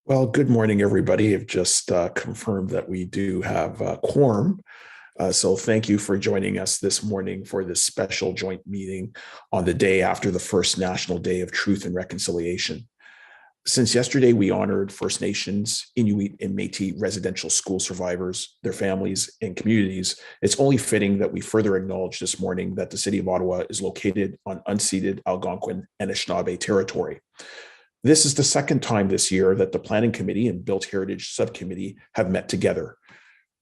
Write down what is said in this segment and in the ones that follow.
Well, good morning, everybody. I've just confirmed that we do have a quorum. So thank you for joining us this morning for this special joint meeting on the day after the first National Day of Truth and Reconciliation. Since yesterday, we honored First Nations, Inuit, and Métis residential school survivors, their families, and communities. It's only fitting that we further acknowledge this morning that the City of Ottawa is located on unceded Algonquin and Anishinaabe territory. This is the second time this year that the Planning Committee and Built Heritage Subcommittee have met together.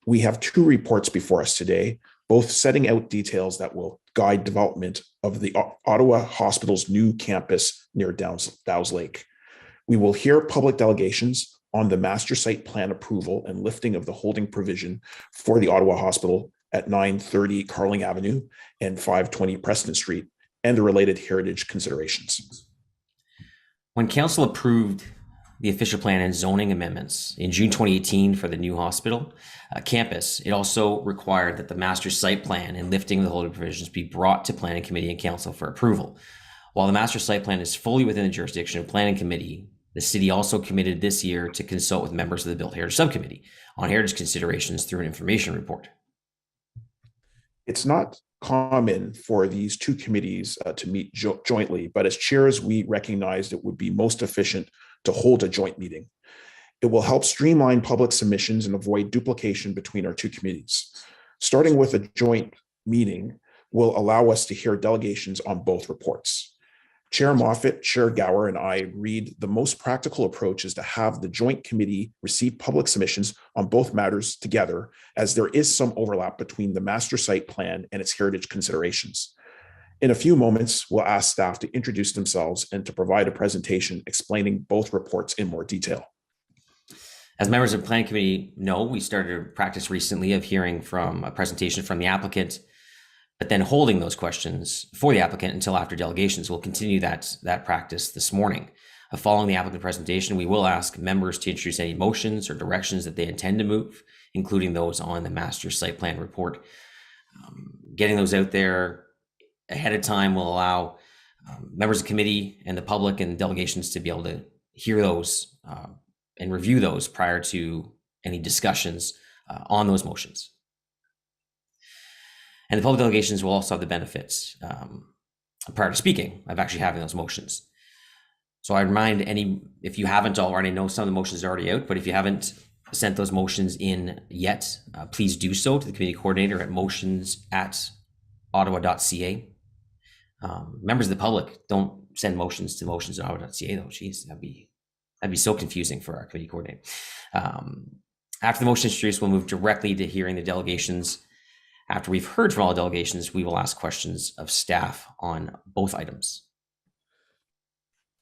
We have two reports before us today, both setting out details that will guide development of the Ottawa Hospital's new campus near Dow's Lake. We will hear public delegations on the master site plan approval and lifting of the holding provision for the Ottawa Hospital at 930 Carling Avenue and 520 Preston Street and the related heritage considerations. When Council approved the official plan and zoning amendments in June 2018 for the new hospital campus, it also required that the master site plan and lifting of the holding provisions be brought to Planning Committee and Council for approval. While the master site plan is fully within the jurisdiction of Planning Committee, the City also committed this year to consult with members of the Built Heritage Subcommittee on heritage considerations through an information report. It's not common for these two committees to meet jointly, but as chairs, we recognized it would be most efficient to hold a joint meeting. It will help streamline public submissions and avoid duplication between our two committees. Starting with a joint meeting will allow us to hear delegations on both reports. Chair Moffat, Chair Gower, and I agreed the most practical approach is to have the joint committee receive public submissions on both matters together, as there is some overlap between the master site plan and its heritage considerations. In a few moments, we'll ask staff to introduce themselves and to provide a presentation explaining both reports in more detail. As members of the Planning Committee know, we started a practice recently of hearing from a presentation from the applicant, but then holding those questions for the applicant until after delegations. We'll continue that practice this morning. Following the applicant presentation, we will ask members to introduce any motions or directions that they intend to move, including those on the master site plan report. Getting those out there ahead of time will allow members of the committee and the public and delegations to be able to hear those and review those prior to any discussions on those motions. And the public delegations will also have the benefits prior to speaking of actually having those motions. So I remind if you haven't already, I know some of the motions are already out, but if you haven't sent those motions in yet, please do so to the committee coordinator at motions@ottawa.ca. Members of the public, don't send motions to motions@ottawa.ca though. Geez, that'd be so confusing for our committee coordinator. After the motion is introduced, we'll move directly to hearing the delegations. After we've heard from all delegations, we will ask questions of staff on both items.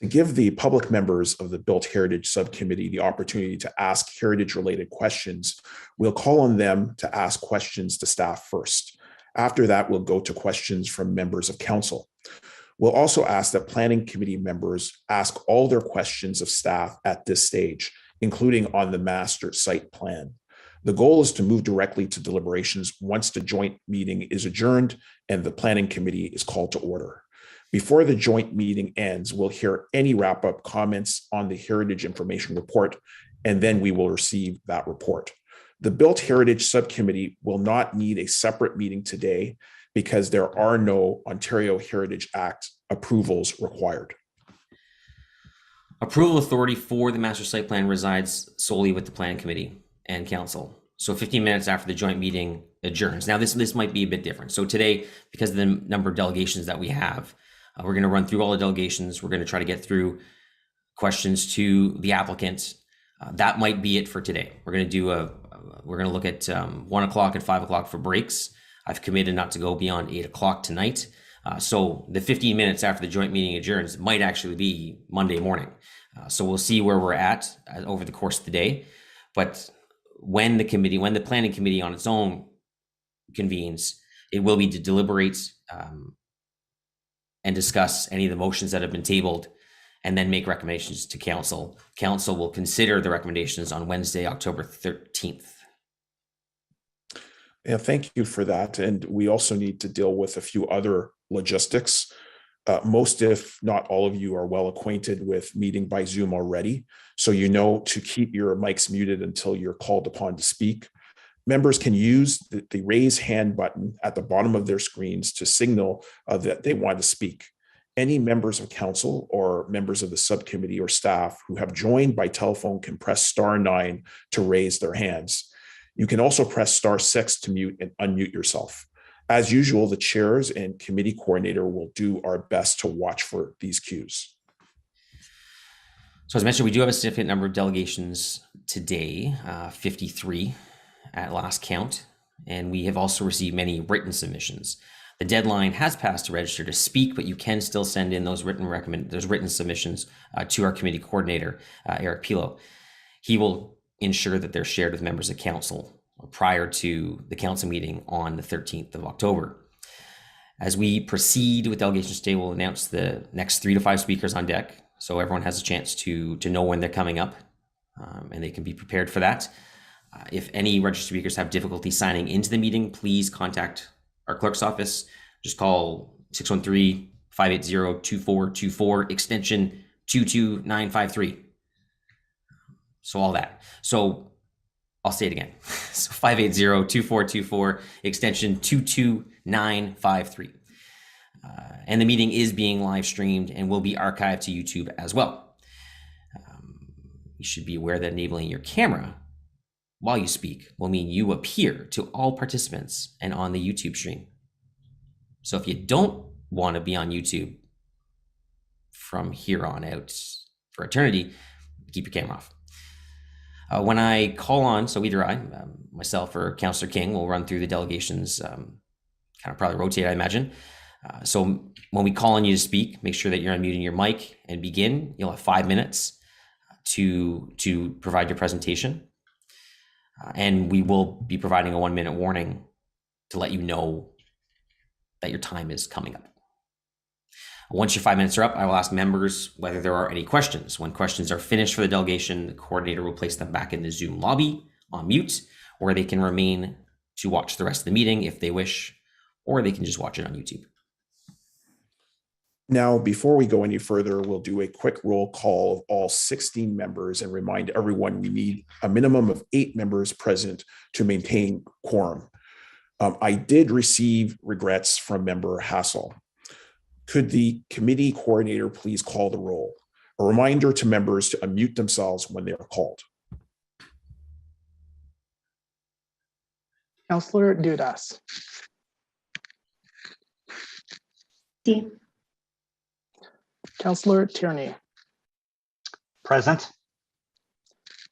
To give the public members of the Built Heritage Subcommittee the opportunity to ask heritage-related questions, we'll call on them to ask questions to staff first. After that, we'll go to questions from members of council. We'll also ask that Planning Committee members ask all their questions of staff at this stage, including on the master site plan. The goal is to move directly to deliberations once the joint meeting is adjourned and the Planning Committee is called to order. Before the joint meeting ends, we'll hear any wrap-up comments on the Heritage Information Report, and then we will receive that report. The Built Heritage Subcommittee will not need a separate meeting today because there are no Ontario Heritage Act approvals required. Approval authority for the master site plan resides solely with the Planning Committee and Council. So 15 minutes after the joint meeting adjourns. Now this might be a bit different. So today, because of the number of delegations that we have, we're going to run through all the delegations. We're going to try to get through questions to the applicant. That might be it for today. We're going to look at 1 o'clock and 5 o'clock for breaks. I've committed not to go beyond 8 o'clock tonight. So the 15 minutes after the joint meeting adjourns might actually be Monday morning. So we'll see where we're at over the course of the day. But when the Planning Committee on its own convenes, it will be to deliberate and discuss any of the motions that have been tabled and then make recommendations to Council. Council will consider the recommendations on Wednesday, October 13th. Yeah, thank you for that. And we also need to deal with a few other logistics. Most, if not all of you, are well acquainted with meeting by Zoom already, so you know to keep your mics muted until you're called upon to speak. Members can use the raise hand button at the bottom of their screens to signal that they want to speak. Any members of council or members of the subcommittee or staff who have joined by telephone can press *9 to raise their hands. You can also press *6 to mute and unmute yourself. As usual, the chairs and committee coordinator will do our best to watch for these cues. So as mentioned, we do have a significant number of delegations today, 53 at last count, and we have also received many written submissions. The deadline has passed to register to speak, but you can still send in those written submissions to our committee coordinator, Eric Pilo. He will ensure that they're shared with members of council prior to the council meeting on the 13th of October. As we proceed with delegations today, we'll announce the next 3 to 5 speakers on deck, so everyone has a chance to know when they're coming up, and they can be prepared for that. If any registered speakers have difficulty signing into the meeting, please contact our clerk's office. Just call 613-580-2424, extension 22953. So all that. So I'll say it again. So 580-2424, extension 22953. And the meeting is being live streamed and will be archived to YouTube as well. You should be aware that enabling your camera while you speak will mean you appear to all participants and on the YouTube stream. So if you don't want to be on YouTube from here on out for eternity, keep your camera off. When I call on, so either I, myself or Councillor King will run through the delegations, kind of probably rotate, I imagine. So when we call on you to speak, make sure that you're unmuting your mic and begin. You'll have 5 minutes to provide your presentation. And we will be providing a 1-minute warning to let you know that your time is coming up. Once your 5 minutes are up, I will ask members whether there are any questions. When questions are finished for the delegation, the coordinator will place them back in the Zoom lobby on mute, or they can remain to watch the rest of the meeting if they wish, or they can just watch it on YouTube. Now, before we go any further, we'll do a quick roll call of all 16 members and remind everyone we need a minimum of 8 members present to maintain quorum. I did receive regrets from member Hassel. Could the committee coordinator please call the roll? A reminder to members to unmute themselves when they are called. Councillor Dudas. D. Councillor Tierney. Present.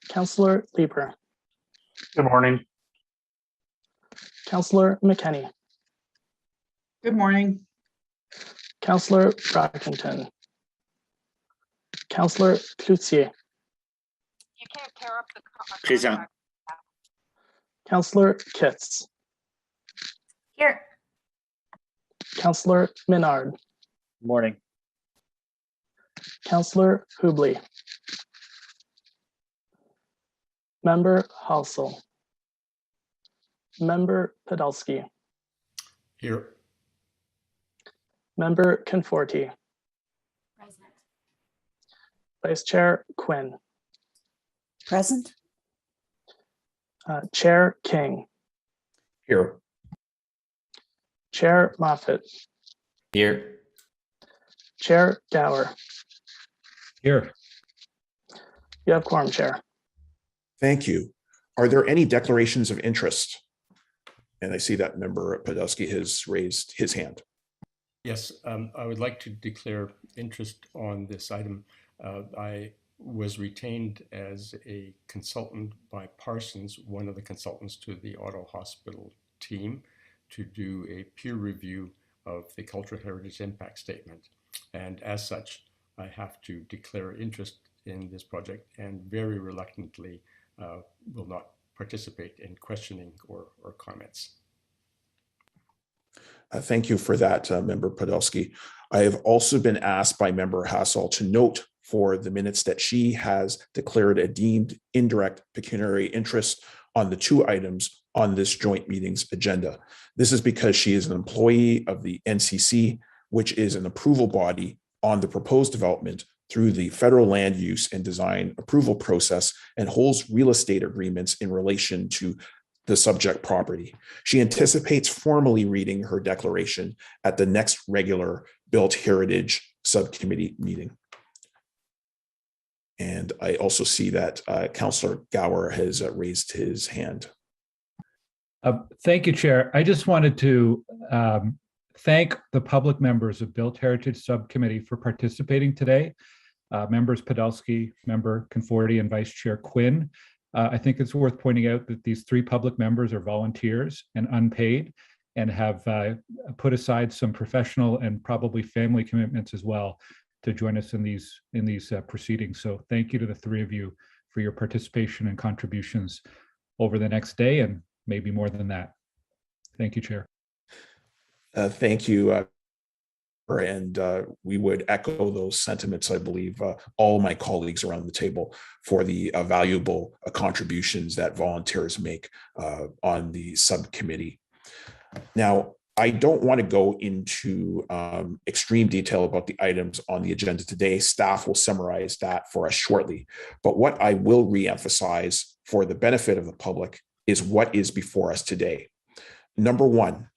Councillor Leeper. Good morning. Councillor McKenney. Good morning. Councillor Brackington. Councillor Cloutier. You can't tear up the Present. Councillor Kitts. Here. Councillor Menard. Morning. Councillor Hubley. Member Halsell. Member Podolsky. Here. Member Conforti. Present. Vice Chair Quinn. Present. Chair King. Here. Chair Moffitt. Here. Chair Gower. Here. You have quorum, Chair. Thank you. Are there any declarations of interest? And I see that member Podolsky has raised his hand. Yes, I would like to declare interest on this item. I was retained as a consultant by Parsons, one of the consultants to the Auto Hospital team, to do a peer review of the Cultural Heritage Impact Statement. And as such, I have to declare interest in this project and very reluctantly will not participate in questioning or comments. Thank you for that, Member Podolsky. I have also been asked by Member Hassel to note for the minutes that she has declared a deemed indirect pecuniary interest on the 2 items on this joint meeting's agenda. This is because she is an employee of the NCC, which is an approval body on the proposed development through the federal land use and design approval process and holds real estate agreements in relation to the subject property. She anticipates formally reading her declaration at the next regular Built Heritage Subcommittee meeting. And I also see that Councillor Gower has raised his hand. Thank you, Chair. I just wanted to thank the public members of Built Heritage Subcommittee for participating today. Members Podolsky, Member Conforti, and Vice Chair Quinn. I think it's worth pointing out that these 3 public members are volunteers and unpaid and have put aside some professional and probably family commitments as well to join us in these proceedings. So thank you to the 3 of you for your participation and contributions over the next day and maybe more than that. Thank you, Chair. Thank you. And we would echo those sentiments. I believe all my colleagues around the table for the valuable contributions that volunteers make on the subcommittee. Now, I don't want to go into extreme detail about the items on the agenda today. Staff will summarize that for us shortly. But what I will reemphasize for the benefit of the public is what is before us today. Number 1,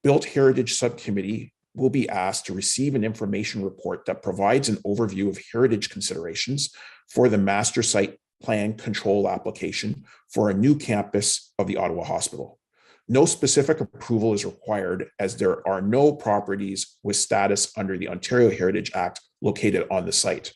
Built Heritage Subcommittee will be asked to receive an information report that provides an overview of heritage considerations for the master site plan control application for a new campus of the Ottawa Hospital. No specific approval is required as there are no properties with status under the Ontario Heritage Act located on the site.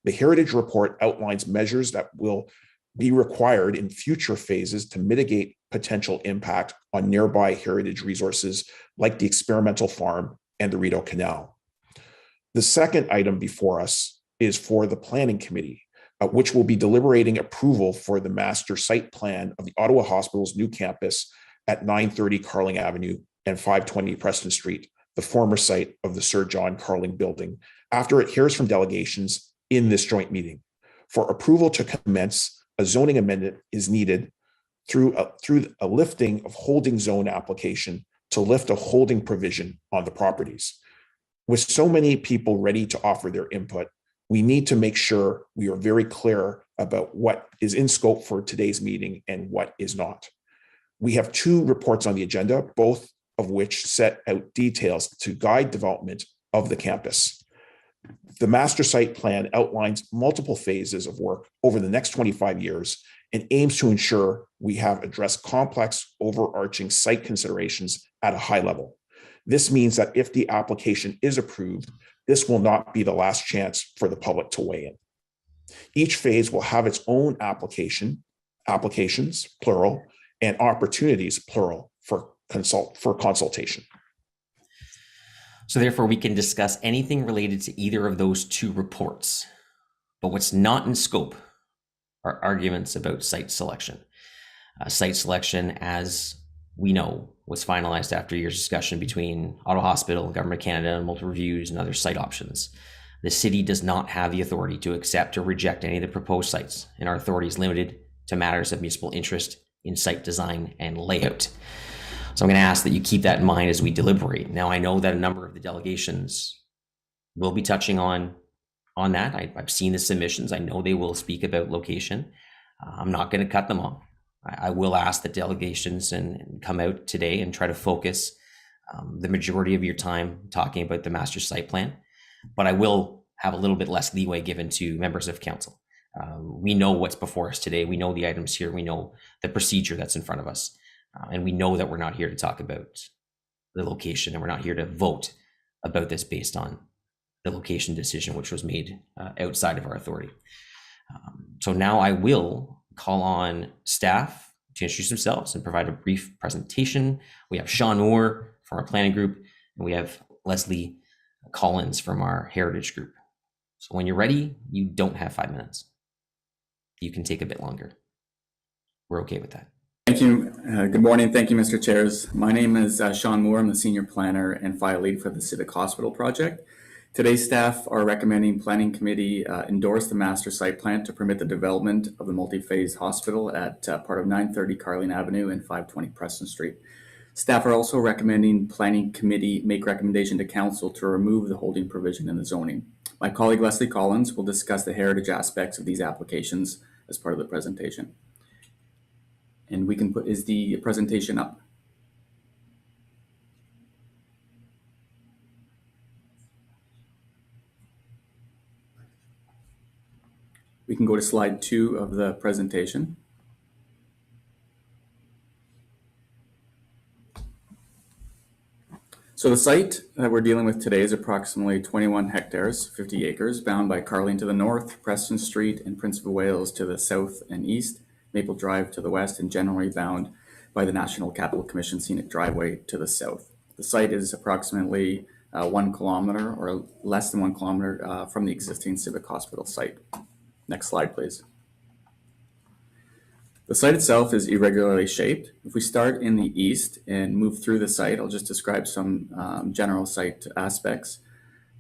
The Heritage Report outlines measures that will be required in future phases to mitigate potential impact on nearby heritage resources like the experimental farm and the Rideau Canal. The second item before us is for the Planning Committee, which will be deliberating approval for the master site plan of the Ottawa Hospital's new campus at 930 Carling Avenue and 520 Preston Street, the former site of the Sir John Carling building, after it hears from delegations in this joint meeting. For approval to commence, a zoning amendment is needed through a lifting of holding zone application to lift a holding provision on the properties. With so many people ready to offer their input, we need to make sure we are very clear about what is in scope for today's meeting and what is not. We have 2 reports on the agenda, both of which set out details to guide development of the campus. The master site plan outlines multiple phases of work over the next 25 years and aims to ensure we have addressed complex, overarching site considerations at a high level. This means that if the application is approved, this will not be the last chance for the public to weigh in. Each phase will have its own applications, plural, and opportunities, plural, for consultation. So therefore, we can discuss anything related to either of those 2 reports. But what's not in scope are arguments about site selection. Site selection, as we know, was finalized after years of discussion between Ottawa Hospital, Government of Canada, multiple reviews, and other site options. The city does not have the authority to accept or reject any of the proposed sites, and our authority is limited to matters of municipal interest in site design and layout. So I'm going to ask that you keep that in mind as we deliberate. Now, I know that a number of the delegations will be touching on that. I've seen the submissions. I know they will speak about location. I'm not going to cut them off. I will ask the delegations and come out today and try to focus the majority of your time talking about the master site plan, but I will have a little bit less leeway given to members of council. We know what's before us today. We know the items here. We know the procedure that's in front of us. And we know that we're not here to talk about the location, and we're not here to vote about this based on the location decision, which was made outside of our authority. So now I will call on staff to introduce themselves and provide a brief presentation. We have Sean Moore from our planning group, and we have Leslie Collins from our heritage group. So when you're ready, you don't have 5 minutes. You can take a bit longer. We're okay with that. Thank you. Good morning. Thank you, Mr. Chairs. My name is Sean Moore. I'm the Senior Planner and File Lead for the Civic Hospital project. Today's staff are recommending Planning Committee endorse the master site plan to permit the development of the multi-phase hospital at part of 930 Carling Avenue and 520 Preston Street. Staff are also recommending Planning Committee make recommendation to Council to remove the holding provision in the zoning. My colleague Leslie Collins will discuss the heritage aspects of these applications as part of the presentation. And we can is the presentation up? We can go to slide 2 of the presentation. So the site that we're dealing with today is approximately 21 hectares, 50 acres, bound by Carling to the north, Preston Street and Prince of Wales to the south and east, Maple Drive to the west, and generally bound by the National Capital Commission Scenic Driveway to the south. The site is approximately 1 kilometer or less than 1 kilometer from the existing Civic Hospital site. Next slide, please. The site itself is irregularly shaped. If we start in the east and move through the site, I'll just describe some general site aspects.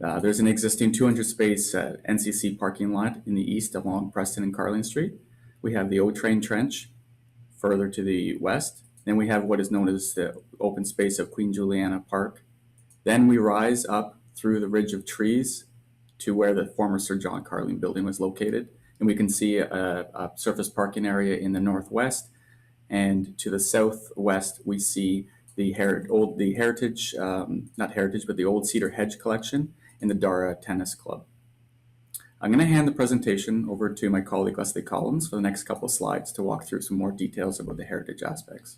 There's an existing 200 space NCC parking lot in the east along Preston and Carling Street. We have the O-Train Trench further to the west. Then we have what is known as the open space of Queen Juliana Park. Then we rise up through the ridge of trees to where the former Sir John Carling building was located. And we can see a surface parking area in the northwest, and to the southwest we see the old Cedar Hedge collection and the Dara Tennis Club. I'm going to hand the presentation over to my colleague Leslie Collins for the next couple of slides to walk through some more details about the heritage aspects.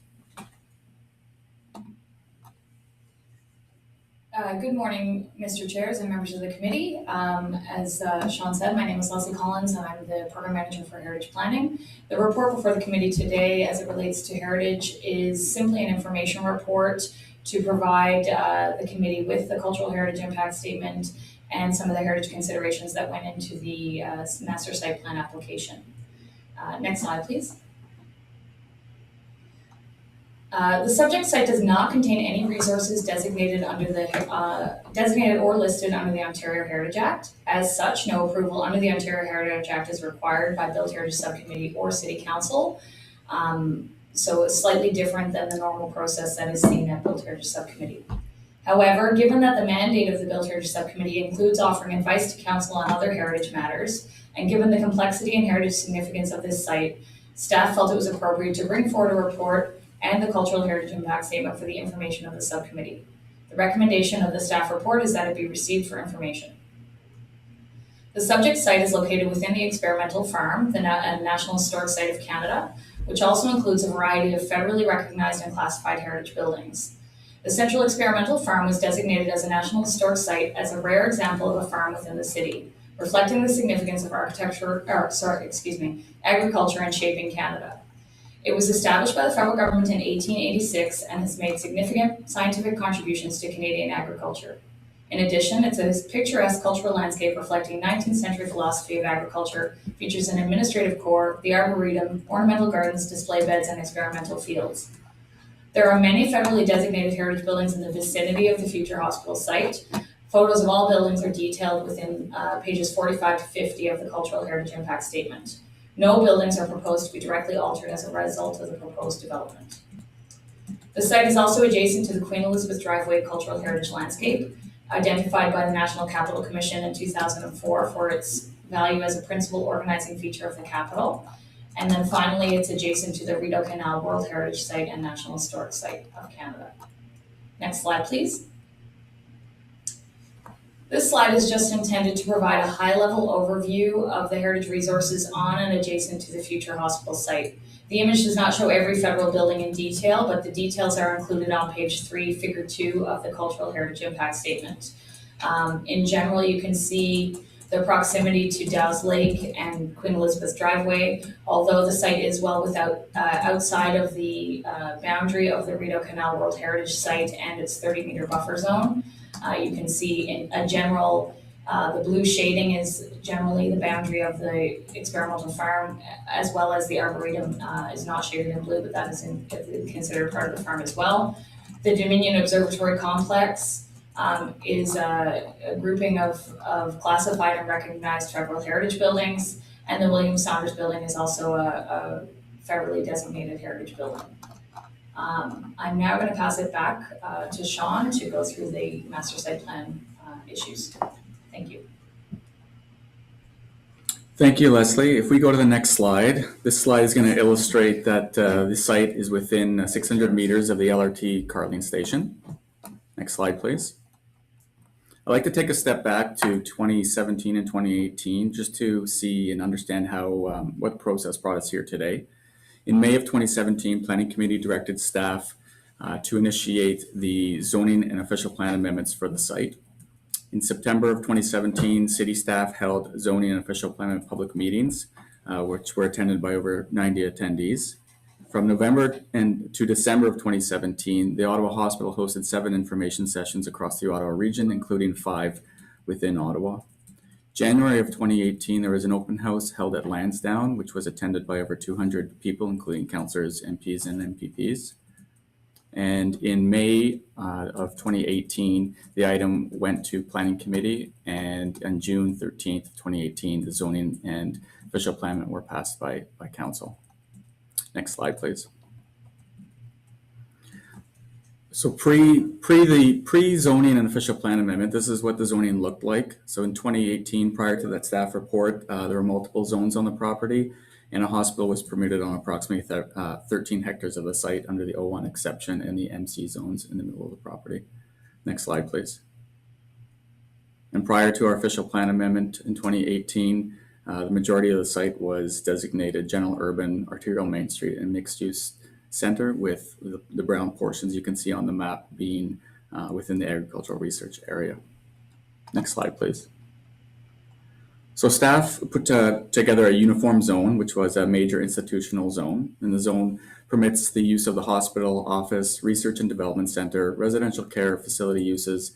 Good morning, Mr. Chairs and members of the committee. As Sean said, my name is Leslie Collins and I'm the Program Manager for Heritage Planning. The report before the committee today as it relates to heritage is simply an information report to provide the committee with the Cultural Heritage Impact Statement and some of the heritage considerations that went into the Master Site Plan application. Next slide, please. The subject site does not contain any resources designated under the designated or listed under the Ontario Heritage Act. As such, no approval under the Ontario Heritage Act is required by Built Heritage Subcommittee or City Council. So it's slightly different than the normal process that is seen at Built Heritage Subcommittee. However, given that the mandate of the Built Heritage Subcommittee includes offering advice to Council on other heritage matters, and given the complexity and heritage significance of this site, staff felt it was appropriate to bring forward a report and the Cultural Heritage Impact Statement for the information of the subcommittee. The recommendation of the staff report is that it be received for information. The subject site is located within the experimental farm, the National Historic Site of Canada, which also includes a variety of federally recognized and classified heritage buildings. The Central Experimental Farm was designated as a National Historic Site as a rare example of a farm within the city, reflecting the significance of agriculture in shaping Canada. It was established by the federal government in 1886 and has made significant scientific contributions to Canadian agriculture. In addition, it's a picturesque cultural landscape reflecting 19th century philosophy of agriculture, features an administrative core, the arboretum, ornamental gardens, display beds, and experimental fields. There are many federally designated heritage buildings in the vicinity of the future hospital site. Photos of all buildings are detailed within pages 45 to 50 of the Cultural Heritage Impact Statement. No buildings are proposed to be directly altered as a result of the proposed development. The site is also adjacent to the Queen Elizabeth Driveway Cultural Heritage Landscape, identified by the National Capital Commission in 2004 for its value as a principal organizing feature of the capital. And then finally, it's adjacent to the Rideau Canal World Heritage Site and National Historic Site of Canada. Next slide, please. This slide is just intended to provide a high-level overview of the heritage resources on and adjacent to the future hospital site. The image does not show every federal building in detail, but the details are included on page 3, figure 2 of the Cultural Heritage Impact Statement. In general, you can see the proximity to Dow's Lake and Queen Elizabeth Driveway, although the site is well outside of the boundary of the Rideau Canal World Heritage Site and its 30-meter buffer zone. You can see in a general, the blue shading is generally the boundary of the experimental farm, as well as the arboretum is not shaded in blue, but that is considered part of the farm as well. The Dominion Observatory Complex is a grouping of classified and recognized federal heritage buildings, and the William Saunders Building is also a federally designated heritage building. I'm now going to pass it back to Sean to go through the master site plan issues. Thank you. Thank you, Leslie. If we go to the next slide, this slide is going to illustrate that the site is within 600 meters of the LRT Carling station. Next slide, please. I'd like to take a step back to 2017 and 2018 just to see and understand how what process brought us here today. In May of 2017, Planning Committee directed staff to initiate the zoning and official plan amendments for the site. In September of 2017, city staff held zoning and official plan public meetings, which were attended by over 90 attendees. From November to December of 2017, the Ottawa Hospital hosted 7 information sessions across the Ottawa region, including 5 within Ottawa. January of 2018, there was an open house held at Lansdowne, which was attended by over 200 people, including councillors, MPs, and MPPs. And in May of 2018, the item went to Planning Committee, and on June 13th, 2018, the zoning and official plan were passed by Council. Next slide, please. So pre-zoning and official plan amendment, this is what the zoning looked like. So in 2018, prior to that staff report, there were multiple zones on the property, and a hospital was permitted on approximately 13 hectares of the site under the O1 exception and the MC zones in the middle of the property. Next slide, please. And prior to our official plan amendment in 2018, the majority of the site was designated general urban, arterial main street, and mixed use center, with the brown portions you can see on the map being within the agricultural research area. Next slide, please. So staff put together a uniform zone, which was a major institutional zone, and the zone permits the use of the hospital, office, research and development center, residential care facility uses,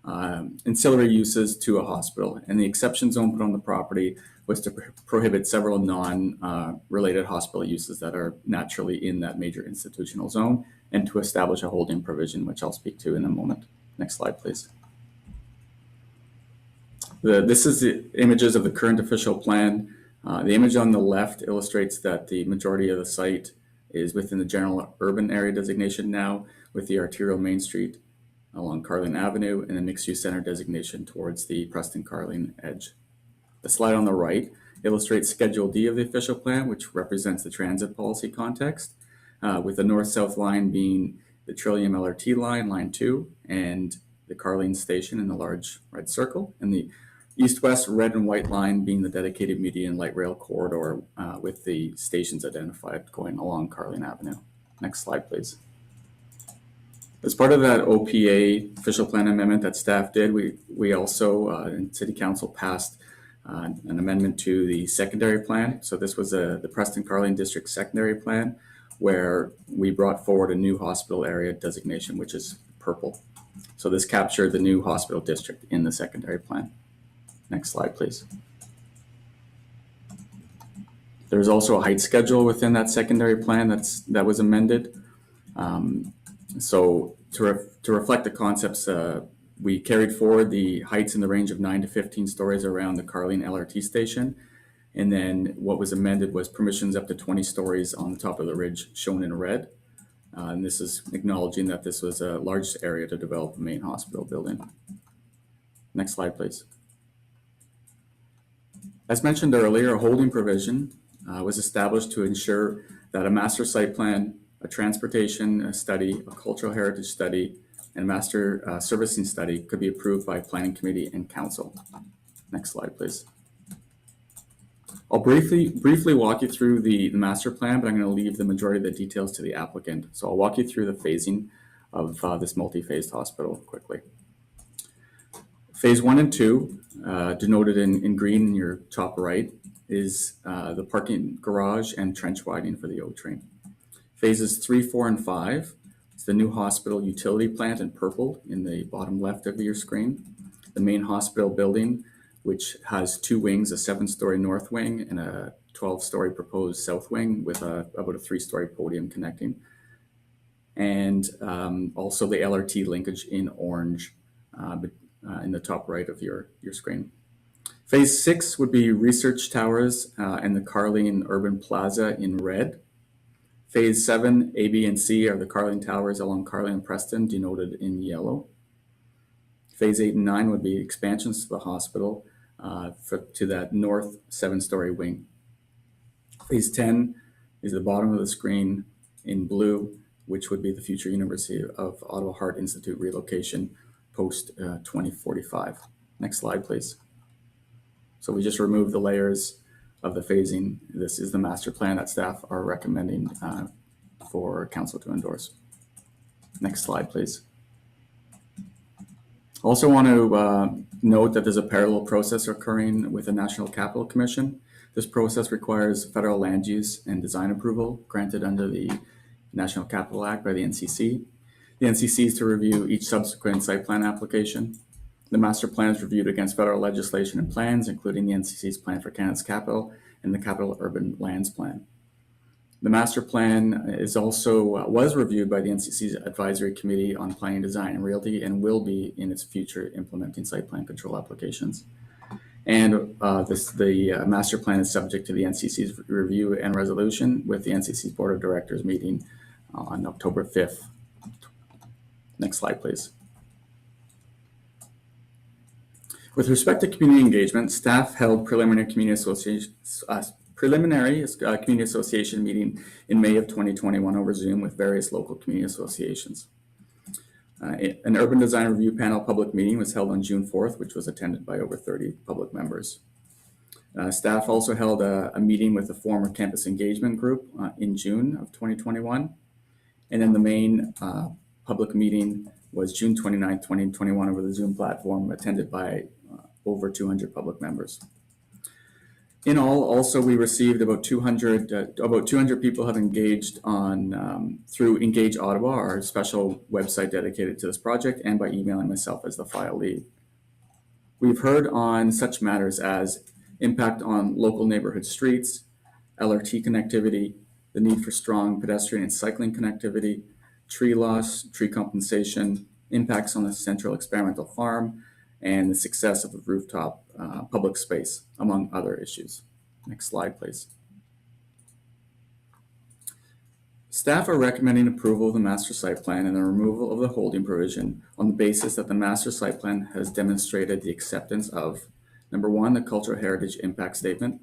ancillary uses to a hospital. And the exception zone put on the property was to prohibit several non-related hospital uses that are naturally in that major institutional zone, and to establish a holding provision, which I'll speak to in a moment. Next slide, please. This is the images of the current official plan. The image on the left illustrates that the majority of the site is within the general urban area designation now, with the arterial main street along Carling Avenue and the mixed-use center designation towards the Preston-Carling edge. The slide on the right illustrates Schedule D of the official plan, which represents the transit policy context, with the north-south line being the Trillium LRT line, line 2, and the Carling station in the large red circle, and the east-west red and white line being the dedicated median light rail corridor with the stations identified going along Carling Avenue. Next slide, please. As part of that OPA official plan amendment that staff did, we also, in City Council, passed an amendment to the secondary plan. So this was the Preston-Carling District secondary plan, where we brought forward a new hospital area designation, which is purple. So this captured the new hospital district in the secondary plan. Next slide, please. There's also a height schedule within that secondary plan that was amended. So to reflect the concepts, we carried forward the heights in the range of 9 to 15 stories around the Carling LRT station. And then what was amended was permissions up to 20 stories on the top of the ridge, shown in red. And this is acknowledging that this was a large area to develop a main hospital building. Next slide, please. As mentioned earlier, a holding provision was established to ensure that a master site plan, a transportation study, a cultural heritage study, and master servicing study could be approved by Planning Committee and Council. Next slide, please. I'll briefly walk you through the master plan, but I'm going to leave the majority of the details to the applicant. So I'll walk you through the phasing of this multi-phased hospital quickly. Phase 1 and 2, denoted in green in your top right, is the parking garage and trench widening for the O train. Phases 3, 4, and 5 is the new hospital utility plant in purple in the bottom left of your screen. The main hospital building, which has 2 wings, a 7-story north wing and a 12-story proposed south wing with about a 3-story podium connecting. And also the LRT linkage in orange in the top right of your screen. Phase 6 would be research towers and the Carling Urban Plaza in red. Phase 7, A, B, and C are the Carling Towers along Carling and Preston, denoted in yellow. Phase 8 and 9 would be expansions to the hospital to that north 7-story wing. Phase 10 is the bottom of the screen in blue, which would be the future University of Ottawa Heart Institute relocation post 2045. Next slide, please. So we just removed the layers of the phasing. This is the master plan that staff are recommending for council to endorse. Next slide, please. Also want to note that there's a parallel process occurring with the National Capital Commission. This process requires federal land use and design approval granted under the National Capital Act by the NCC. The NCC is to review each subsequent site plan application. The master plan is reviewed against federal legislation and plans, including the NCC's Plan for Canada's Capital and the Capital Urban Lands Plan. The master plan is also was reviewed by the NCC's Advisory Committee on Planning, Design, and Realty, and will be in its future implementing site plan control applications. And the master plan is subject to the NCC's review and resolution, with the NCC's Board of Directors meeting on October 5th. Next slide, please. With respect to community engagement, staff held preliminary community association meeting in May of 2021 over Zoom with various local community associations. An urban design review panel public meeting was held on June 4th, which was attended by over 30 public members. Staff also held a meeting with the former campus engagement group in June of 2021. And then the main public meeting was June 29th, 2021 over the Zoom platform, attended by over 200 public members. In all, also, we received about 200 people have engaged on through Engage Ottawa, our special website dedicated to this project, and by emailing myself as the file lead. We've heard on such matters as impact on local neighborhood streets, LRT connectivity, the need for strong pedestrian and cycling connectivity, tree loss, tree compensation, impacts on the central experimental farm, and the success of the rooftop public space, among other issues. Next slide, please. Staff are recommending approval of the master site plan and the removal of the holding provision on the basis that the master site plan has demonstrated the acceptance of, number 1, the cultural heritage impact statement,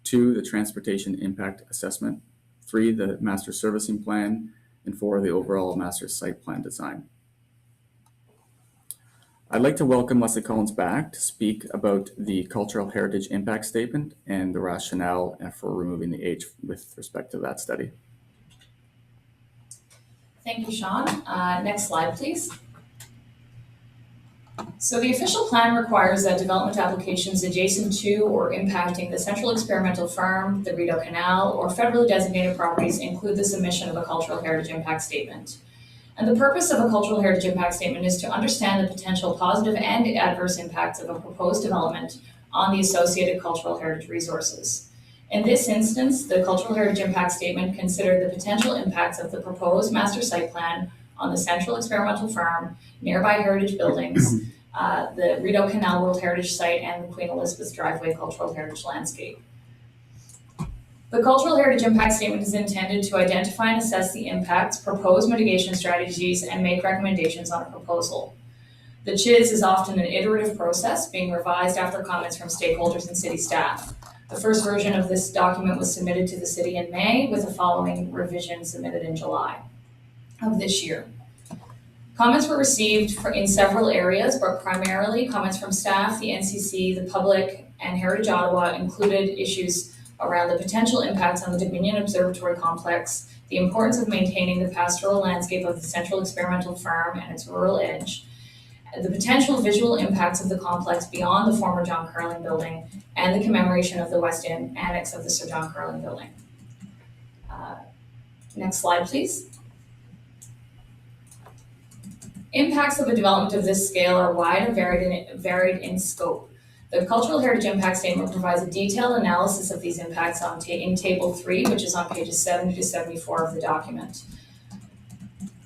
2, the transportation impact assessment, 3, the master servicing plan, and 4, the overall master site plan design. I'd like to welcome Leslie Collins back to speak about the cultural heritage impact statement and the rationale for removing the H with respect to that study. Thank you, Sean. Next slide, please. So the official plan requires that development applications adjacent to or impacting the Central Experimental Farm, the Rideau Canal, or federally designated properties include the submission of a cultural heritage impact statement. And the purpose of a cultural heritage impact statement is to understand the potential positive and adverse impacts of a proposed development on the associated cultural heritage resources. In this instance, the cultural heritage impact statement considered the potential impacts of the proposed master site plan on the Central Experimental Farm, nearby heritage buildings, the Rideau Canal World Heritage Site, and the Queen Elizabeth Driveway Cultural Heritage Landscape. The cultural heritage impact statement is intended to identify and assess the impacts, propose mitigation strategies, and make recommendations on a proposal. The CHIS is often an iterative process, being revised after comments from stakeholders and city staff. The first version of this document was submitted to the city in May, with the following revision submitted in July of this year. Comments were received in several areas, but primarily comments from staff, the NCC, the public, and Heritage Ottawa included issues around the potential impacts on the Dominion Observatory Complex, the importance of maintaining the pastoral landscape of the Central Experimental Farm and its rural edge, the potential visual impacts of the complex beyond the former John Carling building, and the commemoration of the West End annex of the Sir John Carling building. Next slide, please. Impacts of a development of this scale are wide and varied in scope. The Cultural Heritage Impact Statement provides a detailed analysis of these impacts in Table 3, which is on pages 70 to 74 of the document.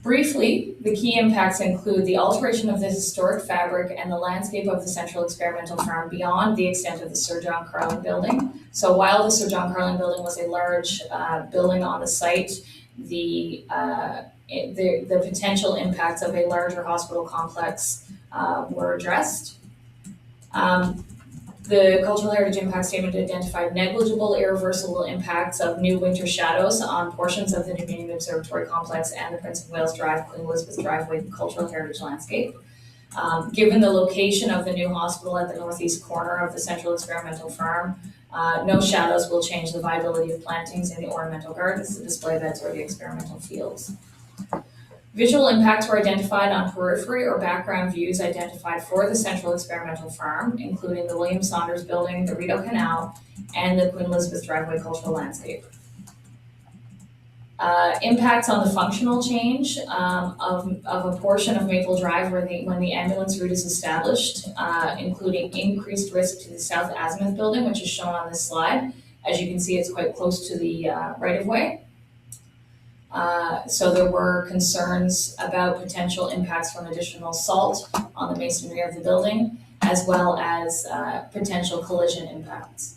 Briefly, the key impacts include the alteration of the historic fabric and the landscape of the Central Experimental Farm beyond the extent of the Sir John Carling building. So while the Sir John Carling building was a large building on the site, the potential impacts of a larger hospital complex were addressed. The cultural heritage impact statement identified negligible, irreversible impacts of new winter shadows on portions of the Dominion Observatory Complex and the Prince of Wales Drive, Queen Elizabeth Driveway cultural heritage landscape. Given the location of the new hospital at the northeast corner of the central experimental farm, no shadows will change the viability of plantings in the ornamental gardens, the display beds, or the experimental fields. Visual impacts were identified on periphery or background views identified for the central experimental farm, including the William Saunders Building, the Rideau Canal, and the Queen Elizabeth Driveway cultural landscape. Impacts on the functional change of a portion of Maple Drive when the ambulance route is established, including increased risk to the South Azimuth Building, which is shown on this slide. As you can see, it's quite close to the right-of-way. So there were concerns about potential impacts from additional salt on the masonry of the building, as well as potential collision impacts.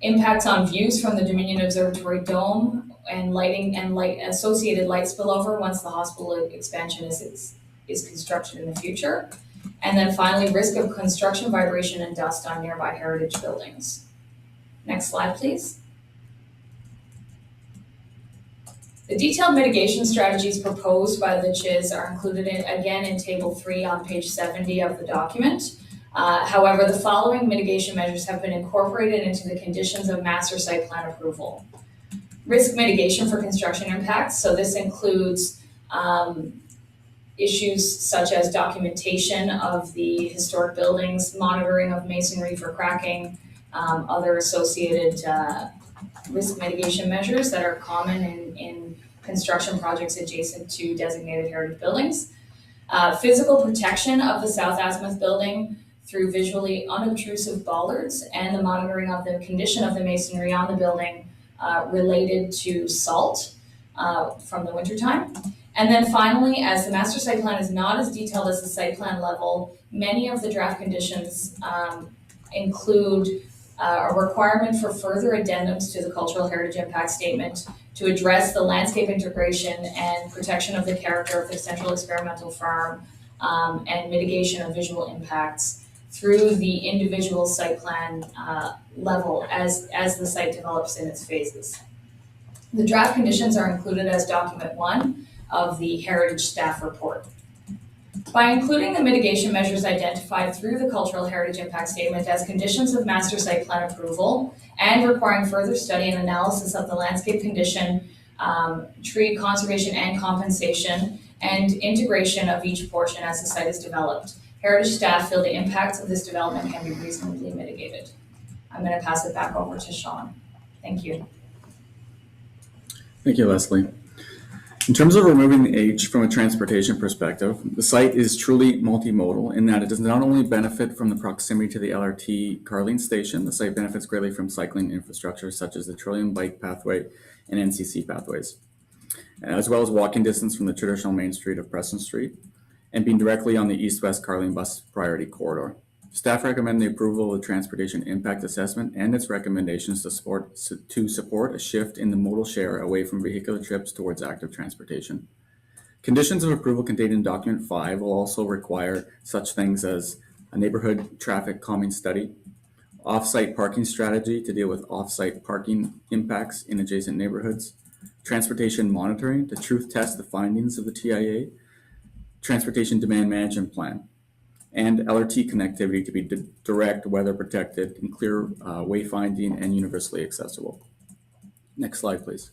Impacts on views from the Dominion Observatory dome and lighting and associated light spillover once the hospital expansion is constructed in the future. And then finally, risk of construction, vibration, and dust on nearby heritage buildings. Next slide, please. The detailed mitigation strategies proposed by the CHIS are included again in Table 3 on page 70 of the document. However, the following mitigation measures have been incorporated into the conditions of master site plan approval. Risk mitigation for construction impacts. So this includes issues such as documentation of the historic buildings, monitoring of masonry for cracking, other associated risk mitigation measures that are common in construction projects adjacent to designated heritage buildings. Physical protection of the South Azimuth Building through visually unobtrusive bollards and the monitoring of the condition of the masonry on the building related to salt from the wintertime. And then finally, as the master site plan is not as detailed as the site plan level, many of the draft conditions include a requirement for further addendums to the cultural heritage impact statement to address the landscape integration and protection of the character of the central experimental farm and mitigation of visual impacts through the individual site plan level as the site develops in its phases. The draft conditions are included as document 1 of the Heritage Staff Report. By including the mitigation measures identified through the Cultural Heritage Impact Statement as conditions of master site plan approval and requiring further study and analysis of the landscape condition, tree conservation and compensation, and integration of each portion as the site is developed, Heritage staff feel the impacts of this development can be reasonably mitigated. I'm going to pass it back over to Sean. Thank you. Thank you, Leslie. In terms of removing the H from a transportation perspective, the site is truly multimodal in that it does not only benefit from the proximity to the LRT Carling station, the site benefits greatly from cycling infrastructure such as the Trillium Bike Pathway and NCC pathways, as well as walking distance from the traditional main street of Preston Street, and being directly on the east-west Carling bus priority corridor. Staff recommend the approval of the Transportation Impact Assessment and its recommendations to support a shift in the modal share away from vehicular trips towards active transportation. Conditions of approval contained in Document 5 will also require such things as a neighborhood traffic calming study, off-site parking strategy to deal with off-site parking impacts in adjacent neighborhoods, transportation monitoring to truth test the findings of the TIA, transportation demand management plan, and LRT connectivity to be direct, weather protected, and clear wayfinding and universally accessible. Next slide, please.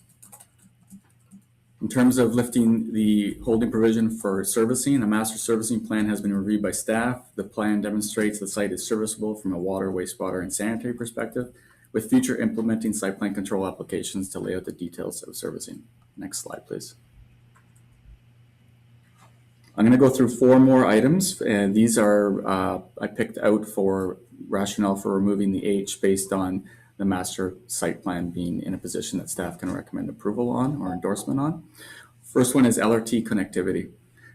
In terms of lifting the holding provision for servicing, a master servicing plan has been reviewed by staff. The plan demonstrates the site is serviceable from a water, wastewater, and sanitary perspective, with future implementing site plan control applications to lay out the details of servicing. Next slide, please. I'm going to go through 4 more items, and these are I picked out for rationale for removing the H based on the master site plan being in a position that staff can recommend approval on or endorsement on. First one is LRT connectivity.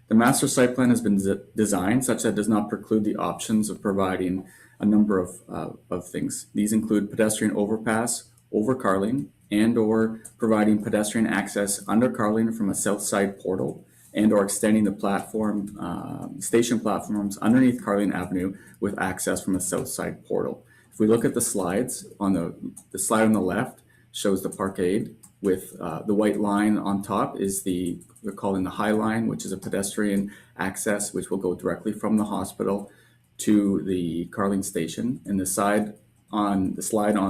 The master site plan has been designed such that it does not preclude the options of providing a number of things. These include pedestrian overpass over Carling, and/or providing pedestrian access under Carling from a south side portal, and/or extending the station platforms underneath Carling Avenue with access from a south side portal. If we look at the slides, on the slide on the left shows the parkade with the white line on top is we're calling the High Line, which is a pedestrian access, which will go directly from the hospital to the Carling station. And the slide on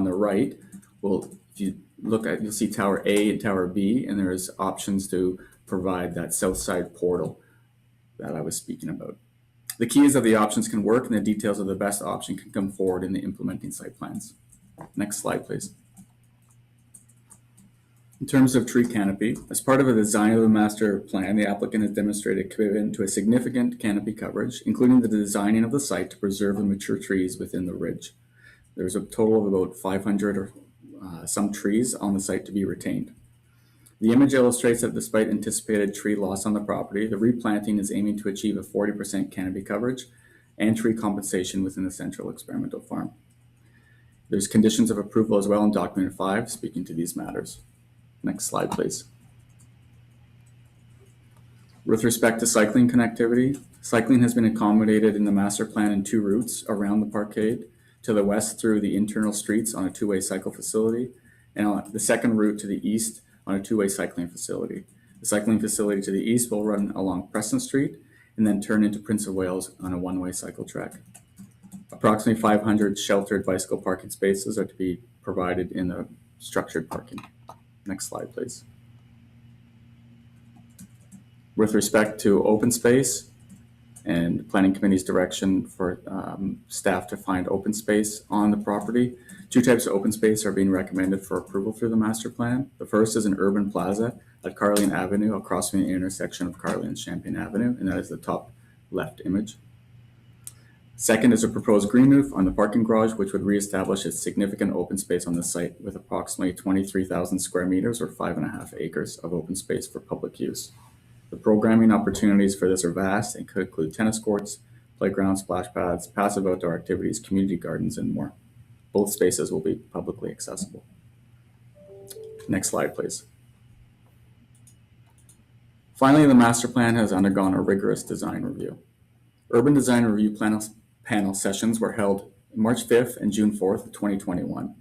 the right, if you look at, you'll see Tower A and Tower B, and there's options to provide that south side portal that I was speaking about. The key is that the options can work and the details of the best option can come forward in the implementing site plans. Next slide, please. In terms of tree canopy, as part of the design of the master plan, the applicant has demonstrated commitment to a significant canopy coverage, including the designing of the site to preserve the mature trees within the ridge. There's a total of about 500 or some trees on the site to be retained. The image illustrates that despite anticipated tree loss on the property, the replanting is aiming to achieve a 40% canopy coverage and tree compensation within the central experimental farm. There's conditions of approval as well in document 5 speaking to these matters. Next slide, please. With respect to cycling connectivity, cycling has been accommodated in the master plan in 2 routes around the parkade, to the west through the internal streets on a 2-way cycle facility, and on the second route to the east on a 2-way cycling facility. The cycling facility to the east will run along Preston Street and then turn into Prince of Wales on a 1-way cycle track. Approximately 500 sheltered bicycle parking spaces are to be provided in the structured parking. Next slide, please. With respect to open space and planning committee's direction for staff to find open space on the property, 2 types of open space are being recommended for approval through the master plan. The first is an urban plaza at Carling Avenue across from the intersection of Carling and Champaign Avenue, and that is the top left image. Second is a proposed green roof on the parking garage, which would reestablish a significant open space on the site with approximately 23,000 square meters or 5.5 acres of open space for public use. The programming opportunities for this are vast and could include tennis courts, playgrounds, splash pads, passive outdoor activities, community gardens, and more. Both spaces will be publicly accessible. Next slide, please. Finally, the master plan has undergone a rigorous design review. Urban design review panel sessions were held March 5th and June 4th of 2021.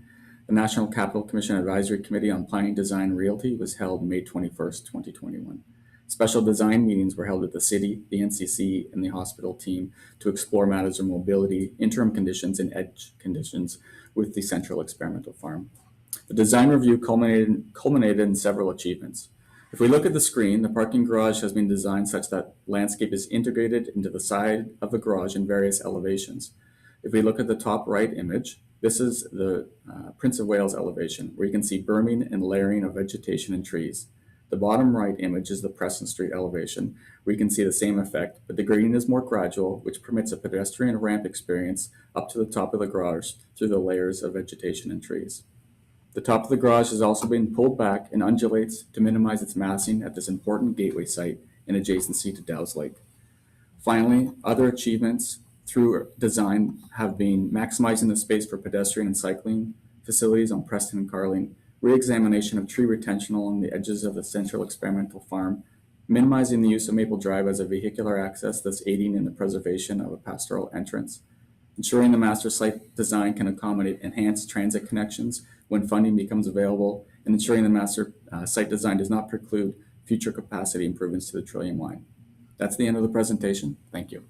The National Capital Commission Advisory Committee on Planning, Design, and Realty was held May 21st, 2021. Special design meetings were held with the city, the NCC, and the hospital team to explore matters of mobility, interim conditions, and edge conditions with the central experimental farm. The design review culminated in several achievements. If we look at the screen, the parking garage has been designed such that landscape is integrated into the side of the garage in various elevations. If we look at the top right image, this is the Prince of Wales elevation, where you can see berming and layering of vegetation and trees. The bottom right image is the Preston Street elevation, where you can see the same effect, but the grading is more gradual, which permits a pedestrian ramp experience up to the top of the garage through the layers of vegetation and trees. The top of the garage has also been pulled back and undulates to minimize its massing at this important gateway site in adjacency to Dow's Lake. Finally, other achievements through design have been maximizing the space for pedestrian and cycling facilities on Preston and Carling, re-examination of tree retention along the edges of the central experimental farm, minimizing the use of Maple Drive as a vehicular access, thus aiding in the preservation of a pastoral entrance, ensuring the master site design can accommodate enhanced transit connections when funding becomes available, and ensuring the master site design does not preclude future capacity improvements to the Trillium Line. That's the end of the presentation. Thank you.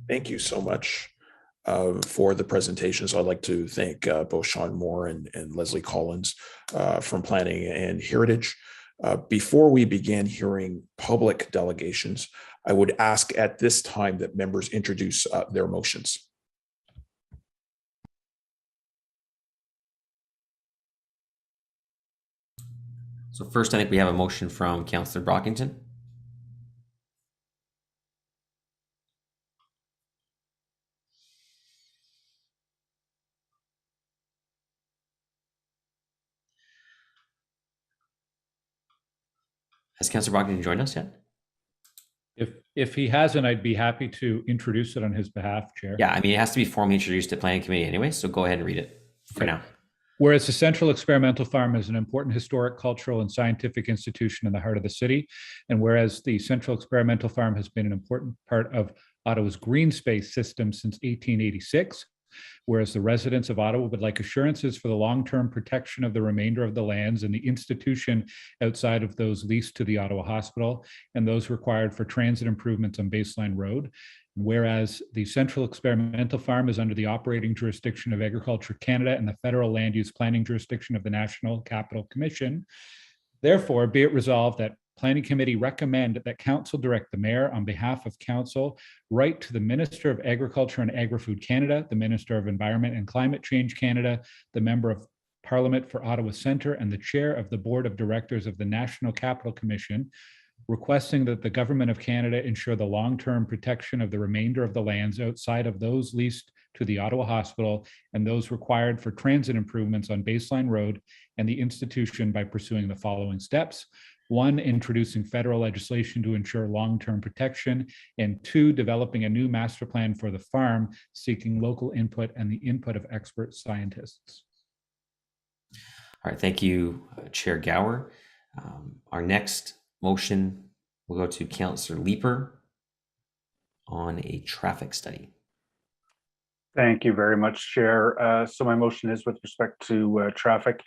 Thank you so much for the presentation. So I'd like to thank both Sean Moore and Leslie Collins from Planning and Heritage. Before we begin hearing public delegations, I would ask at this time that members introduce their motions. So first, I think we have a motion from Councillor Brockington. Has Councillor Brockington joined us yet? If he hasn't, I'd be happy to introduce it on his behalf, Chair. Yeah, I mean, it has to be formally introduced to planning committee anyway, so go ahead and read it for now. Whereas the Central Experimental Farm is an important historic, cultural, and scientific institution in the heart of the city, and whereas the Central Experimental Farm has been an important part of Ottawa's green space system since 1886, whereas the residents of Ottawa would like assurances for the long-term protection of the remainder of the lands and the institution outside of those leased to the Ottawa Hospital and those required for transit improvements on Baseline Road. Whereas the Central Experimental Farm is under the operating jurisdiction of Agriculture Canada and the federal land use planning jurisdiction of the National Capital Commission. Therefore, be it resolved that Planning Committee recommend that Council direct the Mayor on behalf of Council write to the Minister of Agriculture and Agri-Food Canada, the Minister of Environment and Climate Change Canada, the Member of Parliament for Ottawa Centre, and the Chair of the Board of Directors of the National Capital Commission, requesting that the Government of Canada ensure the long-term protection of the remainder of the lands outside of those leased to the Ottawa Hospital and those required for transit improvements on Baseline Road and the institution by pursuing the following steps. 1, introducing federal legislation to ensure long-term protection, and 2, developing a new master plan for the farm, seeking local input and the input of expert scientists. All right, thank you, Chair Gower. Our next motion will go to Councillor Leeper on a traffic study. Thank you very much, Chair. So my motion is with respect to traffic.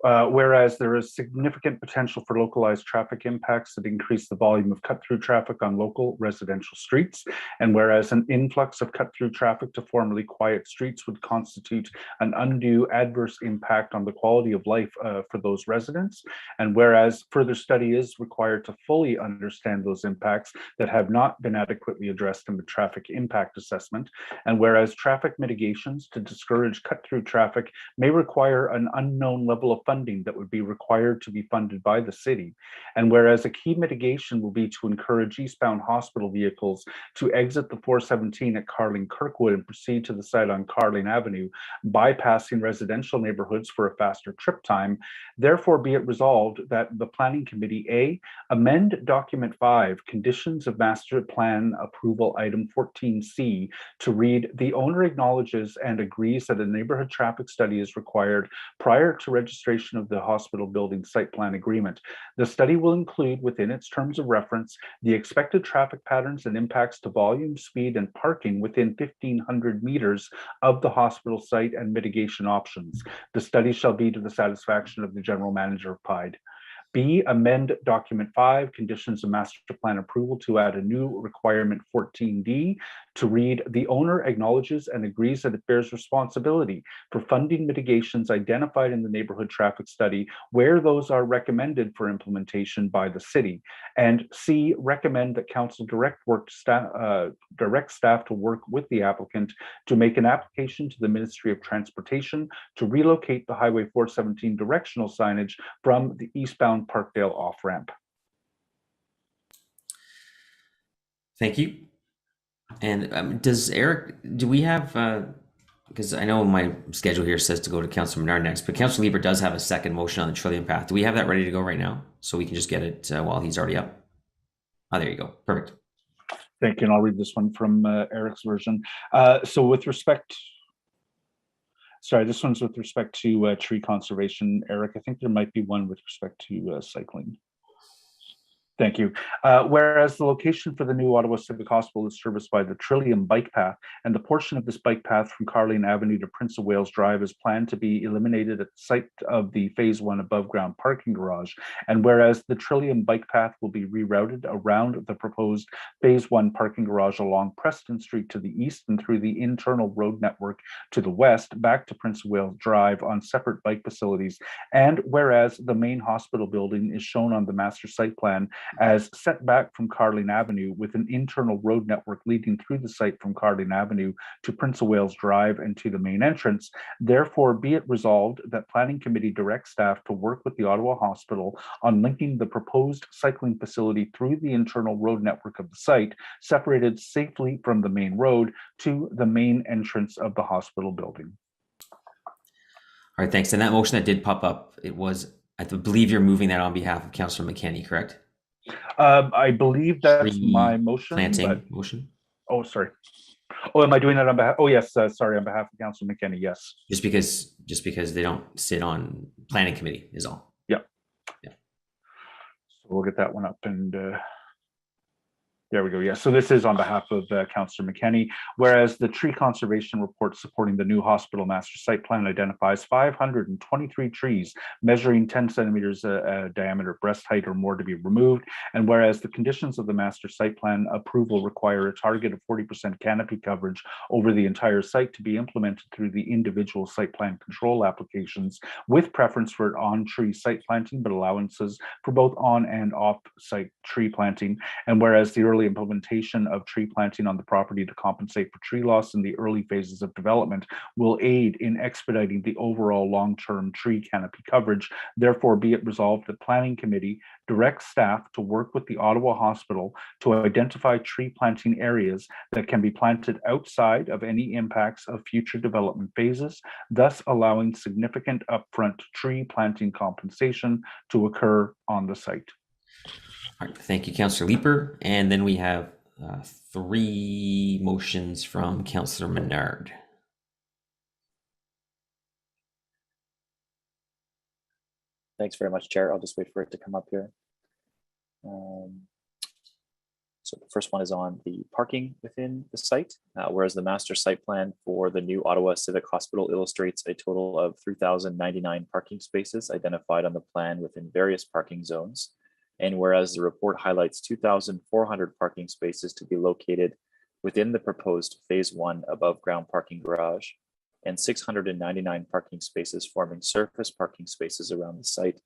Whereas there is significant potential for localized traffic impacts that increase the volume of cut-through traffic on local residential streets, and whereas an influx of cut-through traffic to formerly quiet streets would constitute an undue adverse impact on the quality of life for those residents, and whereas further study is required to fully understand those impacts that have not been adequately addressed in the traffic impact assessment, and whereas traffic mitigations to discourage cut-through traffic may require an unknown level of funding that would be required to be funded by the city. And whereas a key mitigation will be to encourage eastbound hospital vehicles to exit the 417 at Carling Kirkwood and proceed to the site on Carling Avenue, bypassing residential neighborhoods for a faster trip time, therefore be it resolved that the Planning Committee A, amend Document 5, Conditions of Master Plan Approval Item 14C to read, the owner acknowledges and agrees that a neighborhood traffic study is required prior to registration of the hospital building site plan agreement. The study will include within its terms of reference the expected traffic patterns and impacts to volume, speed, and parking within 1,500 meters of the hospital site and mitigation options. The study shall be to the satisfaction of the General Manager of PIDE. B, amend Document 5, Conditions of Master Plan Approval to add a new requirement 14D to read, the owner acknowledges and agrees that it bears responsibility for funding mitigations identified in the neighborhood traffic study where those are recommended for implementation by the city. And C, recommend that Council direct staff to work with the applicant to make an application to the Ministry of Transportation to relocate the Highway 417 directional signage from the eastbound Parkdale off-ramp. Thank you. And does Eric, do we have, because I know my schedule here says to go to Councilor Menard next, but Councilor Lieber does have a second motion on the Trillium Path. Do we have that ready to go right now? So we can just get it while he's already up. Oh, there you go. Perfect. Thank you. And I'll read this one from Eric's version. So with respect, sorry, this one's with respect to tree conservation. Eric, I think there might be one with respect to cycling. Thank you. Whereas the location for the new Ottawa Civic Hospital is serviced by the Trillium bike path, and the portion of this bike path from Carling Avenue to Prince of Wales Drive is planned to be eliminated at the site of the Phase 1 above ground parking garage. And whereas the Trillium bike path will be rerouted around the proposed Phase 1 parking garage along Preston Street to the east and through the internal road network to the west, back to Prince of Wales Drive on separate bike facilities. And whereas the main hospital building is shown on the master site plan as set back from Carling Avenue with an internal road network leading through the site from Carling Avenue to Prince of Wales Drive and to the main entrance, therefore be it resolved that Planning Committee directs staff to work with the Ottawa Hospital on linking the proposed cycling facility through the internal road network of the site, separated safely from the main road, to the main entrance of the hospital building. All right, thanks. And that motion that did pop up, it was, I believe you're moving that on behalf of Councillor McKenney, correct? I believe that's Tree my motion. planting But, motion? oh, sorry. Oh, am I doing that on behalf? Oh, yes. Sorry, on behalf of Councilor McKenney. Yes. Just because they don't sit on planning committee is all. Yeah. Yeah. So we'll get that one up and there we go. Yeah. So this is on behalf of Councillor McKenney, whereas the tree conservation report supporting the new hospital master site plan identifies 523 trees measuring 10 centimeters diameter breast height or more to be removed. And whereas the conditions of the master site plan approval require a target of 40% canopy coverage over the entire site to be implemented through the individual site plan control applications, with preference for on-tree site planting, but allowances for both on and off-site tree planting. And whereas the early implementation of tree planting on the property to compensate for tree loss in the early phases of development will aid in expediting the overall long-term tree canopy coverage. Therefore, be it resolved that Planning Committee directs staff to work with the Ottawa Hospital to identify tree planting areas that can be planted outside of any impacts of future development phases, thus allowing significant upfront tree planting compensation to occur on the site. All right, thank you, Councillor Leeper. And then we have 3 motions from Councillor Menard. Thanks very much, Chair. I'll just wait for it to come up here. So the first one is on the parking within the site, whereas the master site plan for the new Ottawa Civic Hospital illustrates a total of 3,099 parking spaces identified on the plan within various parking zones. And whereas the report highlights 2,400 parking spaces to be located within the proposed phase 1 above ground parking garage and 699 parking spaces forming surface parking spaces around the site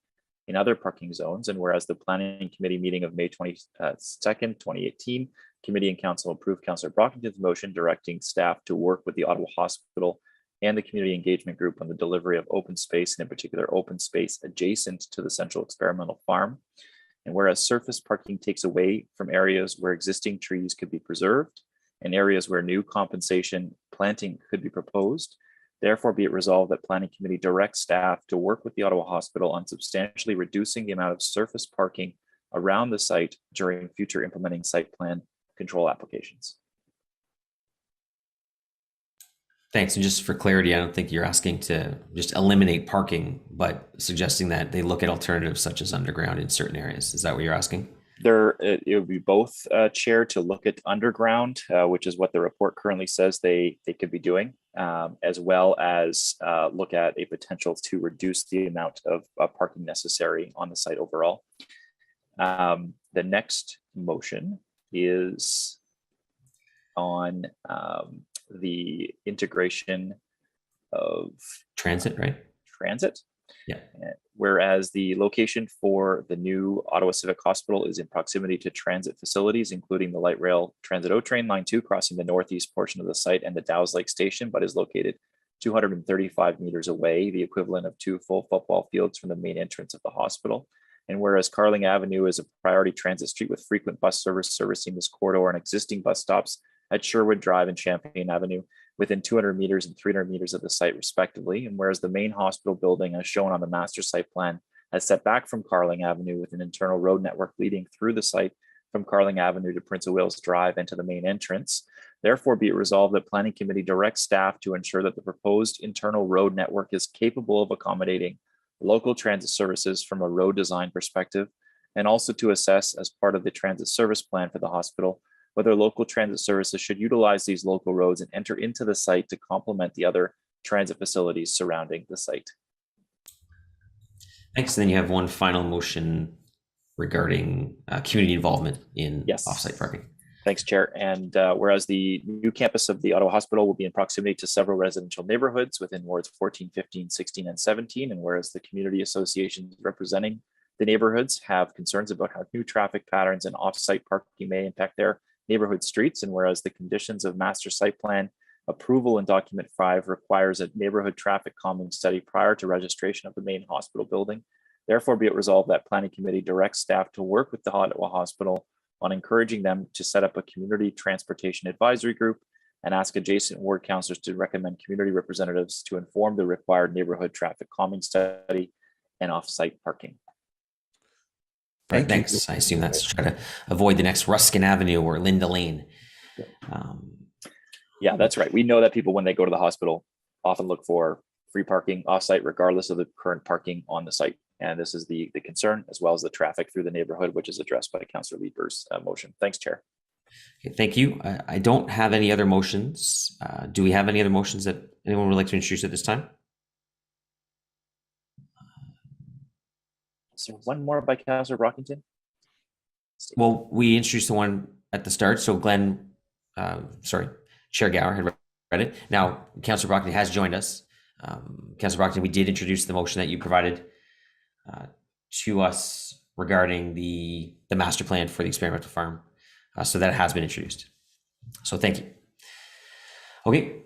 in other parking zones. And whereas the Planning Committee meeting of May 22nd, 2018, Committee and Council approved Councillor Brockington's motion directing staff to work with the Ottawa Hospital and the Community Engagement Group on the delivery of open space, and in particular open space adjacent to the Central Experimental Farm. And whereas surface parking takes away from areas where existing trees could be preserved and areas where new compensation planting could be proposed, therefore be it resolved that Planning Committee directs staff to work with the Ottawa Hospital on substantially reducing the amount of surface parking around the site during future implementing site plan control applications. Thanks. And just for clarity, I don't think you're asking to just eliminate parking, but suggesting that they look at alternatives such as underground in certain areas. Is that what you're asking? It would be both, Chair, to look at underground, which is what the report currently says they could be doing, as well as look at a potential to reduce the amount of parking necessary on the site overall. The next motion is on the integration of transit, right? Transit. Yeah. Whereas the location for the new Ottawa Civic Hospital is in proximity to transit facilities, including the light rail Transit O Train Line 2 crossing the northeast portion of the site and the Dow's Lake Station, but is located 235 meters away, the equivalent of 2 full football fields from the main entrance of the hospital. And whereas Carling Avenue is a priority transit street with frequent bus service servicing this corridor and existing bus stops at Sherwood Drive and Champaign Avenue within 200 meters and 300 meters of the site respectively. And whereas the main hospital building as shown on the master site plan has set back from Carling Avenue with an internal road network leading through the site from Carling Avenue to Prince of Wales Drive and to the main entrance. Therefore, be it resolved that Planning Committee directs staff to ensure that the proposed internal road network is capable of accommodating local transit services from a road design perspective, and also to assess as part of the transit service plan for the hospital whether local transit services should utilize these local roads and enter into the site to complement the other transit facilities surrounding the site. Thanks. Then you have one final motion regarding community involvement in offsite parking. Thanks, Chair. And whereas the new campus of the Ottawa Hospital will be in proximity to several residential neighborhoods within wards 14, 15, 16, and 17, and whereas the community associations representing the neighborhoods have concerns about how new traffic patterns and off-site parking may impact their neighborhood streets, and whereas the conditions of master site plan approval in document 5 requires a neighborhood traffic calming study prior to registration of the main hospital building, therefore be it resolved that Planning Committee directs staff to work with the Ottawa Hospital on encouraging them to set up a community transportation advisory group and ask adjacent ward councillors to recommend community representatives to inform the required neighborhood traffic calming study and off-site parking. Thank you. Thanks. I assume that's to try to avoid the next Ruskin Avenue or Linda Lane. Yeah, that's right. We know that people, when they go to the hospital, often look for free parking offsite, regardless of the current parking on the site. And this is the concern, as well as the traffic through the neighborhood, which is addressed by Councillor Leeper's motion. Thanks, Chair. Okay, thank you. I don't have any other motions. Do we have any other motions that anyone would like to introduce at this time? So one more by Councillor Brockington. Well, we introduced the one at the start. So Glenn, Chair Gower had read it. Now, Councillor Brockington has joined us. Councillor Brockington, we did introduce the motion that you provided to us regarding the master plan for the experimental farm. So that has been introduced. So thank you. Okay,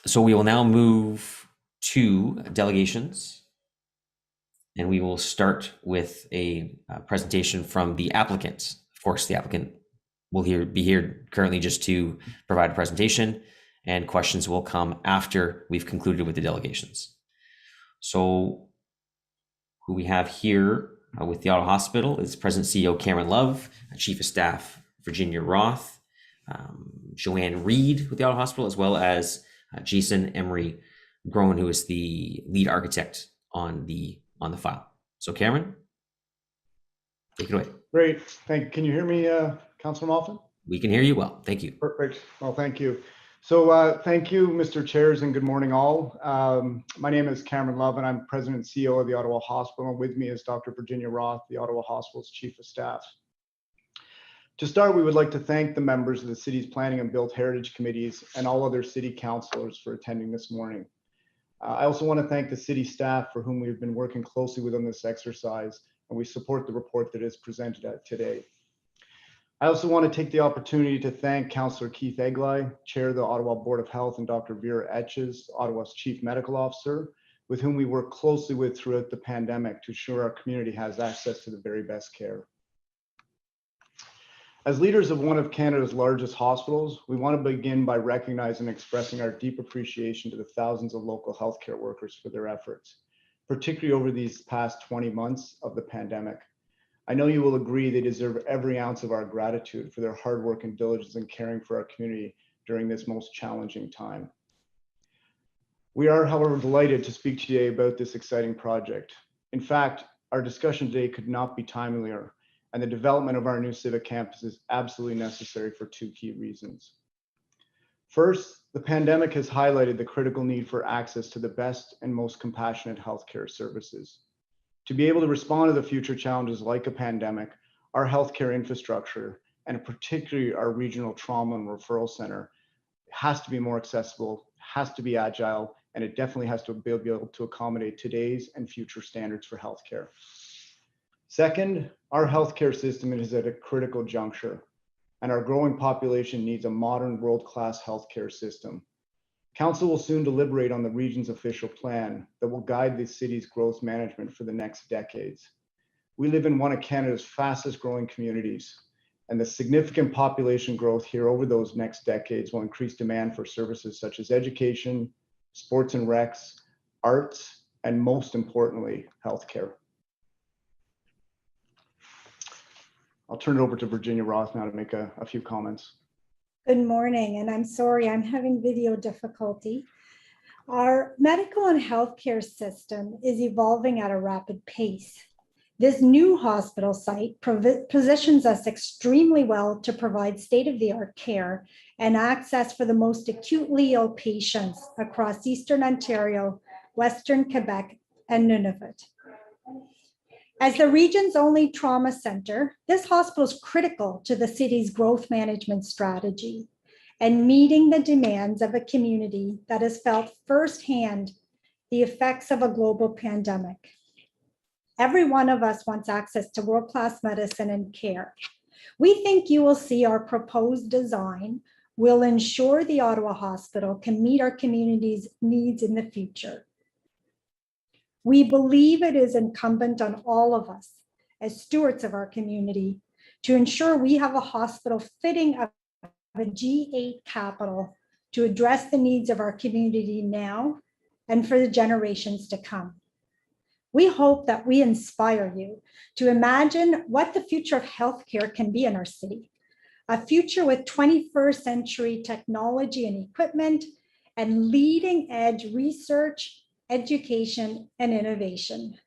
so we will now move to delegations. And we will start with a presentation from the applicant. Of course, the applicant will be here currently just to provide a presentation, and questions will come after we've concluded with the delegations. So who we have here with the Ottawa Hospital is President CEO Karen Love, Chief of Staff Virginia Roth, Joanne Reed with the Ottawa Hospital, as well as Jason Emery Groen, who is the lead architect on the file. So Cameron, take it away. Great, thank you. Can you hear me, Councilor Malton? We can hear you well, thank you. Perfect, well, thank you. So thank you, Mr. Chairs, and good morning all. My name is Cameron Love, and I'm President and CEO of the Ottawa Hospital, and with me is Dr. Virginia Roth, the Ottawa Hospital's Chief of Staff. To start, we would like to thank the members of the city's Planning and Built Heritage Committees and all other city councilors for attending this morning. I also want to thank the city staff for whom we've been working closely with on this exercise, and we support the report that is presented today. I also want to take the opportunity to thank Councillor Keith Egley, Chair of the Ottawa Board of Health, and Dr. Vera Etches, Ottawa's Chief Medical Officer, with whom we work closely with throughout the pandemic to ensure our community has access to the very best care. As leaders of one of Canada's largest hospitals, we want to begin by recognizing and expressing our deep appreciation to the thousands of local healthcare workers for their efforts, particularly over these past 20 months of the pandemic. I know you will agree they deserve every ounce of our gratitude for their hard work and diligence in caring for our community during this most challenging time. We are, however, delighted to speak today about this exciting project. In fact, our discussion today could not be timelier, and the development of our new Civic campus is absolutely necessary for two key reasons. First, the pandemic has highlighted the critical need for access to the best and most compassionate healthcare services. To be able to respond to the future challenges like a pandemic, our healthcare infrastructure, and particularly our regional trauma and referral center, has to be more accessible, has to be agile, and it definitely has to be able to accommodate today's and future standards for healthcare. Second, our healthcare system is at a critical juncture, and our growing population needs a modern world-class healthcare system. Council will soon deliberate on the region's official plan that will guide the city's growth management for the next decades. We live in one of Canada's fastest growing communities, and the significant population growth here over those next decades will increase demand for services such as education, sports and recs, arts, and most importantly, healthcare. I'll turn it over to Virginia Roth now to make a few comments. Good morning, and I'm sorry I'm having video difficulty. Our medical and healthcare system is evolving at a rapid pace. This new hospital site positions us extremely well to provide state-of-the-art care and access for the most acutely ill patients across Eastern Ontario, Western Quebec, and Nunavut. As the region's only trauma center, this hospital is critical to the city's growth management strategy and meeting the demands of a community that has felt firsthand the effects of a global pandemic. Every one of us wants access to world-class medicine and care. We think you will see our proposed design will ensure the Ottawa Hospital can meet our community's needs in the future. We believe it is incumbent on all of us as stewards of our community to ensure we have a hospital fitting of a G8 capital to address the needs of our community now and for the generations to come. We hope that we inspire you to imagine what the future of healthcare can be in our city. A future with 21st century technology and equipment and leading edge research, education, and innovation.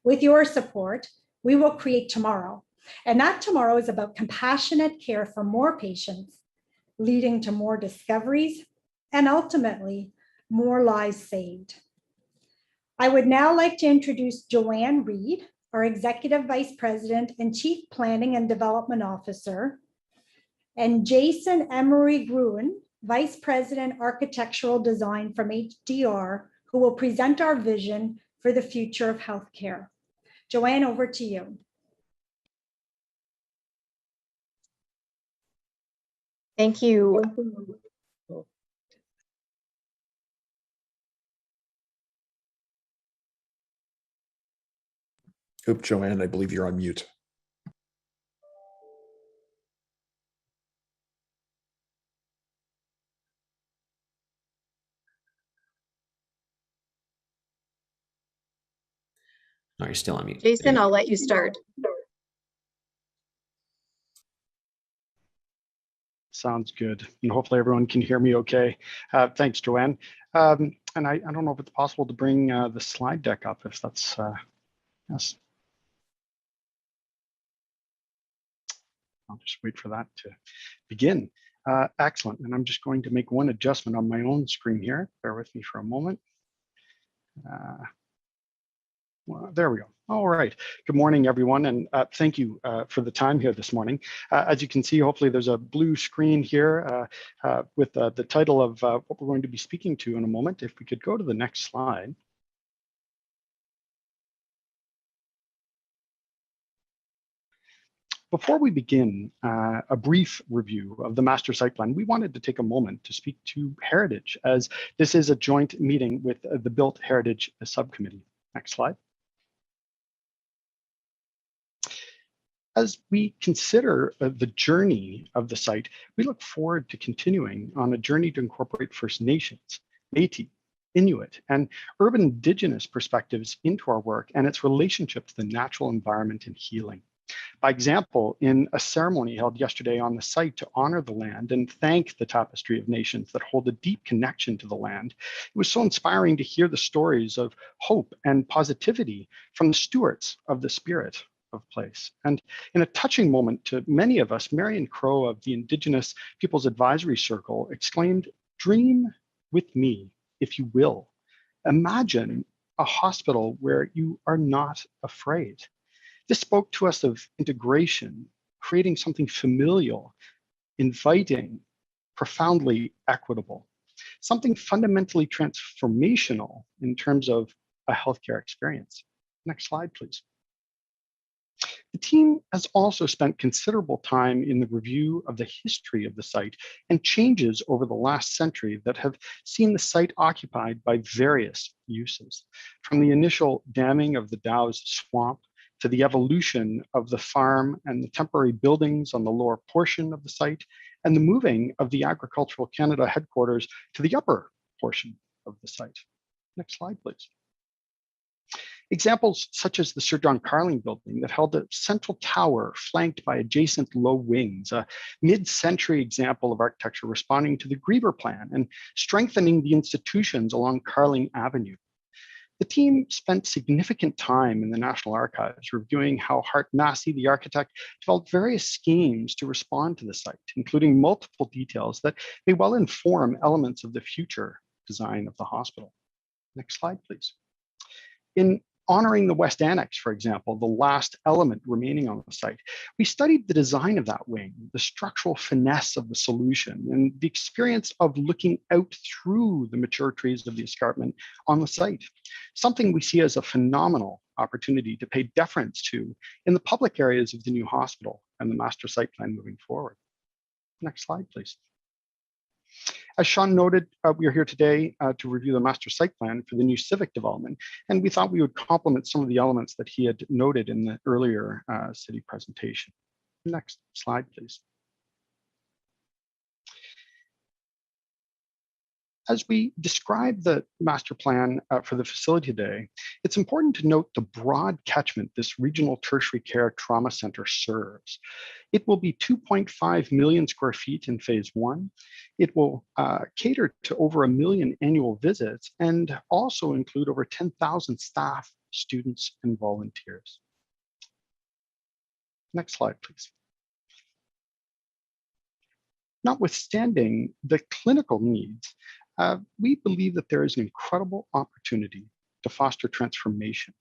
With your support, we will create tomorrow. And that tomorrow is about compassionate care for more patients, leading to more discoveries and ultimately more lives saved. I would now like to introduce Joanne Reed, our Executive Vice President and Chief Planning and Development Officer, and Jason Emery Gruen, Vice President Architectural Design from HDR, who will present our vision for the future of healthcare. Joanne, over to you. Thank you. Oop, Joanne, I believe you're on mute. No, you're still on mute. Jason, I'll let you start. Sounds good. And hopefully everyone can hear me okay. Thanks, Joanne. And I don't know if it's possible to bring the slide deck up, if that's, yes. I'll just wait for that to begin. Excellent. And I'm just going to make one adjustment on my own screen here. Bear with me for a moment. Well, there we go. All right. Good morning, everyone, and thank you for the time here this morning. As you can see, hopefully there's a blue screen here with the title of what we're going to be speaking to in a moment. If we could go to the next slide. Before we begin a brief review of the master site plan, we wanted to take a moment to speak to Heritage, as this is a joint meeting with the Built Heritage Subcommittee. Next slide. As we consider the journey of the site, we look forward to continuing on a journey to incorporate First Nations, Métis, Inuit, and urban Indigenous perspectives into our work and its relationship to the natural environment and healing. By example, in a ceremony held yesterday on the site to honor the land and thank the tapestry of nations that hold a deep connection to the land, it was so inspiring to hear the stories of hope and positivity from the stewards of the spirit of place. And in a touching moment to many of us, Marion Crow of the Indigenous Peoples Advisory Circle exclaimed, "Dream with me, if you will. Imagine a hospital where you are not afraid." This spoke to us of integration, creating something familial, inviting, profoundly equitable, something fundamentally transformational in terms of a healthcare experience. Next slide, please. The team has also spent considerable time in the review of the history of the site and changes over the last century that have seen the site occupied by various uses, from the initial damming of the Dow's swamp to the evolution of the farm and the temporary buildings on the lower portion of the site, and the moving of the Agricultural Canada headquarters to the upper portion of the site. Next slide, please. Examples such as the Sir John Carling building that held a central tower flanked by adjacent low wings, a mid-century example of architecture responding to the Griever Plan and strengthening the institutions along Carling Avenue. The team spent significant time in the National Archives reviewing how Hart Massey, the architect, developed various schemes to respond to the site, including multiple details that may well inform elements of the future design of the hospital. Next slide, please. In honoring the West Annex, for example, the last element remaining on the site, we studied the design of that wing, the structural finesse of the solution, and the experience of looking out through the mature trees of the escarpment on the site, something we see as a phenomenal opportunity to pay deference to in the public areas of the new hospital and the master site plan moving forward. Next slide, please. As Sean noted, we are here today to review the master site plan for the new Civic development, and we thought we would complement some of the elements that he had noted in the earlier city presentation. Next slide, please. As we describe the master plan for the facility today, it's important to note the broad catchment this regional tertiary care trauma center serves. It will be 2.5 million square feet in phase 1. It will cater to over 1 million annual visits and also include over 10,000 staff, students, and volunteers. Next slide, please. Notwithstanding the clinical needs, we believe that there is an incredible opportunity to foster transformation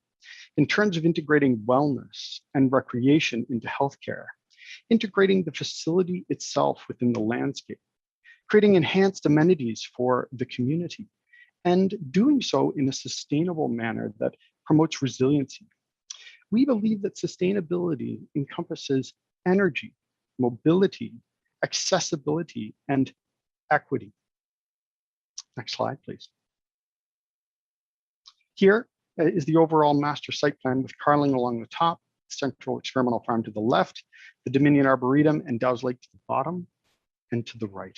in terms of integrating wellness and recreation into healthcare, integrating the facility itself within the landscape, creating enhanced amenities for the community, and doing so in a sustainable manner that promotes resiliency. We believe that sustainability encompasses energy, mobility, accessibility, and equity. Next slide, please. Here is the overall master site plan with Carling along the top, Central Experimental Farm to the left, the Dominion Arboretum and Dow's Lake to the bottom and to the right.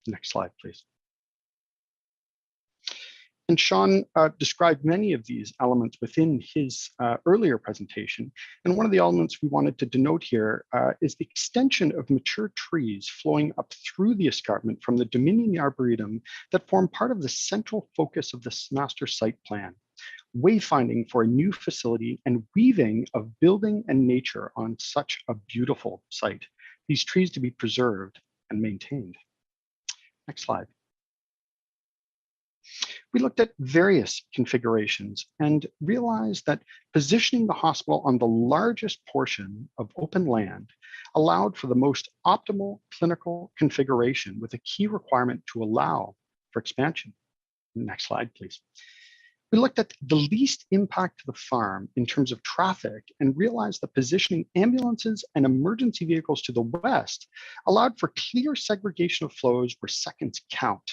Next slide, please. And Sean described many of these elements within his earlier presentation. And one of the elements we wanted to denote here is the extension of mature trees flowing up through the escarpment from the Dominion Arboretum that form part of the central focus of this master site plan. Wayfinding for a new facility and weaving of building and nature on such a beautiful site. These trees to be preserved and maintained. Next slide. We looked at various configurations and realized that positioning the hospital on the largest portion of open land allowed for the most optimal clinical configuration with a key requirement to allow for expansion. Next slide, please. We looked at the least impact to the farm in terms of traffic and realized that positioning ambulances and emergency vehicles to the west allowed for clear segregation of flows where seconds count.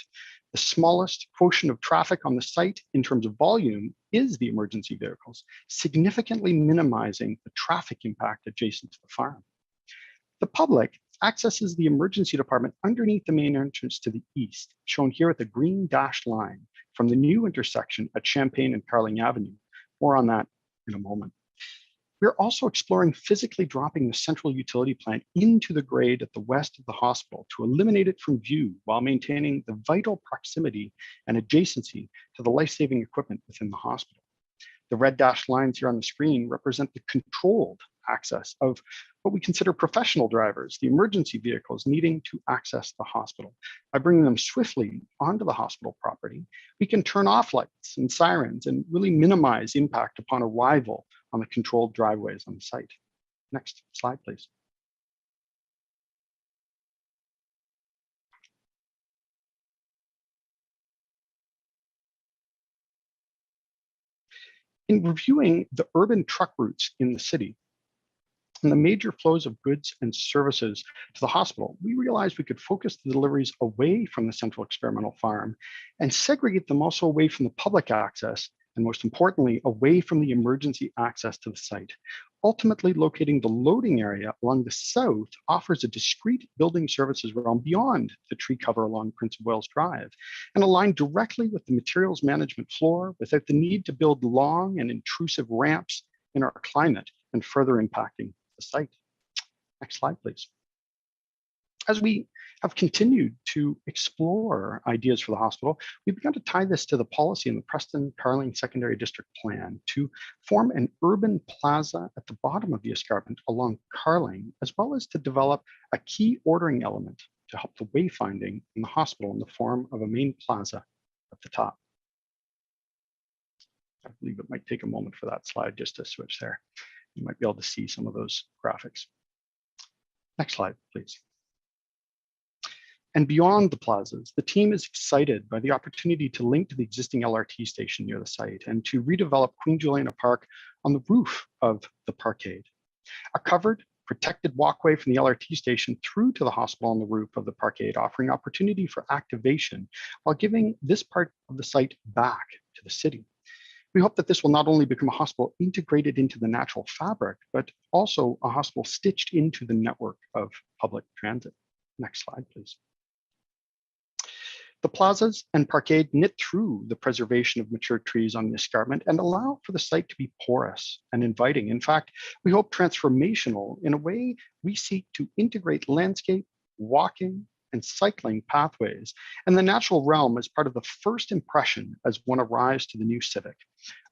The smallest quotient of traffic on the site in terms of volume is the emergency vehicles, significantly minimizing the traffic impact adjacent to the farm. The public accesses the emergency department underneath the main entrance to the east, shown here with the green dashed line from the new intersection at Champaign and Carling Avenue. More on that in a moment. We're also exploring physically dropping the central utility plant into the grade at the west of the hospital to eliminate it from view while maintaining the vital proximity and adjacency to the life-saving equipment within the hospital. The red dashed lines here on the screen represent the controlled access of what we consider professional drivers, the emergency vehicles needing to access the hospital. By bringing them swiftly onto the hospital property, we can turn off lights and sirens and really minimize impact upon arrival on the controlled driveways on the site. Next slide, please. In reviewing the urban truck routes in the city and the major flows of goods and services to the hospital, we realized we could focus the deliveries away from the central experimental farm and segregate them also away from the public access and most importantly, away from the emergency access to the site. Ultimately, locating the loading area along the south offers a discrete building services realm beyond the tree cover along Prince of Wales Drive and aligned directly with the materials management floor without the need to build long and intrusive ramps in our climate and further impacting the site. Next slide, please. As we have continued to explore ideas for the hospital, we've begun to tie this to the policy in the Preston-Carling Secondary District Plan to form an urban plaza at the bottom of the escarpment along Carling, as well as to develop a key ordering element to help the wayfinding in the hospital in the form of a main plaza at the top. I believe it might take a moment for that slide just to switch there. You might be able to see some of those graphics. Next slide, please. And beyond the plazas, the team is excited by the opportunity to link to the existing LRT station near the site and to redevelop Queen Juliana Park on the roof of the parkade. A covered, protected walkway from the LRT station through to the hospital on the roof of the parkade, offering opportunity for activation while giving this part of the site back to the city. We hope that this will not only become a hospital integrated into the natural fabric, but also a hospital stitched into the network of public transit. Next slide, please. The plazas and parkade knit through the preservation of mature trees on the escarpment and allow for the site to be porous and inviting. In fact, we hope transformational in a way we seek to integrate landscape, walking, and cycling pathways, and the natural realm as part of the first impression as one arrives to the new Civic,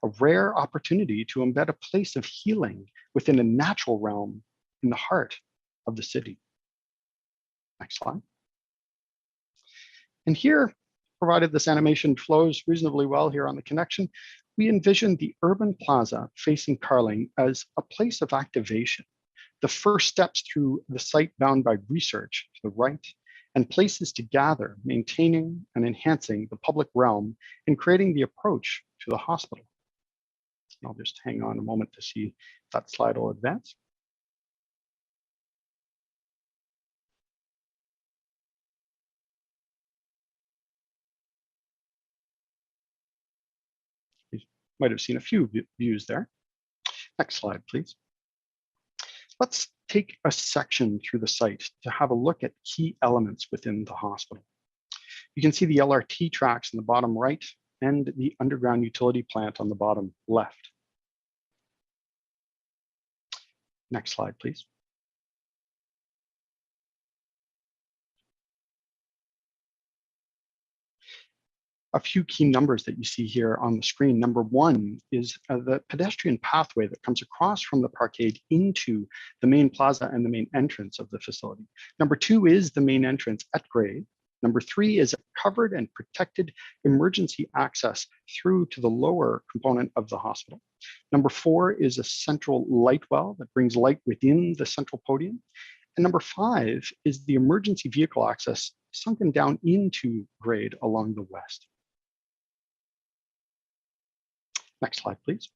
a rare opportunity to embed a place of healing within a natural realm in the heart of the city. Next slide. And here, provided this animation flows reasonably well here on the connection, we envision the urban plaza facing Carling as a place of activation, the first steps through the site bound by research to the right, and places to gather, maintaining and enhancing the public realm and creating the approach to the hospital. I'll just hang on a moment to see if that slide will advance. You might have seen a few views there. Next slide, please. Let's take a section through the site to have a look at key elements within the hospital. You can see the LRT tracks in the bottom right and the underground utility plant on the bottom left. Next slide, please. A few key numbers that you see here on the screen. Number one is the pedestrian pathway that comes across from the parkade into the main plaza and the main entrance of the facility. Number two is the main entrance at grade. Number three is a covered and protected emergency access through to the lower component of the hospital. Number four is a central light well that brings light within the central podium. And number five is the emergency vehicle access sunken down into grade along the west. Next slide, please.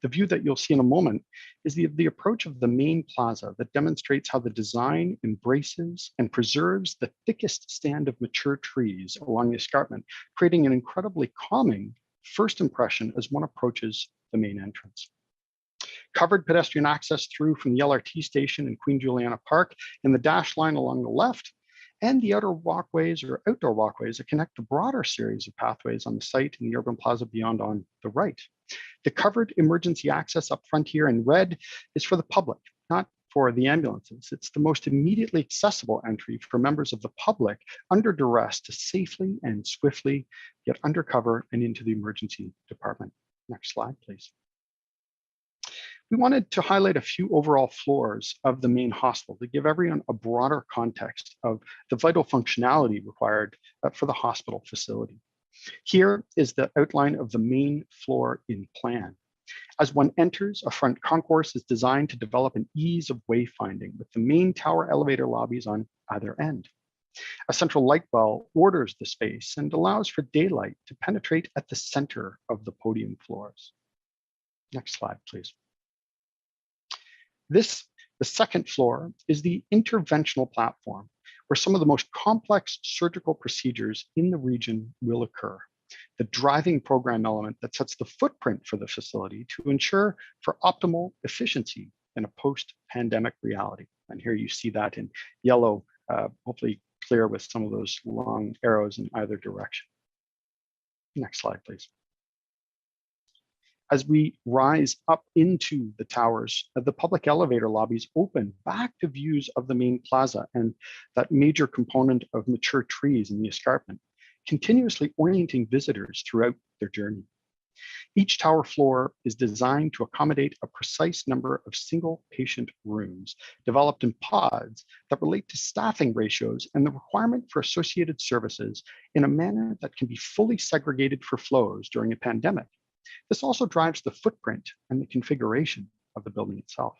The view that you'll see in a moment is the approach of the main plaza that demonstrates how the design embraces and preserves the thickest stand of mature trees along the escarpment, creating an incredibly calming first impression as one approaches the main entrance. Covered pedestrian access through from the LRT station in Queen Juliana Park in the dashed line along the left, and the outer walkways or outdoor walkways that connect the broader series of pathways on the site in the urban plaza beyond on the right. The covered emergency access up front here in red is for the public, not for the ambulances. It's the most immediately accessible entry for members of the public under duress to safely and swiftly get under cover and into the emergency department. Next slide, please. We wanted to highlight a few overall floors of the main hospital to give everyone a broader context of the vital functionality required for the hospital facility. Here is the outline of the main floor in plan. As one enters, a front concourse is designed to develop an ease of wayfinding with the main tower elevator lobbies on either end. A central light well orders the space and allows for daylight to penetrate at the center of the podium floors. Next slide, please. The second floor, is the interventional platform where some of the most complex surgical procedures in the region will occur. The driving program element that sets the footprint for the facility to ensure for optimal efficiency in a post-pandemic reality. And here you see that in yellow, hopefully clear with some of those long arrows in either direction. Next slide, please. As we rise up into the towers, the public elevator lobbies open back to views of the main plaza and that major component of mature trees in the escarpment, continuously orienting visitors throughout their journey. Each tower floor is designed to accommodate a precise number of single patient rooms developed in pods that relate to staffing ratios and the requirement for associated services in a manner that can be fully segregated for flows during a pandemic. This also drives the footprint and the configuration of the building itself.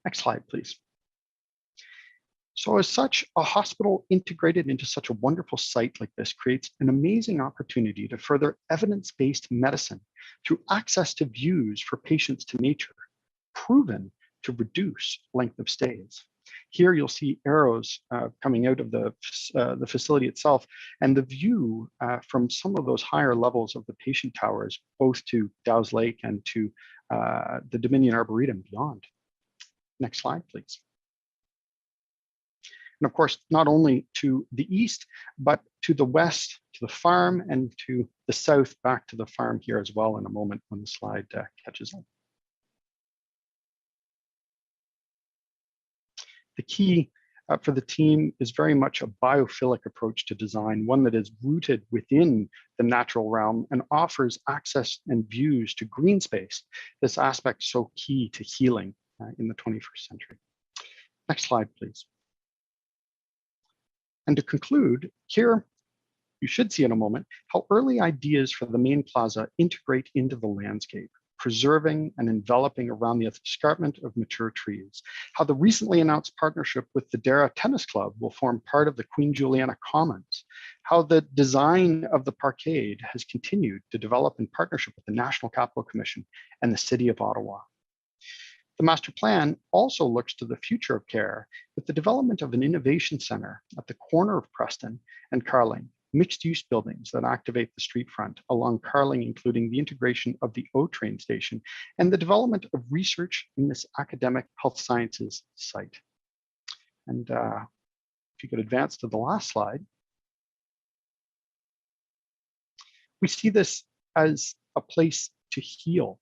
Next slide, please. So as such, a hospital integrated into such a wonderful site like this creates an amazing opportunity to further evidence-based medicine through access to views for patients to nature, proven to reduce length of stays. Here you'll see arrows coming out of the facility itself, and the view from some of those higher levels of the patient towers, both to Dow's Lake and to the Dominion Arboretum beyond. Next slide, please. And of course, not only to the east, but to the west, to the farm, and to the south, back to the farm here as well in a moment when the slide catches up. The key for the team is very much a biophilic approach to design, one that is rooted within the natural realm and offers access and views to green space, this aspect so key to healing in the 21st century. Next slide, please. And to conclude, here you should see in a moment how early ideas for the main plaza integrate into the landscape, preserving and enveloping around the escarpment of mature trees, how the recently announced partnership with the Dara Tennis Club will form part of the Queen Juliana Commons, how the design of the parkade has continued to develop in partnership with the National Capital Commission and the City of Ottawa. The master plan also looks to the future of care with the development of an innovation center at the corner of Preston and Carling, mixed-use buildings that activate the street front along Carling, including the integration of the O train station and the development of research in this academic health sciences site. And if you could advance to the last slide, we see this as a place to heal,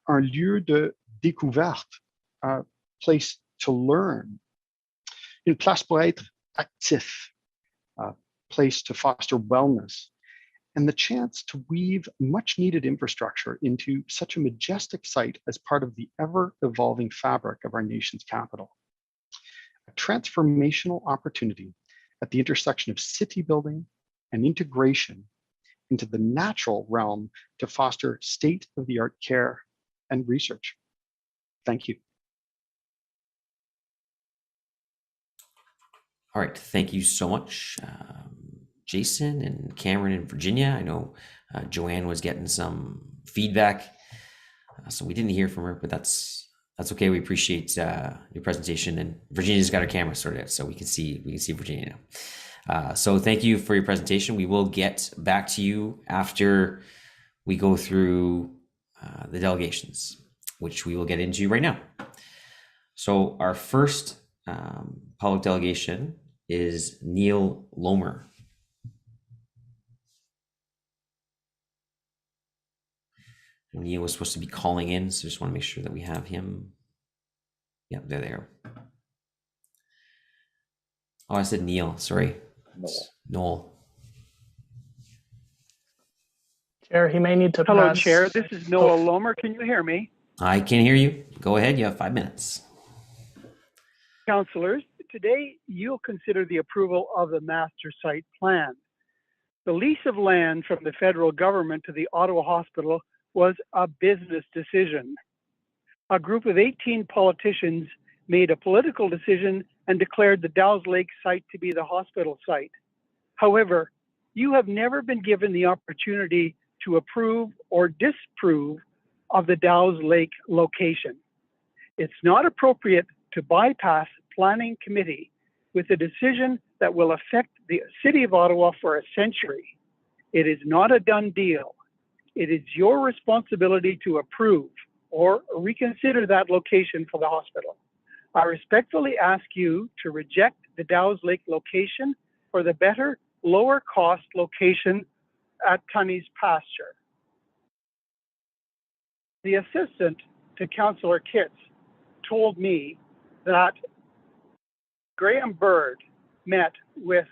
un lieu de découverte, a place to learn, une place pour être actif, place to foster wellness, and the chance to weave much needed infrastructure into such a majestic site as part of the ever-evolving fabric of our nation's capital. A transformational opportunity at the intersection of city building and integration into the natural realm to foster state-of-the-art care and research. Thank you. All right, thank you so much, Jason and Cameron and Virginia. I know Joanne was getting some feedback, so we didn't hear from her, but that's okay. We appreciate your presentation, and Virginia's got her camera sorted out, so we can see Virginia now. So thank you for your presentation. We will get back to you after we go through the delegations, which we will get into right now. So our first public delegation is Neil Lomer. Neil was supposed to be calling in, so just want to make sure that we have him. Yep, they're there. Oh, I said Neil, sorry. Noel. Chair, he may need to Hello, press. Chair. This is Noel Lomer. Can you hear me? I can hear you. Go ahead. You have 5 minutes. Councillors, today you'll consider the approval of the master site plan. The lease of land from the federal government to the Ottawa Hospital was a business decision. A group of 18 politicians made a political decision and declared the Dow's Lake site to be the hospital site. However, you have never been given the opportunity to approve or disapprove of the Dow's Lake location. It's not appropriate to bypass planning committee with a decision that will affect the City of Ottawa for a century. It is not a done deal. It is your responsibility to approve or reconsider that location for the hospital. I respectfully ask you to reject the Dow's Lake location for the better, lower cost location at Tunney's Pasture. The assistant to Councillor Kitts told me that Graham Bird met with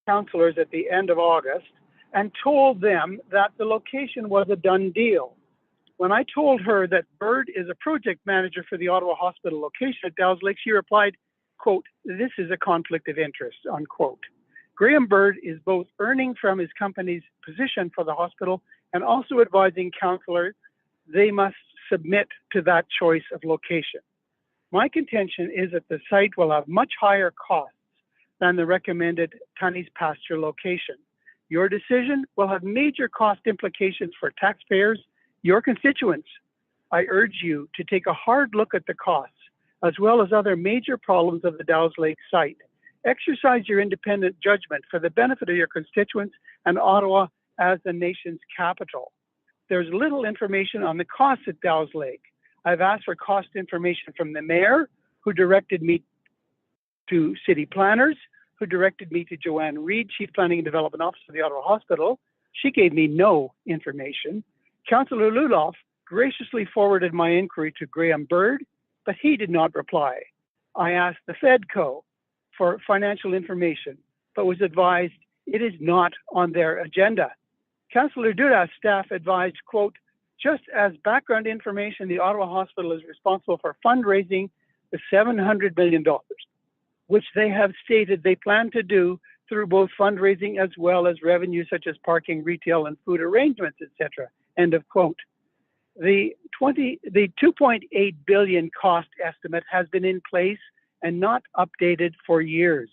councillors at the end of August and told them that the location was a done deal. When I told her that Bird is a project manager for the Ottawa Hospital location at Dow's Lake, she replied, quote, "This is a conflict of interest," unquote. Graham Bird is both earning from his company's position for the hospital and also advising councillors they must submit to that choice of location. My contention is that the site will have much higher costs than the recommended Tunney's Pasture location. Your decision will have major cost implications for taxpayers, your constituents. I urge you to take a hard look at the costs, as well as other major problems of the Dow's Lake site. Exercise your independent judgment for the benefit of your constituents and Ottawa as the nation's capital. There's little information on the costs at Dow's Lake. I've asked for cost information from the mayor, who directed me to city planners, who directed me to Joanne Reed, Chief Planning and Development Officer of the Ottawa Hospital. She gave me no information. Councillor Luloff graciously forwarded my inquiry to Graham Bird, but he did not reply. I asked the Fedco for financial information, but was advised it is not on their agenda. Councillor Duda's staff advised, quote, just as background information, the Ottawa Hospital is responsible for fundraising the $700 million, which they have stated they plan to do through both fundraising as well as revenue such as parking, retail, and food arrangements, etc. End of quote. The 2.8 billion cost estimate has been in place and not updated for years.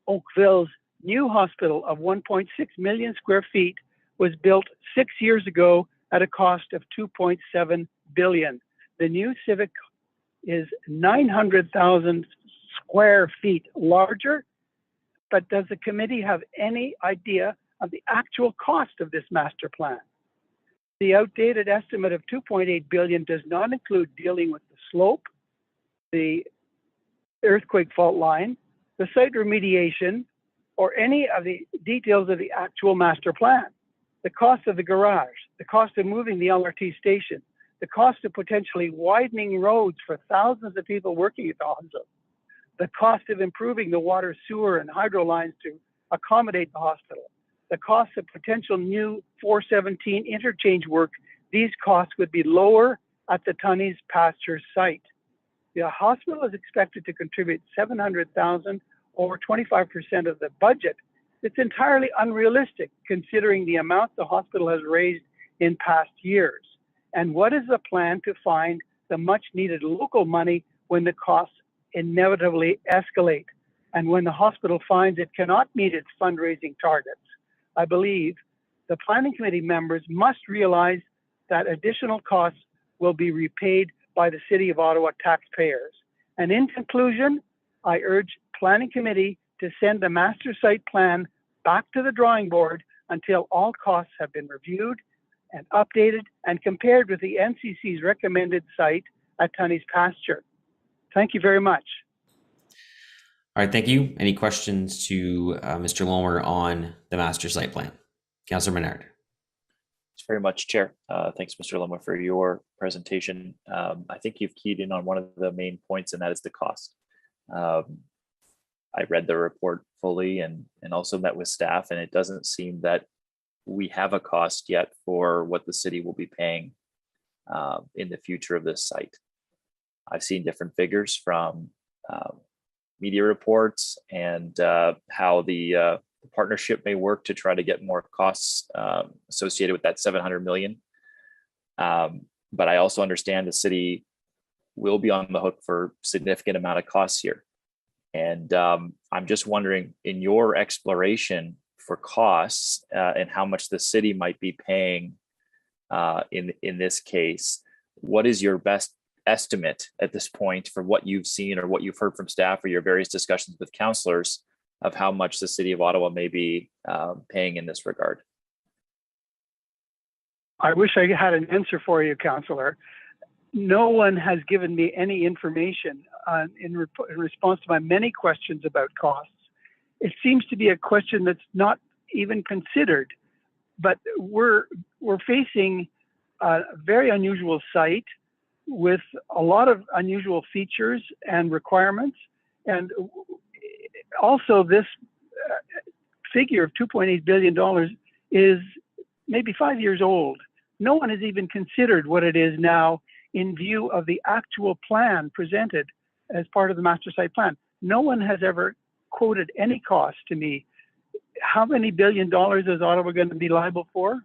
Oakville's new hospital of 1.6 million square feet was built 6 years ago at a cost of 2.7 billion. The new Civic is 900,000 square feet larger, but does the committee have any idea of the actual cost of this master plan? The outdated estimate of 2.8 billion does not include dealing with the slope, the earthquake fault line, the site remediation, or any of the details of the actual master plan. The cost of the garage, the cost of moving the LRT station, the cost of potentially widening roads for thousands of people working at the hospital, the cost of improving the water, sewer, and hydro lines to accommodate the hospital, the cost of potential new 417 interchange work. These costs would be lower at the Tunney's pasture site. The hospital is expected to contribute 700,000 or 25% of the budget. It's entirely unrealistic considering the amount the hospital has raised in past years. And what is the plan to find the much needed local money when the costs inevitably escalate and when the hospital finds it cannot meet its fundraising targets? I believe the planning committee members must realize that additional costs will be repaid by the City of Ottawa taxpayers. And in conclusion, I urge planning committee to send the master site plan back to the drawing board until all costs have been reviewed and updated and compared with the NCC's recommended site at Tunney's pasture. Thank you very much. All right, thank you. Any questions to Mr. Lomer on the master site plan? Councillor Menard. Thanks very much, Chair. Thanks, Mr. Lomer, for your presentation. I think you've keyed in on one of the main points, and that is the cost. I read the report fully and also met with staff, and it doesn't seem that we have a cost yet for what the city will be paying in the future of this site. I've seen different figures from media reports and how the partnership may work to try to get more costs associated with that 700 million. But I also understand the city will be on the hook for significant amount of costs here. And I'm just wondering, in your exploration for costs and how much the city might be paying in this case, what is your best estimate at this point for what you've seen or what you've heard from staff or your various discussions with councillors of how much the City of Ottawa may be paying in this regard? I wish I had an answer for you, Councillor. No one has given me any information in response to my many questions about costs. It seems to be a question that's not even considered, but we're facing a very unusual site with a lot of unusual features and requirements. And also this figure of $2.8 billion is maybe 5 years old. No one has even considered what it is now in view of the actual plan presented as part of the master site plan. No one has ever quoted any cost to me. How many $1 billion is Ottawa going to be liable for?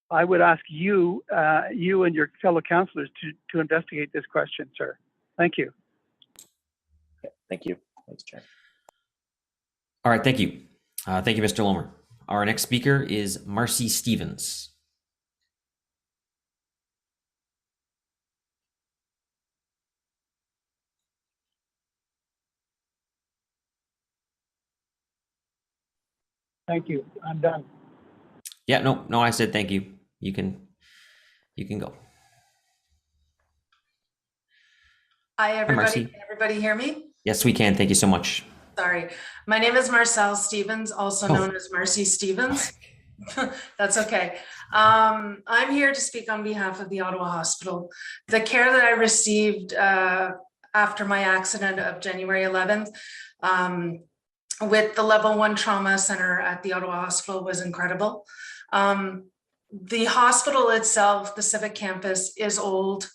I would ask you, you and your fellow councillors to investigate this question, sir. Thank you. Okay, thank you. Thanks, Chair. All right, thank you. Thank you, Mr. Lomer. Our next speaker is Marcy Stevens. Thank you. I'm done. Yeah, no, I said thank you. You can go. Hi, everybody. Marcy. Can everybody hear me? Yes, we can. Thank you so much. Sorry. My name is Marcel Stevens, also known as Marcy Stevens. That's okay. I'm here to speak on behalf of the Ottawa Hospital. The care that I received after my accident of January 11th with the level 1 trauma center at the Ottawa Hospital was incredible. The hospital itself, the Civic campus, is old.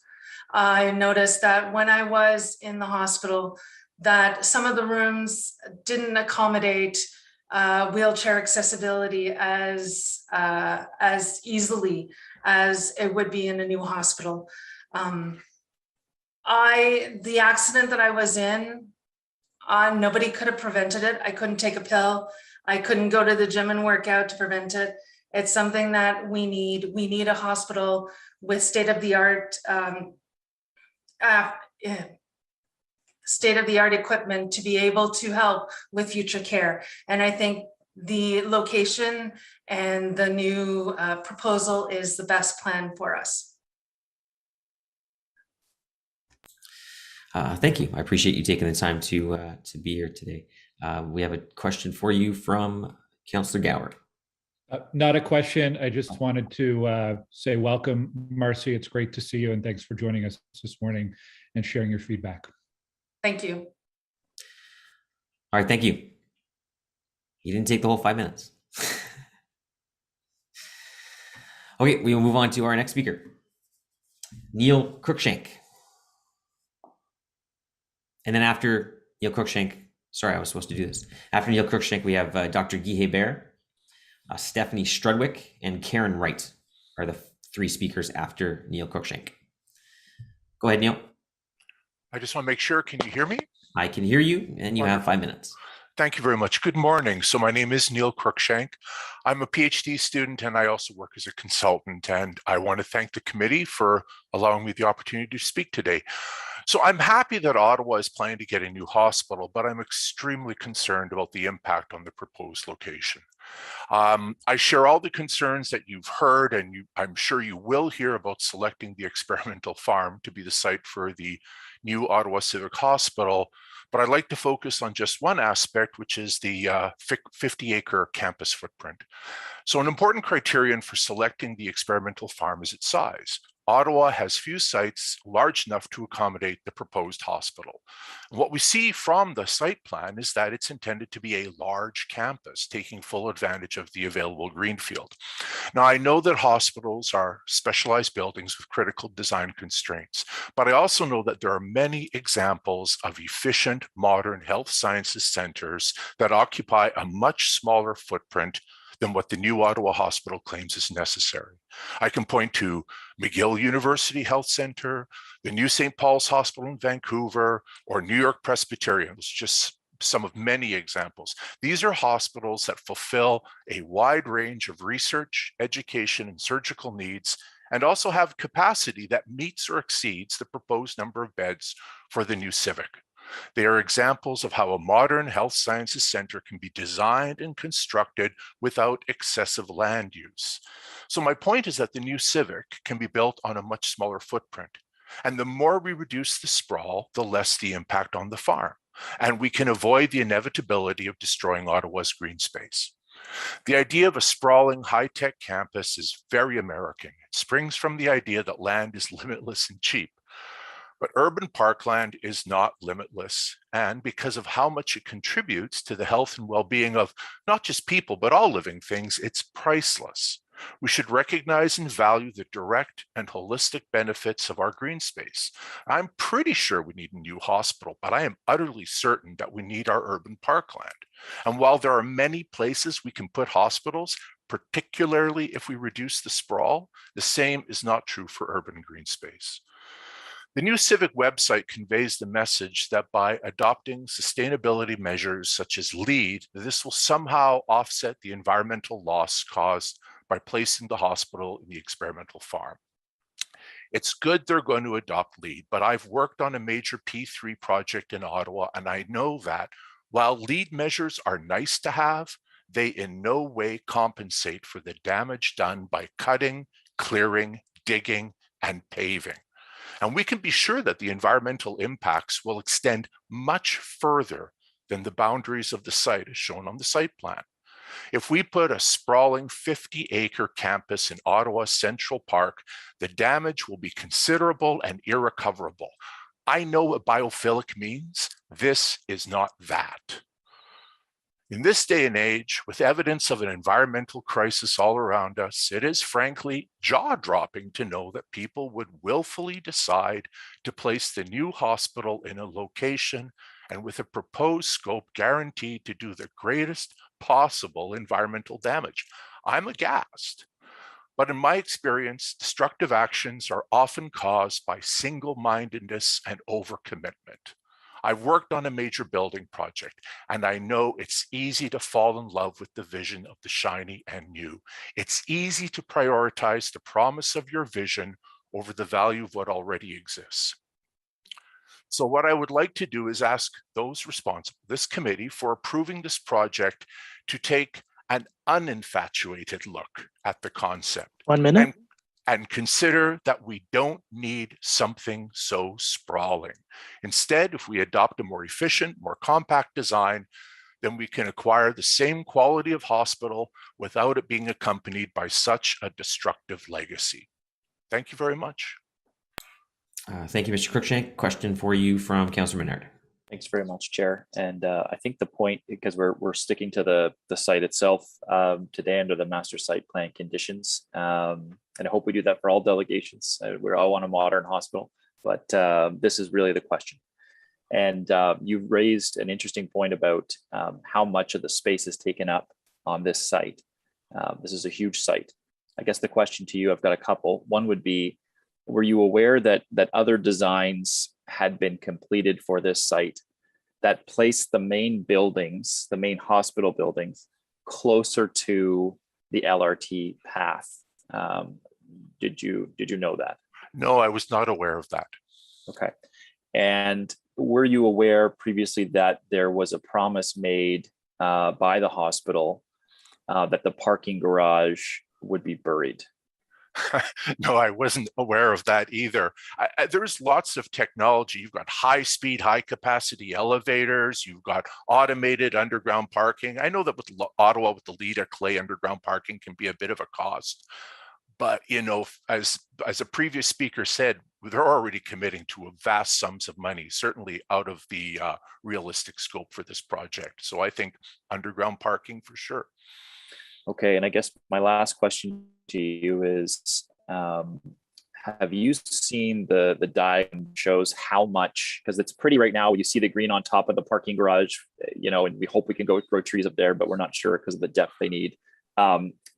I noticed that when I was in the hospital, that some of the rooms didn't accommodate wheelchair accessibility as easily as it would be in a new hospital. The accident that I was in, nobody could have prevented it. I couldn't take a pill. I couldn't go to the gym and work out to prevent it. It's something that we need. We need a hospital with state-of-the-art equipment to be able to help with future care. And I think the location and the new proposal is the best plan for us. Thank you. I appreciate you taking the time to be here today. We have a question for you from Councillor Gower. Not a question. I just wanted to say welcome, Marcy. It's great to see you, and thanks for joining us this morning and sharing your feedback. Thank you. All right, thank you. You didn't take the whole 5 minutes. Okay, we will move on to our next speaker, Neil Crookshank. And then after Neil Crookshank, sorry, I was supposed to do this. After Neil Crookshank, we have Dr. Guy Hebert, Stephanie Strudwick, and Karen Wright are the 3 speakers after Neil Crookshank. Go ahead, Neil. I just want to make sure, can you hear me? I can hear you, and you have 5 minutes. Thank you very much. Good morning. So my name is Neil Crookshank. I'm a PhD student and I also work as a consultant, and I want to thank the committee for allowing me the opportunity to speak today. So I'm happy that Ottawa is planning to get a new hospital, but I'm extremely concerned about the impact on the proposed location. I share all the concerns that you've heard, and I'm sure you will hear about selecting the experimental farm to be the site for the new Ottawa Civic Hospital, but I'd like to focus on just one aspect, which is the 50-acre campus footprint. So an important criterion for selecting the experimental farm is its size. Ottawa has few sites large enough to accommodate the proposed hospital. And what we see from the site plan is that it's intended to be a large campus, taking full advantage of the available greenfield. Now, I know that hospitals are specialized buildings with critical design constraints, but I also know that there are many examples of efficient, modern health sciences centers that occupy a much smaller footprint than what the new Ottawa Hospital claims is necessary. I can point to McGill University Health Center, the new St. Paul's Hospital in Vancouver, or New York Presbyterian. It's just some of many examples. These are hospitals that fulfill a wide range of research, education, and surgical needs, and also have capacity that meets or exceeds the proposed number of beds for the new Civic. They are examples of how a modern health sciences center can be designed and constructed without excessive land use. So my point is that the new Civic can be built on a much smaller footprint. And the more we reduce the sprawl, the less the impact on the farm. And we can avoid the inevitability of destroying Ottawa's green space. The idea of a sprawling high-tech campus is very American. It springs from the idea that land is limitless and cheap. But urban parkland is not limitless, and because of how much it contributes to the health and well-being of not just people, but all living things, it's priceless. We should recognize and value the direct and holistic benefits of our green space. I'm pretty sure we need a new hospital, but I am utterly certain that we need our urban parkland. And while there are many places we can put hospitals, particularly if we reduce the sprawl, the same is not true for urban green space. The new Civic website conveys the message that by adopting sustainability measures such as LEED, this will somehow offset the environmental loss caused by placing the hospital in the experimental farm. It's good they're going to adopt LEED, but I've worked on a major P3 project in Ottawa, and I know that while LEED measures are nice to have, they in no way compensate for the damage done by cutting, clearing, digging, and paving. And we can be sure that the environmental impacts will extend much further than the boundaries of the site as shown on the site plan. If we put a sprawling 50-acre campus in Ottawa Central Park, the damage will be considerable and irrecoverable. I know what biophilic means. This is not that. In this day and age, with evidence of an environmental crisis all around us, it is frankly jaw-dropping to know that people would willfully decide to place the new hospital in a location and with a proposed scope guaranteed to do the greatest possible environmental damage. I'm aghast. But in my experience, destructive actions are often caused by single-mindedness and overcommitment. I've worked on a major building project, and I know it's easy to fall in love with the vision of the shiny and new. It's easy to prioritize the promise of your vision over the value of what already exists. So what I would like to do is ask those responsible, this committee, for approving this project to take an uninfatuated look at the concept. 1 minute. And consider that we don't need something so sprawling. Instead, if we adopt a more efficient, more compact design, then we can acquire the same quality of hospital without it being accompanied by such a destructive legacy. Thank you very much. Thank you, Mr. Crookshank. Question for you from Councillor Menard. Thanks very much, Chair. And I think the point, because we're sticking to the site itself today under the master site plan conditions, and I hope we do that for all delegations. We all want a modern hospital, but this is really the question. And you've raised an interesting point about how much of the space is taken up on this site. This is a huge site. I guess the question to you, I've got a couple. One would be, were you aware that other designs had been completed for this site that placed the main buildings, the main hospital buildings, closer to the LRT path? Did you know that? No, I was not aware of that. Okay. And were you aware previously that there was a promise made by the hospital that the parking garage would be buried? No, I wasn't aware of that either. There's lots of technology. You've got high-speed, high-capacity elevators. You've got automated underground parking. I know that with Ottawa, with the Lita clay underground parking can be a bit of a cost. But, you know, as a previous speaker said, they're already committing to vast sums of money, certainly out of the realistic scope for this project. So I think underground parking for sure. Okay, and I guess my last question to you is, have you seen the diagram shows how much, because it's pretty right now, you see the green on top of the parking garage, you know, and we hope we can grow trees up there, but we're not sure because of the depth they need.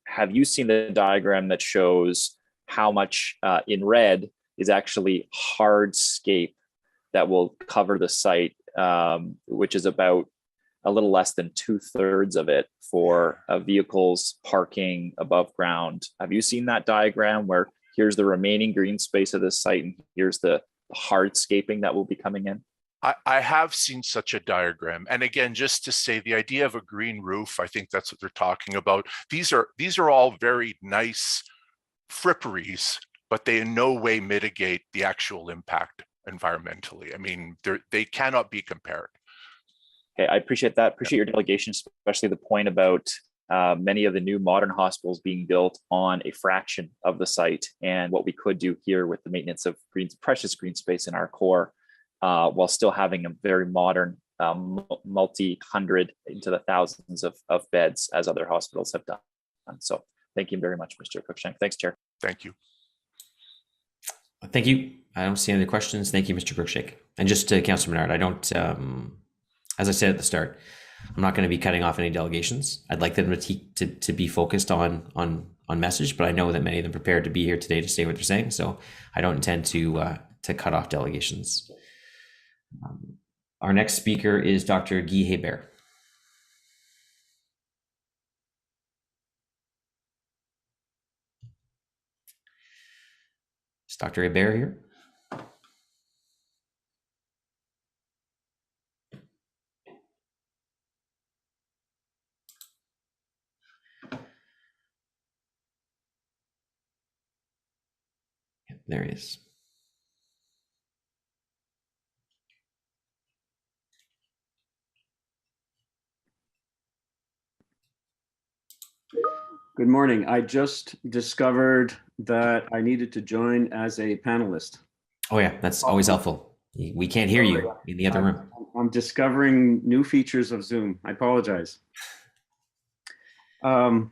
Have you seen the diagram that shows how much in red is actually hardscape that will cover the site, which is about a little less than 2/3 of it for vehicles parking above ground? Have you seen that diagram where here's the remaining green space of this site and here's the hardscaping that will be coming in? I have seen such a diagram. And again, just to say the idea of a green roof, I think that's what they're talking about. These are all very nice fripperies, but they in no way mitigate the actual impact environmentally. I mean, they cannot be compared. Okay, I appreciate that. Appreciate your delegation, especially the point about many of the new modern hospitals being built on a fraction of the site, and what we could do here with the maintenance of precious green space in our core, while still having a very modern, multi-hundred into the thousands of beds as other hospitals have done. So thank you very much, Mr. Crookshank. Thanks, Chair. Thank you. Thank you. I don't see any other questions. Thank you, Mr. Crookshank. And just to Councillor Menard, I don't, as I said at the start, I'm not going to be cutting off any delegations. I'd like them to be focused on message, but I know that many of them prepared to be here today to say what they're saying, so I don't intend to cut off delegations. Our next speaker is Dr. Guy Hebert. Is Dr. Hebert here? There he is. Good morning. I just discovered that I needed to join as a panelist. Oh yeah, that's always helpful. We can't hear you in the other room. I'm discovering new features of Zoom. I apologize. All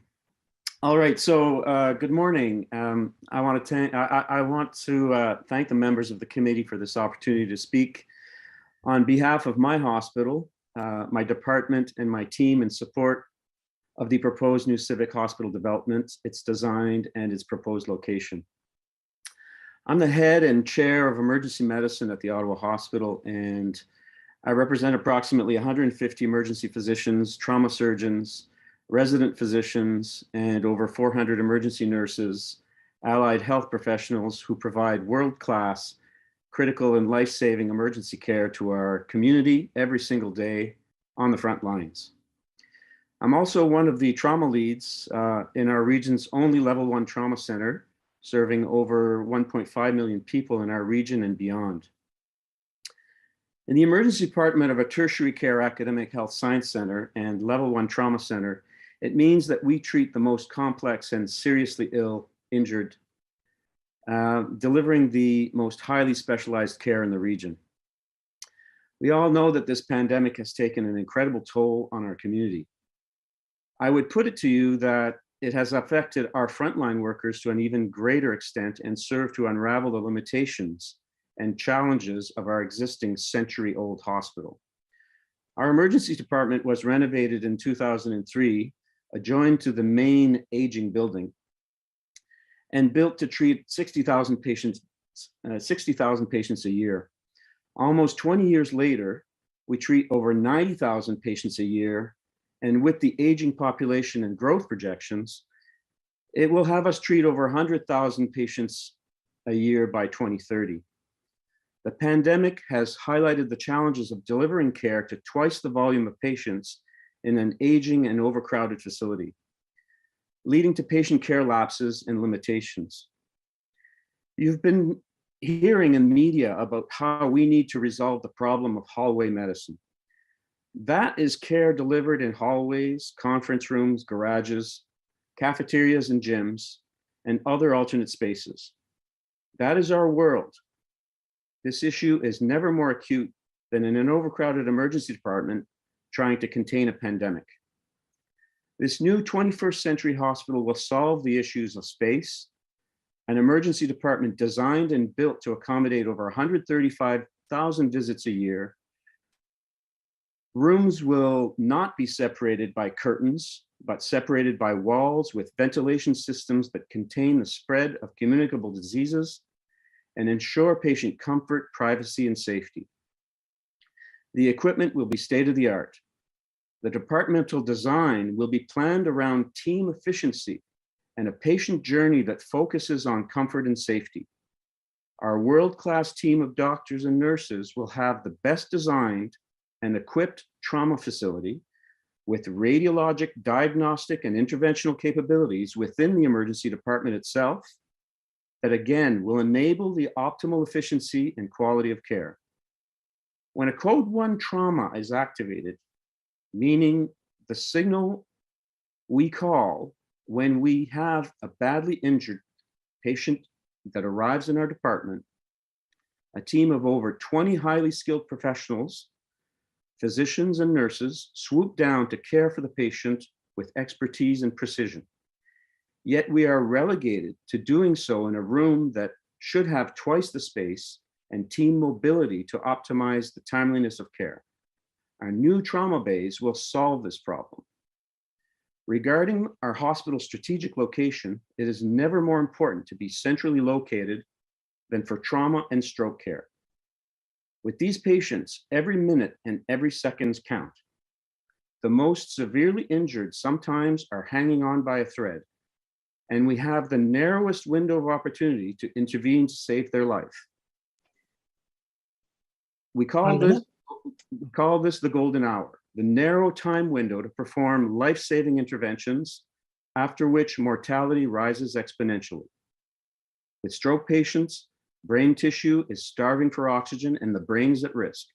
right, so good morning. I want to thank the members of the committee for this opportunity to speak on behalf of my hospital, my department, and my team in support of the proposed new Civic Hospital development, its design, and its proposed location. I'm the head and chair of emergency medicine at the Ottawa Hospital, and I represent approximately 150 emergency physicians, trauma surgeons, resident physicians, and over 400 emergency nurses, allied health professionals who provide world-class, critical and life-saving emergency care to our community every single day on the front lines. I'm also one of the trauma leads in our region's only level 1 trauma center, serving over 1.5 million people in our region and beyond. In the emergency department of a tertiary care academic health science center and level 1 trauma center, it means that we treat the most complex and seriously ill, injured, delivering the most highly specialized care in the region. We all know that this pandemic has taken an incredible toll on our community. I would put it to you that it has affected our frontline workers to an even greater extent and served to unravel the limitations and challenges of our existing century-old hospital. Our emergency department was renovated in 2003, adjoined to the main aging building, and built to treat 60,000 patients a year. Almost 20 years later, we treat over 90,000 patients a year, and with the aging population and growth projections, it will have us treat over 100,000 patients a year by 2030. The pandemic has highlighted the challenges of delivering care to twice the volume of patients in an aging and overcrowded facility, leading to patient care lapses and limitations. You've been hearing in media about how we need to resolve the problem of hallway medicine. That is care delivered in hallways, conference rooms, garages, cafeterias and gyms, and other alternate spaces. That is our world. This issue is never more acute than in an overcrowded emergency department trying to contain a pandemic. This new 21st century hospital will solve the issues of space, an emergency department designed and built to accommodate over 135,000 visits a year. Rooms will not be separated by curtains, but separated by walls with ventilation systems that contain the spread of communicable diseases and ensure patient comfort, privacy, and safety. The equipment will be state-of-the-art. The departmental design will be planned around team efficiency and a patient journey that focuses on comfort and safety. Our world-class team of doctors and nurses will have the best designed and equipped trauma facility with radiologic, diagnostic, and interventional capabilities within the emergency department itself that again will enable the optimal efficiency and quality of care. When a Code 1 trauma is activated, meaning the signal we call when we have a badly injured patient that arrives in our department, a team of over 20 highly skilled professionals, physicians and nurses swoop down to care for the patient with expertise and precision. Yet we are relegated to doing so in a room that should have twice the space and team mobility to optimize the timeliness of care. Our new trauma bays will solve this problem. Regarding our hospital strategic location, it is never more important to be centrally located than for trauma and stroke care. With these patients, every minute and every seconds count. The most severely injured sometimes are hanging on by a thread, and we have the narrowest window of opportunity to intervene to save their life. We call this the golden hour, the narrow time window to perform life-saving interventions, after which mortality rises exponentially. With stroke patients, brain tissue is starving for oxygen and the brain is at risk.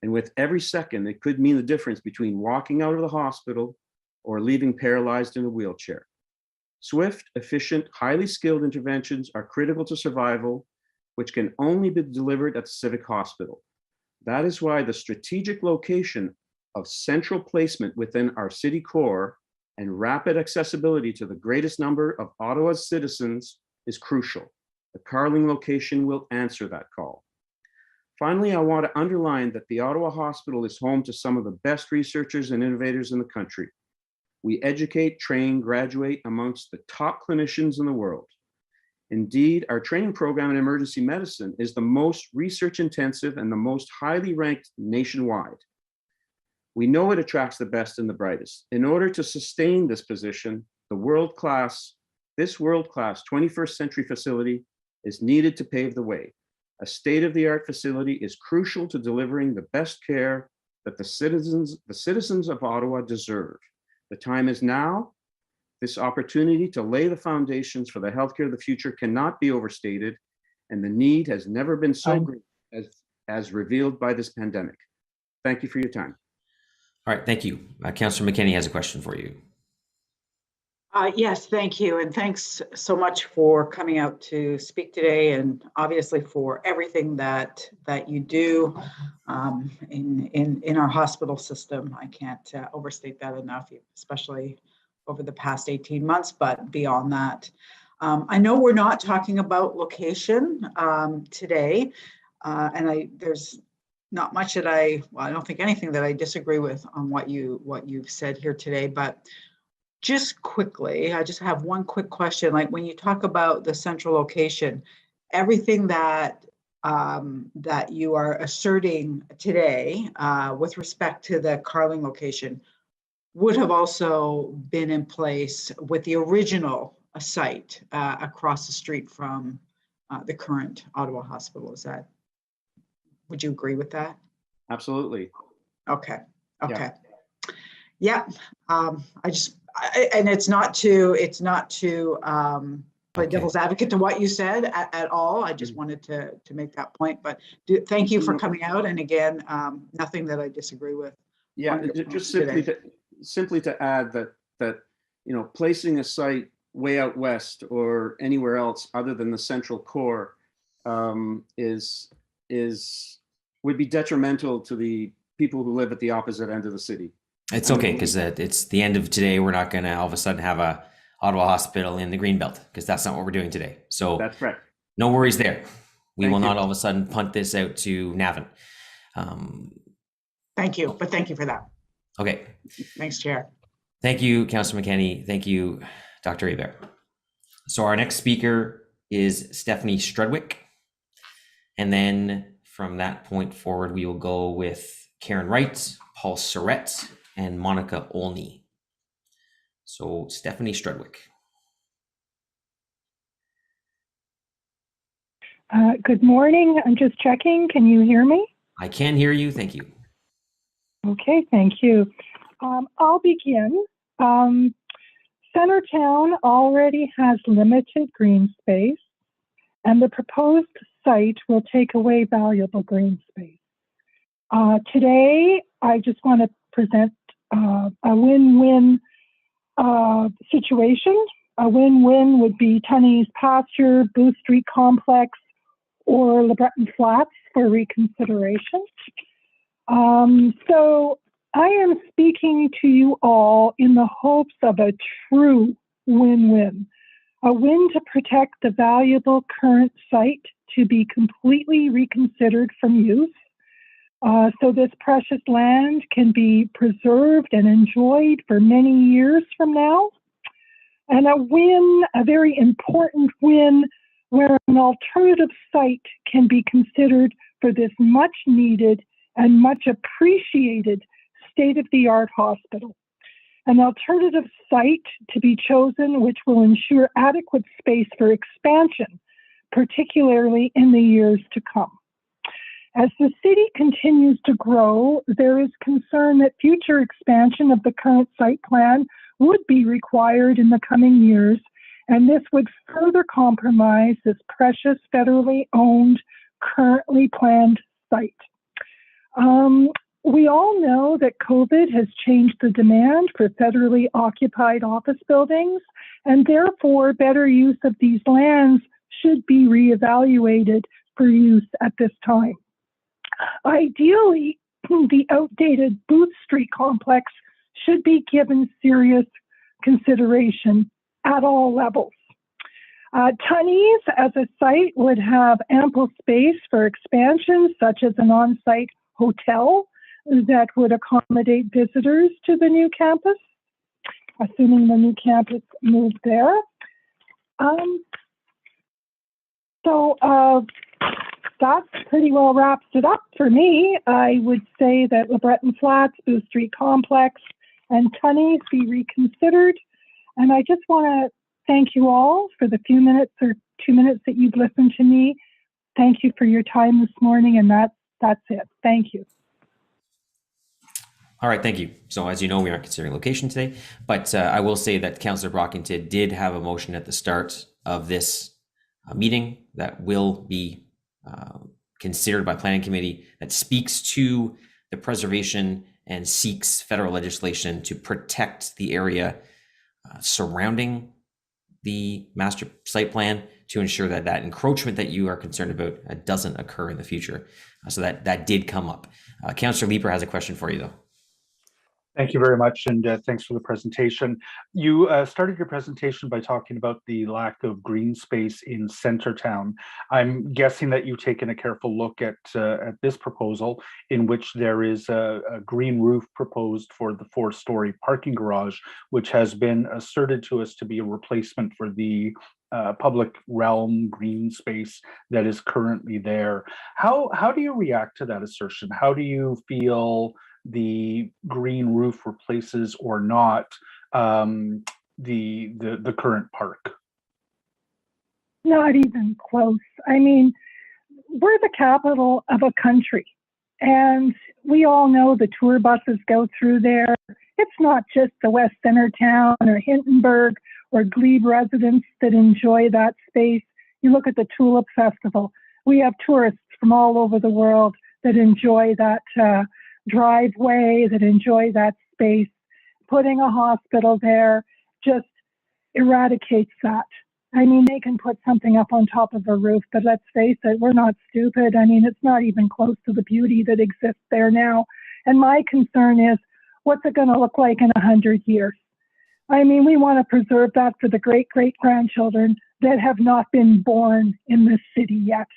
And with every second, it could mean the difference between walking out of the hospital or leaving paralyzed in a wheelchair. Swift, efficient, highly skilled interventions are critical to survival, which can only be delivered at the Civic Hospital. That is why the strategic location of central placement within our city core and rapid accessibility to the greatest number of Ottawa's citizens is crucial. The Carling location will answer that call. Finally, I want to underline that the Ottawa Hospital is home to some of the best researchers and innovators in the country. We educate, train, graduate amongst the top clinicians in the world. Indeed, our training program in emergency medicine is the most research intensive and the most highly ranked nationwide. We know it attracts the best and the brightest. In order to sustain this position, this world-class 21st century facility is needed to pave the way. A state-of-the-art facility is crucial to delivering the best care that the citizens of Ottawa deserve. The time is now. This opportunity to lay the foundations for the healthcare of the future cannot be overstated, and the need has never been so great as revealed by this pandemic. Thank you for your time. All right, thank you. Councillor McKinney has a question for you. Yes, thank you. And thanks so much for coming out to speak today, and obviously for everything that you do in our hospital system. I can't overstate that enough, especially over the past 18 months, but beyond that. I know we're not talking about location today, and there's not much that I don't think anything that I disagree with on what you've said here today, but just quickly, I just have one quick question. Like when you talk about the central location, everything that you are asserting today with respect to the Carling location would have also been in place with the original site across the street from the current Ottawa Hospital. Would you agree with that? Absolutely. Okay. Yeah. And it's not to play devil's advocate to what you said at all. I just wanted to make that point. But thank you for coming out. And again, nothing that I disagree with. Yeah, just simply to add that placing a site way out west or anywhere else other than the central core would be detrimental to the people who live at the opposite end of the city. It's okay, because it's the end of today. We're not going to all of a sudden have a Ottawa Hospital in the Greenbelt, because that's not what we're doing today. So that's correct. No worries there. We will not all of a sudden punt this out to Navan. Thank you, but thank you for that. Okay. Thanks, Chair. Thank you, Councillor McKinney. Thank you, Dr. Hebert. So our next speaker is Stephanie Strudwick. And then from that point forward, we will go with Karen Wright, Paul Surrett, and Monica Olney. So Stephanie Strudwick. Good morning. I'm just checking. Can you hear me? I can hear you. Thank you. Okay, thank you. I'll begin. Centertown already has limited green space, and the proposed site will take away valuable green space. Today, I just want to present a win-win situation. A win-win would be Tunney's Pasture, Booth Street Complex, or LeBreton Flats for reconsideration. So I am speaking to you all in the hopes of a true win-win, a win to protect the valuable current site to be completely reconsidered from use, so this precious land can be preserved and enjoyed for many years from now. And a win, a very important win, where an alternative site can be considered for this much needed and much appreciated state-of-the-art hospital. An alternative site to be chosen which will ensure adequate space for expansion, particularly in the years to come. As the city continues to grow, there is concern that future expansion of the current site plan would be required in the coming years, and this would further compromise this precious federally owned, currently planned site. We all know that COVID has changed the demand for federally occupied office buildings, and therefore better use of these lands should be reevaluated for use at this time. Ideally, the outdated Booth Street complex should be given serious consideration at all levels. Tunney's as a site would have ample space for expansion, such as an on-site hotel that would accommodate visitors to the new campus, assuming the new campus moved there. That pretty well wraps it up for me. I would say that LeBreton Flats, Booth Street Complex, and Tunney's be reconsidered. And I just want to thank you all for the few minutes or 2 minutes that you've listened to me. Thank you for your time this morning, and that's it. Thank you. All right, thank you. So as you know, we aren't considering location today, but I will say that Councillor Brockington did have a motion at the start of this meeting that will be considered by Planning Committee that speaks to the preservation and seeks federal legislation to protect the area surrounding the master site plan to ensure that that encroachment that you are concerned about doesn't occur in the future. So that did come up. Councillor Leeper has a question for you though. Thank you very much, and thanks for the presentation. You started your presentation by talking about the lack of green space in Centertown. I'm guessing that you've taken a careful look at this proposal, in which there is a green roof proposed for the 4-story parking garage, which has been asserted to us to be a replacement for the public realm green space that is currently there. How do you react to that assertion? How do you feel the green roof replaces or not the current park? Not even close. I mean, we're the capital of a country, and we all know the tour buses go through there. It's not just the West Centertown or Hintonburg or Glebe residents that enjoy that space. You look at the Tulip Festival. We have tourists from all over the world that enjoy that driveway, that enjoy that space. Putting a hospital there just eradicates that. I mean, they can put something up on top of a roof, but let's face it, we're not stupid. I mean, it's not even close to the beauty that exists there now. And my concern is, what's it going to look like in 100 years? I mean, we want to preserve that for the great-great-grandchildren that have not been born in this city yet.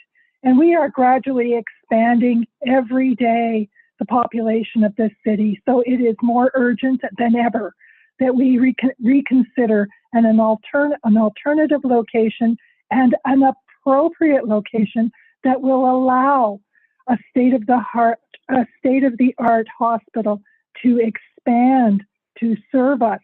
And we are gradually expanding every day the population of this city. So it is more urgent than ever that we reconsider an alternative location and an appropriate location that will allow a state-of-the-art hospital to expand, to serve us,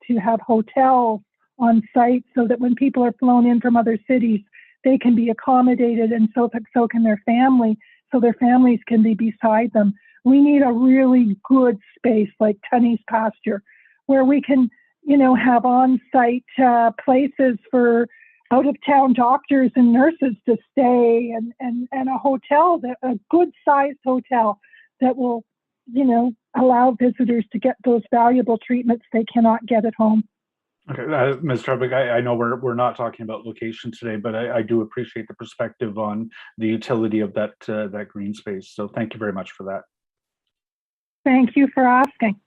to have hotels on site so that when people are flown in from other cities, they can be accommodated, and so can their family, so their families can be beside them. We need a really good space like Tunney's Pasture, where we can, have on-site places for out-of-town doctors and nurses to stay, and a hotel, a good-sized hotel that will, allow visitors to get those valuable treatments they cannot get at home. Okay, Ms. Trubik, I know we're not talking about location today, but I do appreciate the perspective on the utility of that green space. So thank you very much for that. Thank you for asking.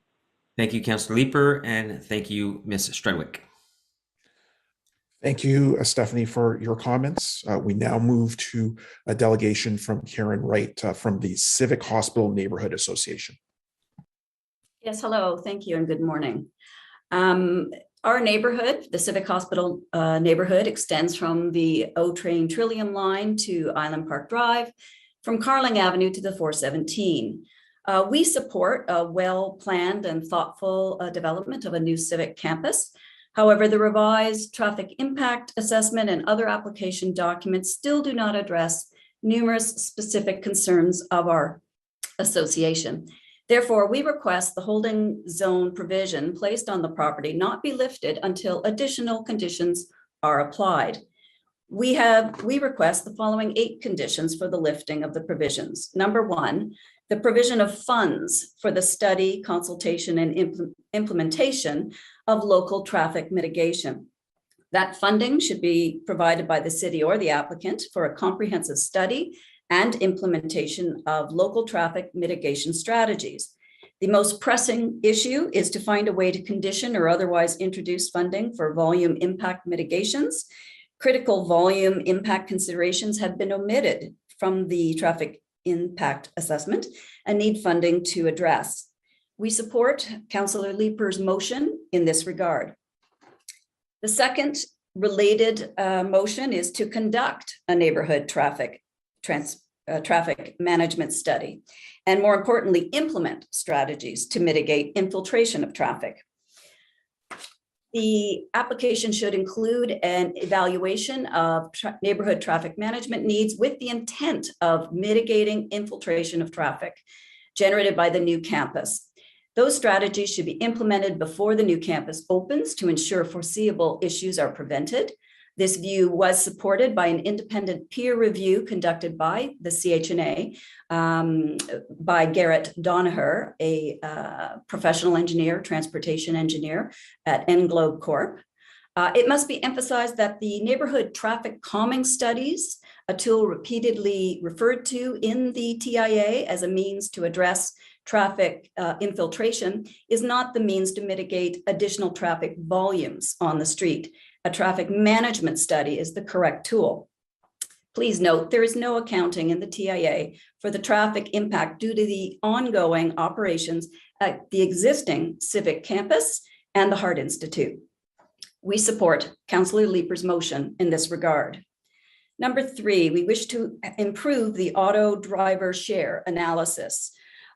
Thank you, Councillor Leeper, and thank you, Ms. Strudwick. Thank you, Stephanie, for your comments. We now move to a delegation from Karen Wright from the Civic Hospital Neighborhood Association. Yes, hello, thank you, and good morning. Our neighborhood, the Civic Hospital neighborhood, extends from the O-Train Trillium line to Island Park Drive, from Carling Avenue to the 417. We support a well-planned and thoughtful development of a new civic campus. However, the revised traffic impact assessment and other application documents still do not address numerous specific concerns of our association. Therefore, we request the holding zone provision placed on the property not be lifted until additional conditions are applied. We request the following 8 conditions for the lifting of the provisions. Number 1, the provision of funds for the study, consultation, and implementation of local traffic mitigation. That funding should be provided by the city or the applicant for a comprehensive study and implementation of local traffic mitigation strategies. The most pressing issue is to find a way to condition or otherwise introduce funding for volume impact mitigations. Critical volume impact considerations have been omitted from the traffic impact assessment and need funding to address. We support Councillor Leeper's motion in this regard. The second related motion is to conduct a neighborhood traffic management study, and more importantly, implement strategies to mitigate infiltration of traffic. The application should include an evaluation of neighborhood traffic management needs with the intent of mitigating infiltration of traffic generated by the new campus. Those strategies should be implemented before the new campus opens to ensure foreseeable issues are prevented. This view was supported by an independent peer review conducted by the CHNA by Garrett Donaher, a professional engineer, transportation engineer at Englobe Corp. It must be emphasized that the neighborhood traffic calming studies, a tool repeatedly referred to in the TIA as a means to address traffic infiltration, is not the means to mitigate additional traffic volumes on the street. A traffic management study is the correct tool. Please note, there is no accounting in the TIA for the traffic impact due to the ongoing operations at the existing Civic campus and the Heart Institute. We support Councillor Leeper's motion in this regard. Number 3, we wish to improve the auto driver share analysis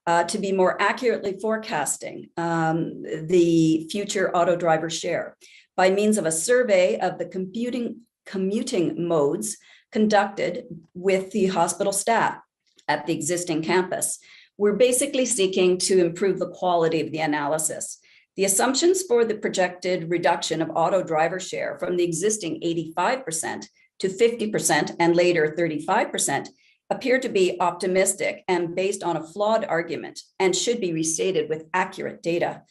to be more accurately forecasting the future auto driver share by means of a survey of the commuting modes conducted with the hospital staff at the existing campus. We're basically seeking to improve the quality of the analysis. The assumptions for the projected reduction of auto driver share from the existing 85% to 50% and later 35% appear to be optimistic and based on a flawed argument and should be restated with accurate data.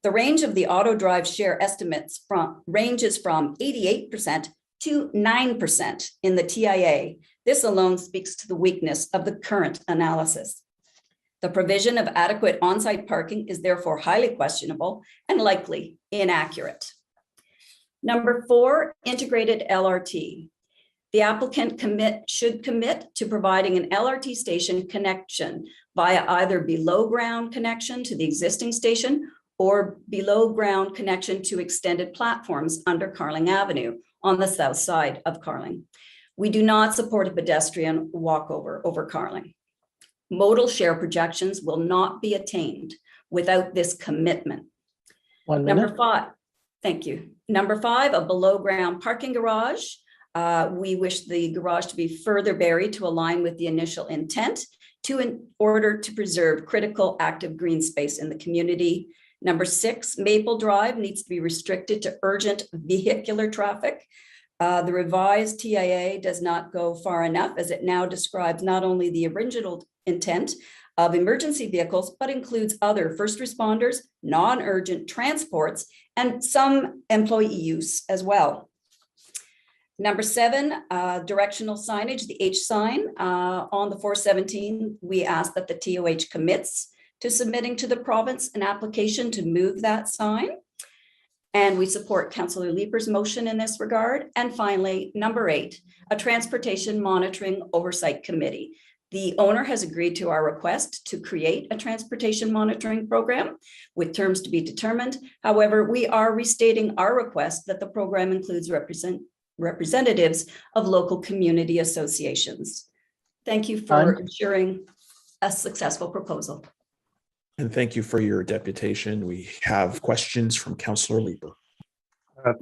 The range of the auto drive share estimates ranges from 88% to 9% in the TIA. This alone speaks to the weakness of the current analysis. The provision of adequate on-site parking is therefore highly questionable and likely inaccurate. Number 4, integrated LRT. The applicant should commit to providing an LRT station connection via either below ground connection to the existing station or below ground connection to extended platforms under Carling Avenue on the south side of Carling. We do not support a pedestrian walkover over Carling. Modal share projections will not be attained without this commitment. 1 minute. Number 5, thank you. Number 5, a below ground parking garage. We wish the garage to be further buried to align with the initial intent in order to preserve critical active green space in the community. Number 6, Maple Drive needs to be restricted to urgent vehicular traffic. The revised TIA does not go far enough as it now describes not only the original intent of emergency vehicles, but includes other first responders, non-urgent transports, and some employee use as well. Number 7, directional signage, the H sign on the 417. We ask that the TOH commits to submitting to the province an application to move that sign. And we support Councillor Leeper's motion in this regard. And finally, number 8, a transportation monitoring oversight committee. The owner has agreed to our request to create a transportation monitoring program with terms to be determined. However, we are restating our request that the program includes representatives of local community associations. Thank you for ensuring a successful proposal. And thank you for your deputation. We have questions from Councillor Leeper.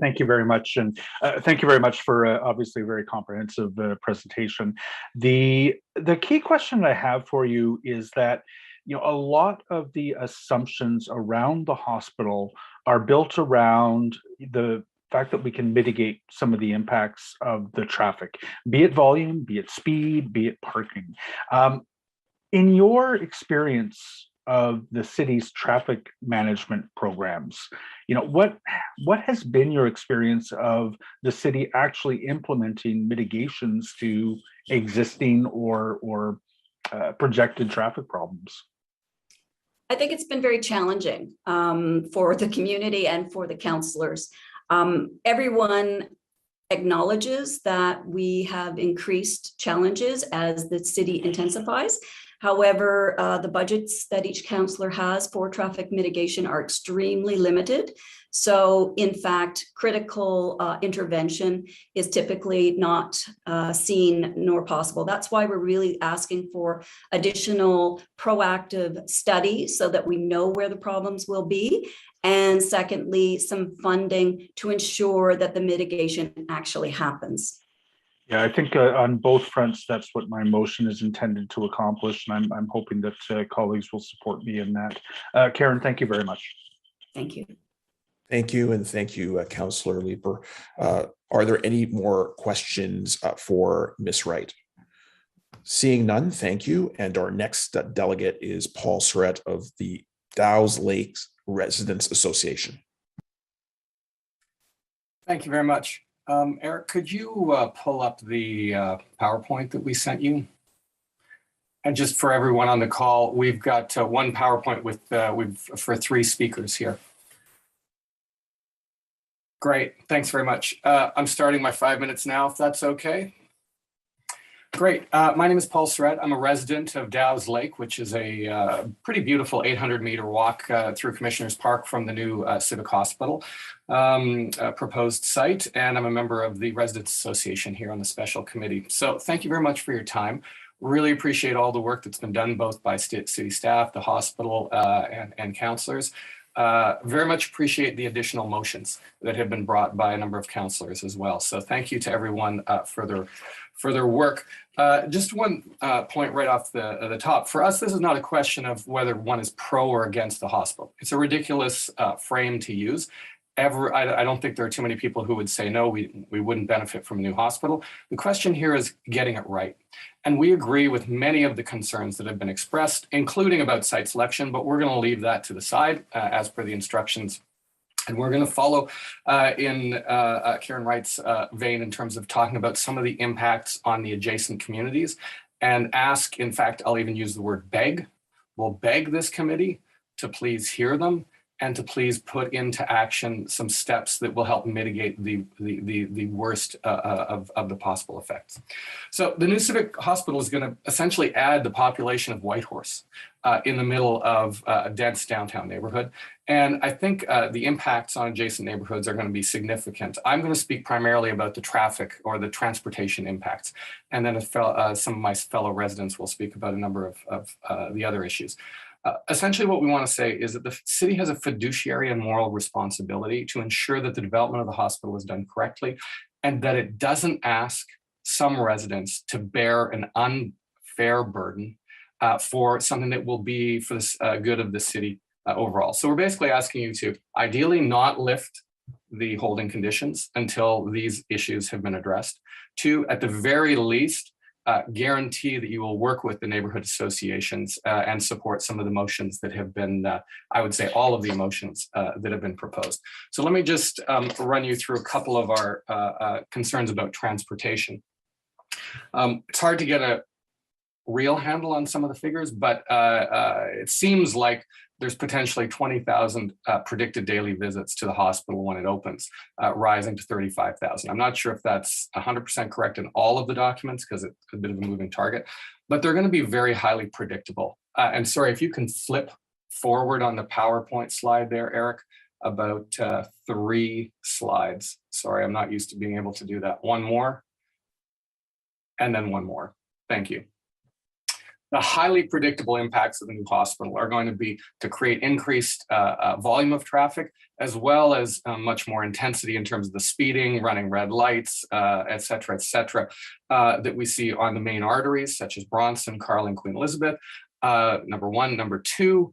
Thank you very much. And thank you very much for obviously a very comprehensive presentation. The key question I have for you is that, you know, a lot of the assumptions around the hospital are built around the fact that we can mitigate some of the impacts of the traffic, be it volume, be it speed, be it parking. In your experience of the city's traffic management programs, what has been your experience of the city actually implementing mitigations to existing or projected traffic problems? I think it's been very challenging for the community and for the councillors. Everyone acknowledges that we have increased challenges as the city intensifies. However, the budgets that each councillor has for traffic mitigation are extremely limited. So in fact, critical intervention is typically not seen nor possible. That's why we're really asking for additional proactive studies so that we know where the problems will be. And secondly, some funding to ensure that the mitigation actually happens. Yeah, I think on both fronts, that's what my motion is intended to accomplish, and I'm hoping that colleagues will support me in that. Karen, thank you very much. Thank you. Thank you, and thank you, Councillor Leeper. Are there any more questions for Ms. Wright? Seeing none, thank you. And our next delegate is Paul Surratt of the Dow's Lakes Residents Association. Thank you very much. Eric, could you pull up the PowerPoint that we sent you? And just for everyone on the call, we've got one PowerPoint with for 3 speakers here. Great, thanks very much. I'm starting my 5 minutes now, if that's okay. Great, my name is Paul Surratt. I'm a resident of Dow's Lake, which is a pretty beautiful 800-meter walk through Commissioners Park from the new Civic Hospital proposed site. And I'm a member of the Residents Association here on the special committee. So thank you very much for your time. Really appreciate all the work that's been done both by city staff, the hospital, and councillors. Very much appreciate the additional motions that have been brought by a number of councillors as well. So thank you to everyone for their work. Just one point right off the top. For us, this is not a question of whether one is pro or against the hospital. It's a ridiculous frame to use. I don't think there are too many people who would say, no, we wouldn't benefit from a new hospital. The question here is getting it right. And we agree with many of the concerns that have been expressed, including about site selection, but we're going to leave that to the side as per the instructions. And we're going to follow in Karen Wright's vein in terms of talking about some of the impacts on the adjacent communities and ask, in fact, I'll even use the word beg. We'll beg this committee to please hear them and to please put into action some steps that will help mitigate the worst of the possible effects. So the new Civic Hospital is going to essentially add the population of Whitehorse in the middle of a dense downtown neighborhood. And I think the impacts on adjacent neighborhoods are going to be significant. I'm going to speak primarily about the traffic or the transportation impacts. And then some of my fellow residents will speak about a number of the other issues. Essentially, what we want to say is that the city has a fiduciary and moral responsibility to ensure that the development of the hospital is done correctly and that it doesn't ask some residents to bear an unfair burden for something that will be for the good of the city overall. So we're basically asking you to ideally not lift the holding conditions until these issues have been addressed. To, at the very least, guarantee that you will work with the neighborhood associations and support some of the motions that have been, I would say all of the motions that have been proposed. So let me just run you through a couple of our concerns about transportation. It's hard to get a real handle on some of the figures, but it seems like there's potentially 20,000 predicted daily visits to the hospital when it opens, rising to 35,000. I'm not sure if that's 100% correct in all of the documents because it's a bit of a moving target, but they're going to be very highly predictable. And sorry, if you can flip forward on the PowerPoint slide there, Eric, about 3 slides. Sorry, I'm not used to being able to do that. One more, and then one more. Thank you. The highly predictable impacts of the new hospital are going to be to create increased volume of traffic, as well as much more intensity in terms of the speeding, running red lights, et cetera, that we see on the main arteries, such as Bronson, Carling, Queen Elizabeth, number 1. Number 2,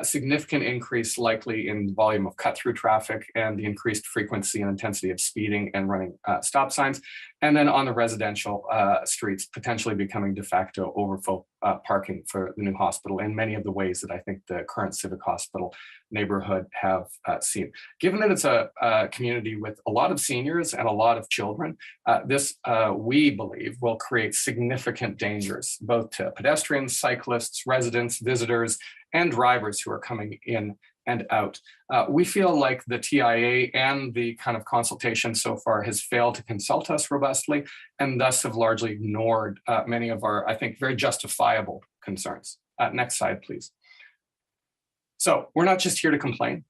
significant increase likely in volume of cut-through traffic and the increased frequency and intensity of speeding and running stop signs. And then on the residential streets, potentially becoming de facto overflow parking for the new hospital in many of the ways that I think the current Civic Hospital neighborhood have seen. Given that it's a community with a lot of seniors and a lot of children, this, we believe, will create significant dangers, both to pedestrians, cyclists, residents, visitors, and drivers who are coming in and out. We feel like the TIA and the kind of consultation so far has failed to consult us robustly and thus have largely ignored many of our, I think, very justifiable concerns. Next slide, please. So we're not just here to complain.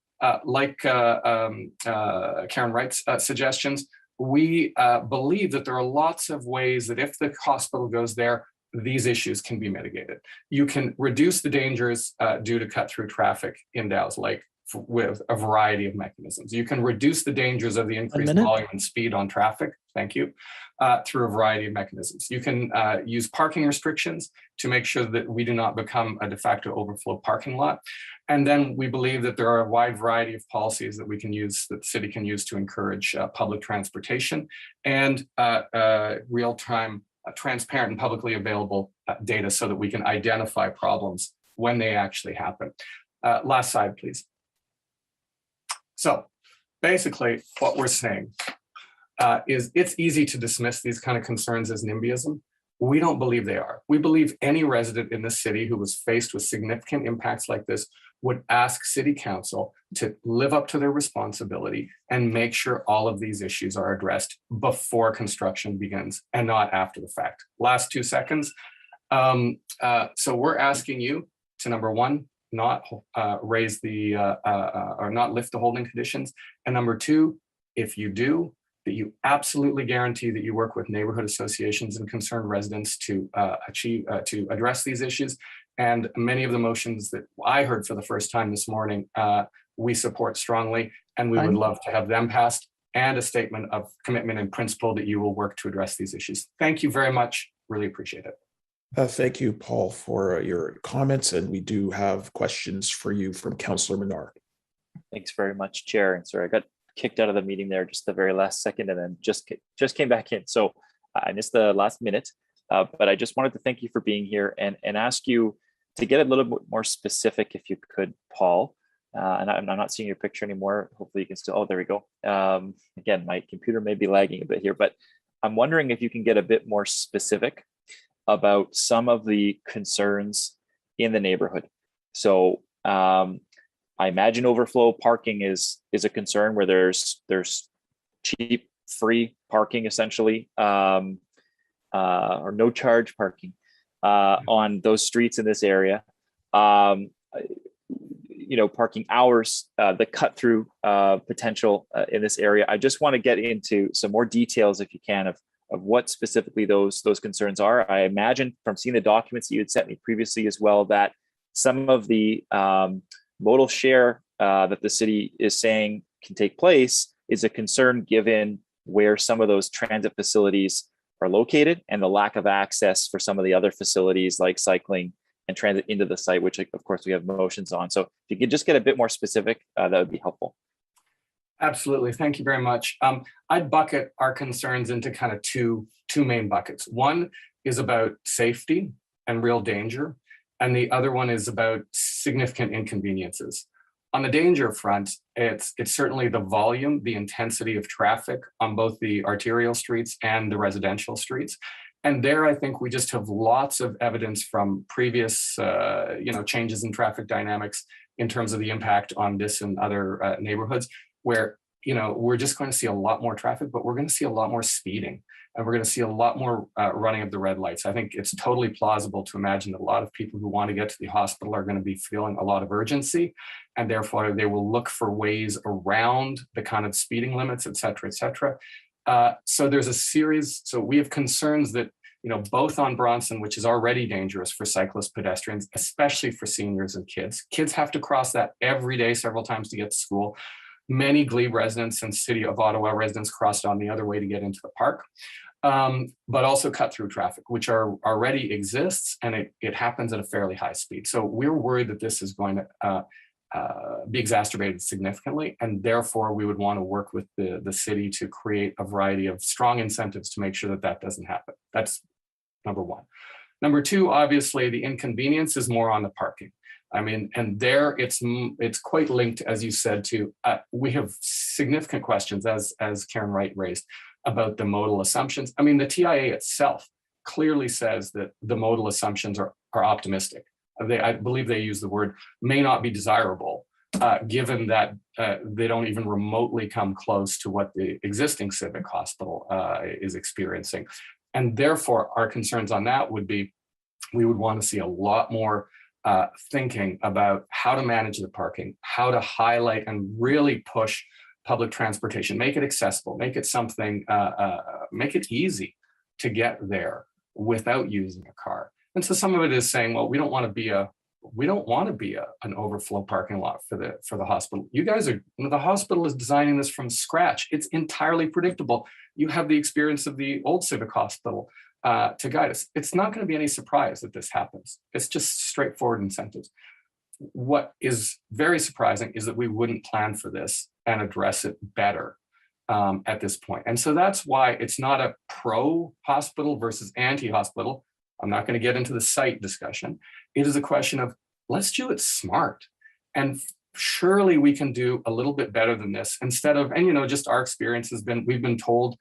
Like Karen Wright's suggestions, we believe that there are lots of ways that if the hospital goes there, these issues can be mitigated. You can reduce the dangers due to cut-through traffic in Dow's Lake with a variety of mechanisms. You can reduce the dangers of the increased volume and speed on traffic, thank you, through a variety of mechanisms. You can use parking restrictions to make sure that we do not become a de facto overflow parking lot. And then we believe that there are a wide variety of policies that we can use, that the city can use to encourage public transportation and real-time transparent and publicly available data so that we can identify problems when they actually happen. Last slide, please. So basically what we're saying is it's easy to dismiss these kind of concerns as NIMBYism. We don't believe they are. We believe any resident in the city who was faced with significant impacts like this would ask City Council to live up to their responsibility and make sure all of these issues are addressed before construction begins and not after the fact. Last 2 seconds. So we're asking you to, number one, not raise the or not lift the holding conditions, and number two, if you do, that you absolutely guarantee that you work with neighborhood associations and concerned residents to address these issues. And many of the motions that I heard for the first time this morning, we support strongly, and we would love to have them passed, and a statement of commitment and principle that you will work to address these issues. Thank you very much. Really appreciate it. Thank you, Paul, for your comments. And we do have questions for you from Councillor Menard. Thanks very much, Chair. And sorry, I got kicked out of the meeting there just the very last second and then just came back in. So I missed the last minute, but I just wanted to thank you for being here and ask you to get a little bit more specific, if you could, Paul. And I'm not seeing your picture anymore. Hopefully you can still, oh, there we go. Again, my computer may be lagging a bit here, but I'm wondering if you can get a bit more specific about some of the concerns in the neighborhood. So I imagine overflow parking is a concern where there's cheap, free parking essentially, or no charge parking on those streets in this area. You know, parking hours, the cut through potential in this area. I just want to get into some more details, if you can, of what specifically those concerns are. I imagine from seeing the documents that you had sent me previously as well, that some of the modal share that the city is saying can take place is a concern given where some of those transit facilities are located and the lack of access for some of the other facilities like cycling and transit into the site, which of course we have motions on. So if you could just get a bit more specific, that would be helpful. Absolutely. Thank you very much. I'd bucket our concerns into kind of two main buckets. One is about safety and real danger, and the other one is about significant inconveniences. On the danger front, it's certainly the volume, the intensity of traffic on both the arterial streets and the residential streets. And there, I think we just have lots of evidence from previous changes in traffic dynamics in terms of the impact on this and other neighborhoods, where we're just going to see a lot more traffic, but we're going to see a lot more speeding, and we're going to see a lot more running of the red lights. I think it's totally plausible to imagine that a lot of people who want to get to the hospital are going to be feeling a lot of urgency, and therefore they will look for ways around the kind of speeding limits, et cetera, et cetera. So there's a series. So we have concerns that, both on Bronson, which is already dangerous for cyclists, pedestrians, especially for seniors and kids. Kids have to cross that every day, several times to get to school. Many Glebe residents and City of Ottawa residents crossed on the other way to get into the park. but also cut through traffic, which already exists, and it happens at a fairly high speed. So we're worried that this is going to be exacerbated significantly, and therefore we would want to work with the city to create a variety of strong incentives to make sure that that doesn't happen. That's number one. Number two, obviously, the inconvenience is more on the parking. I mean, and there it's quite linked, as you said, to we have significant questions, as Karen Wright raised, about the modal assumptions. I mean, the TIA itself clearly says that the modal assumptions are optimistic. I believe they use the word may not be desirable, given that they don't even remotely come close to what the existing Civic Hospital is experiencing. And therefore, our concerns on that would be, we would want to see a lot more thinking about how to manage the parking, how to highlight and really push public transportation, make it accessible, make it something, make it easy to get there without using a car. And so some of it is saying, well, we don't want to be an overflow parking lot for the hospital. You guys are, the hospital is designing this from scratch. It's entirely predictable. You have the experience of the old Civic Hospital to guide us. It's not going to be any surprise that this happens. It's just straightforward incentives. What is very surprising is that we wouldn't plan for this and address it better at this point. And so that's why it's not a pro-hospital versus anti-hospital. I'm not going to get into the site discussion. It is a question of, let's do it smart. And surely we can do a little bit better than this, instead of, and just our experience has been, we've been told,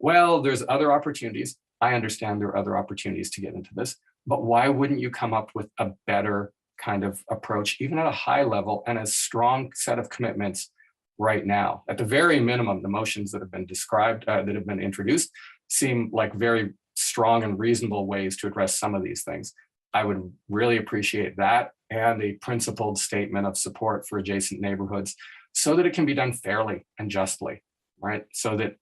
well, there's other opportunities. I understand there are other opportunities to get into this, but why wouldn't you come up with a better kind of approach, even at a high level, and a strong set of commitments right now? At the very minimum, the motions that have been described, that have been introduced, seem like very strong and reasonable ways to address some of these things. I would really appreciate that, and a principled statement of support for adjacent neighborhoods, so that it can be done fairly and justly, right? So that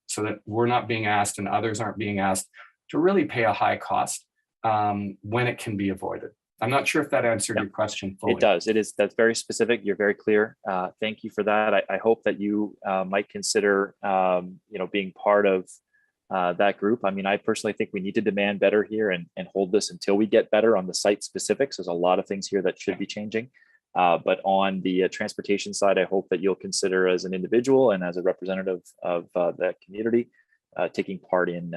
we're not being asked and others aren't being asked to really pay a high cost when it can be avoided. I'm not sure if that answered your question fully. It does. It is. That's very specific. You're very clear. Thank you for that. I hope that you might consider, being part of that group. I mean, I personally think we need to demand better here and hold this until we get better on the site specifics. There's a lot of things here that should be changing. But on the transportation side, I hope that you'll consider, as an individual and as a representative of that community, taking part in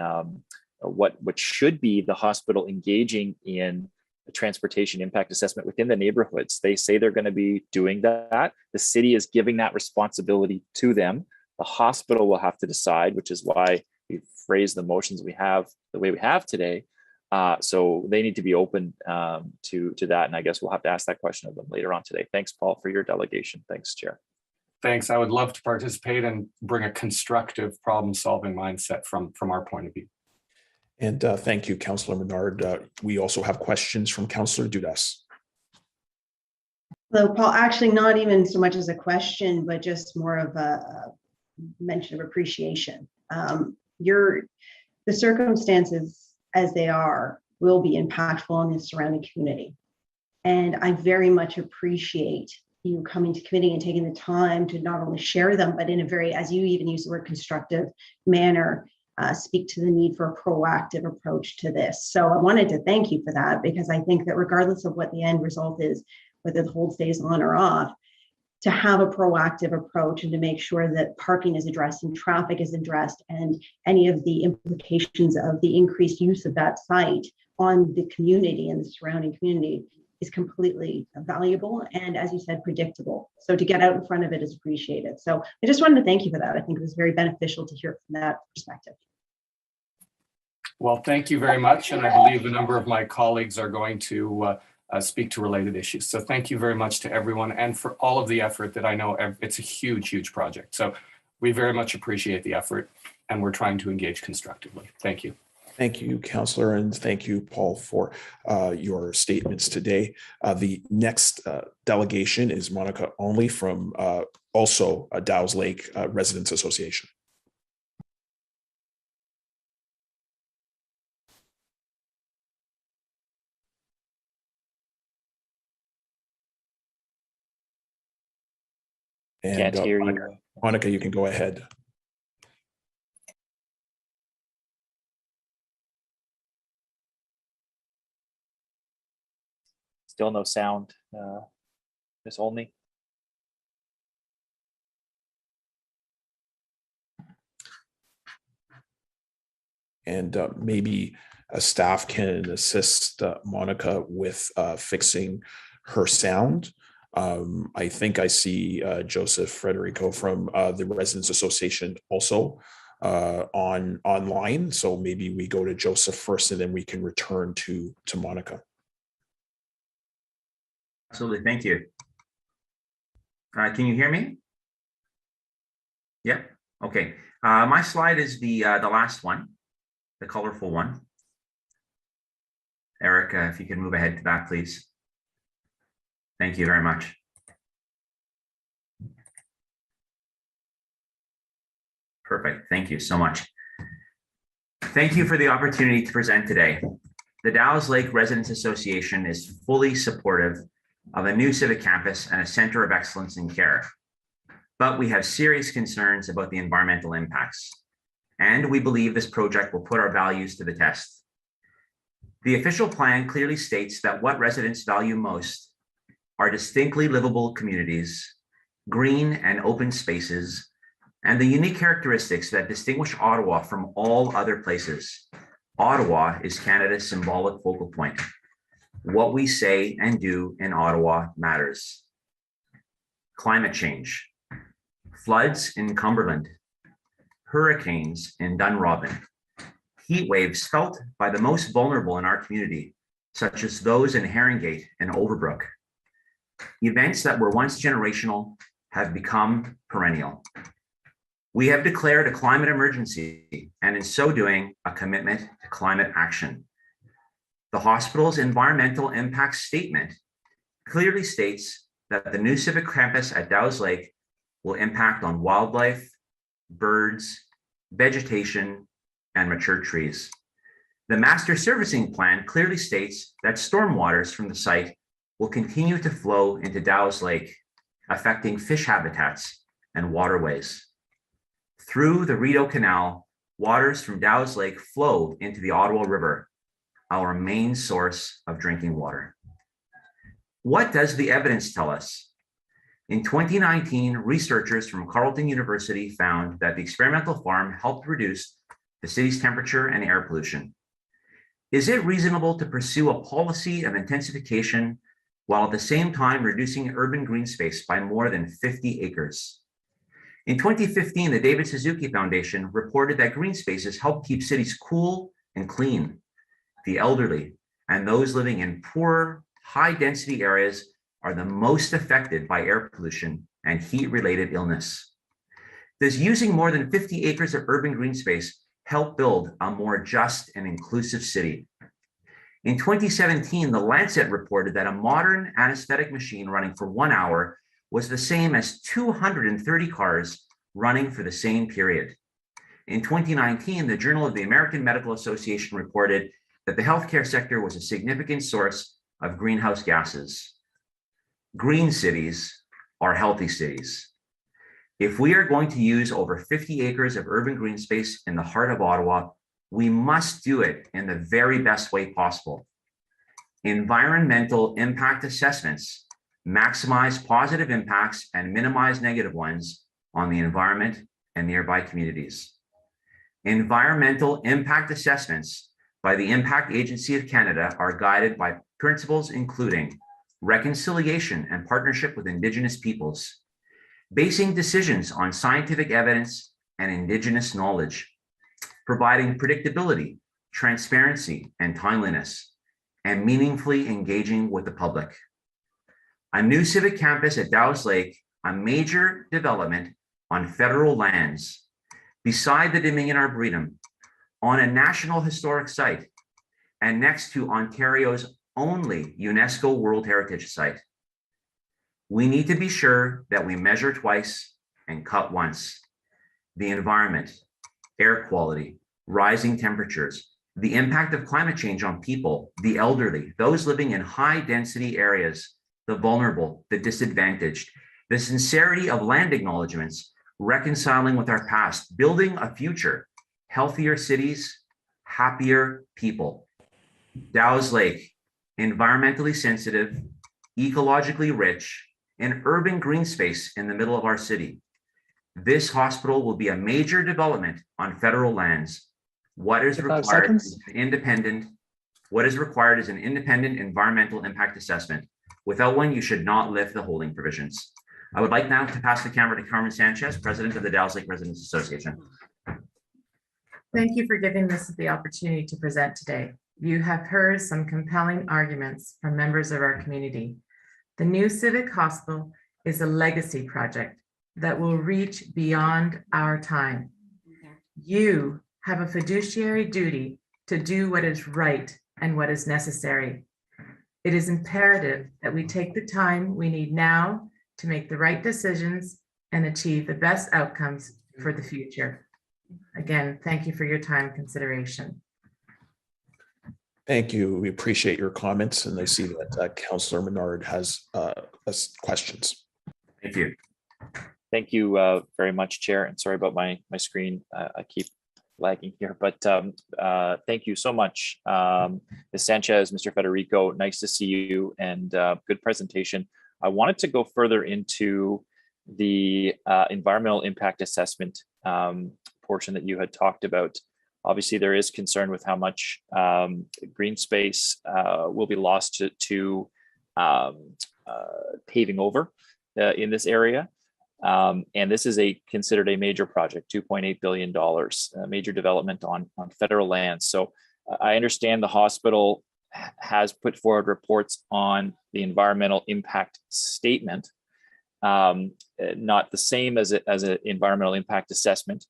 what should be the hospital engaging in the transportation impact assessment within the neighborhoods. They say they're going to be doing that. The city is giving that responsibility to them. The hospital will have to decide, which is why we've phrased the motions we have the way we have today. So they need to be open to that. And I guess we'll have to ask that question of them later on today. Thanks, Paul, for your delegation. Thanks, Chair. Thanks. I would love to participate and bring a constructive problem-solving mindset from our point of view. And thank you, Councillor Menard. We also have questions from Councillor Dudas. Hello, Paul. Actually, not even so much as a question, but just more of a mention of appreciation. The circumstances as they are will be impactful on the surrounding community. And I very much appreciate you coming to committee and taking the time to not only share them, but in a very, as you even use the word, constructive manner, speak to the need for a proactive approach to this. So I wanted to thank you for that, because I think that regardless of what the end result is, whether the hold stays on or off, to have a proactive approach and to make sure that parking is addressed and traffic is addressed and any of the implications of the increased use of that site on the community and the surrounding community is completely valuable and, as you said, predictable. So to get out in front of it is appreciated. So I just wanted to thank you for that. I think it was very beneficial to hear from that perspective. Well, thank you very much. And I believe a number of my colleagues are going to speak to related issues. So thank you very much to everyone and for all of the effort that I know it's a huge, huge project. So we very much appreciate the effort and we're trying to engage constructively. Thank you. Thank you, Councillor, and thank you, Paul, for your statements today. The next delegation is Monica Only from also Dow's Lake Residents Association. And Can't hear Monica, you. Monica, you can go ahead. Still no sound, Miss Olney. And maybe staff can assist Monica with fixing her sound. I think I see Joseph Frederico from the Residents Association also online. So maybe we go to Joseph first and then we can return to Monica. Absolutely, thank you. Can you hear me? Yep, okay. My slide is the last one, the colorful one. Eric, if you can move ahead to that, please. Thank you very much. Perfect, thank you so much. Thank you for the opportunity to present today. The Dow's Lake Residents Association is fully supportive of a new civic campus and a center of excellence in care. But we have serious concerns about the environmental impacts, and we believe this project will put our values to the test. The official plan clearly states that what residents value most are distinctly livable communities, green and open spaces, and the unique characteristics that distinguish Ottawa from all other places. Ottawa is Canada's symbolic focal point. What we say and do in Ottawa matters. Climate change, floods in Cumberland, hurricanes in Dunrobin, heat waves felt by the most vulnerable in our community, such as those in Haringate and Overbrook. Events that were once generational have become perennial. We have declared a climate emergency, and in so doing, a commitment to climate action. The hospital's environmental impact statement clearly states that the new civic campus at Dow's Lake will impact on wildlife, birds, vegetation, and mature trees. The master servicing plan clearly states that stormwaters from the site will continue to flow into Dow's Lake, affecting fish habitats and waterways. Through the Rideau Canal, waters from Dow's Lake flow into the Ottawa River, our main source of drinking water. What does the evidence tell us? In 2019, researchers from Carleton University found that the experimental farm helped reduce the city's temperature and air pollution. Is it reasonable to pursue a policy of intensification while at the same time reducing urban green space by more than 50 acres? In 2015, the David Suzuki Foundation reported that green spaces help keep cities cool and clean. The elderly and those living in poor, high-density areas are the most affected by air pollution and heat-related illness. Does using more than 50 acres of urban green space help build a more just and inclusive city? In 2017, The Lancet reported that a modern anesthetic machine running for 1 hour was the same as 230 cars running for the same period. In 2019, the Journal of the American Medical Association reported that the healthcare sector was a significant source of greenhouse gases. Green cities are healthy cities. If we are going to use over 50 acres of urban green space in the heart of Ottawa, we must do it in the very best way possible. Environmental impact assessments maximize positive impacts and minimize negative ones on the environment and nearby communities. Environmental impact assessments by the Impact Agency of Canada are guided by principles including reconciliation and partnership with Indigenous peoples, basing decisions on scientific evidence and Indigenous knowledge, providing predictability, transparency, and timeliness, and meaningfully engaging with the public. A new civic campus at Dow's Lake, a major development on federal lands, beside the Dominion Arboretum, on a National Historic Site, and next to Ontario's only UNESCO World Heritage Site. We need to be sure that we measure twice and cut once. The environment, air quality, rising temperatures, the impact of climate change on people, the elderly, those living in high density areas, the vulnerable, the disadvantaged, the sincerity of land acknowledgements, reconciling with our past, building a future, healthier cities, happier people. Dow's Lake environmentally sensitive, ecologically rich, and urban green space in the middle of our city. This hospital will be a major development on federal lands. What is 5 required is seconds. an independent environmental impact assessment. Without one, you should not lift the holding provisions. I would like now to pass the camera to Carmen Sanchez, President of the Dallas Lake Residents Association. Thank you for giving us the opportunity to present today. You have heard some compelling arguments from members of our community. The new Civic Hospital is a legacy project that will reach beyond our time. You have a fiduciary duty to do what is right and what is necessary. It is imperative that we take the time we need now to make the right decisions and achieve the best outcomes for the future. Again, thank you for your time and consideration. Thank you. We appreciate your comments, and I see that Councillor Menard has questions. Thank you. Thank you very much, Chair. And sorry about my screen. I keep lagging here, but thank you so much, Ms. Sanchez, Mr. Federico. Nice to see you, and good presentation. I wanted to go further into the environmental impact assessment portion that you had talked about. Obviously, there is concern with how much green space will be lost to paving over in this area. And this is considered a major project, $2.8 billion, a major development on federal lands. So I understand the hospital has put forward reports on the environmental impact statement, not the same as an environmental impact assessment.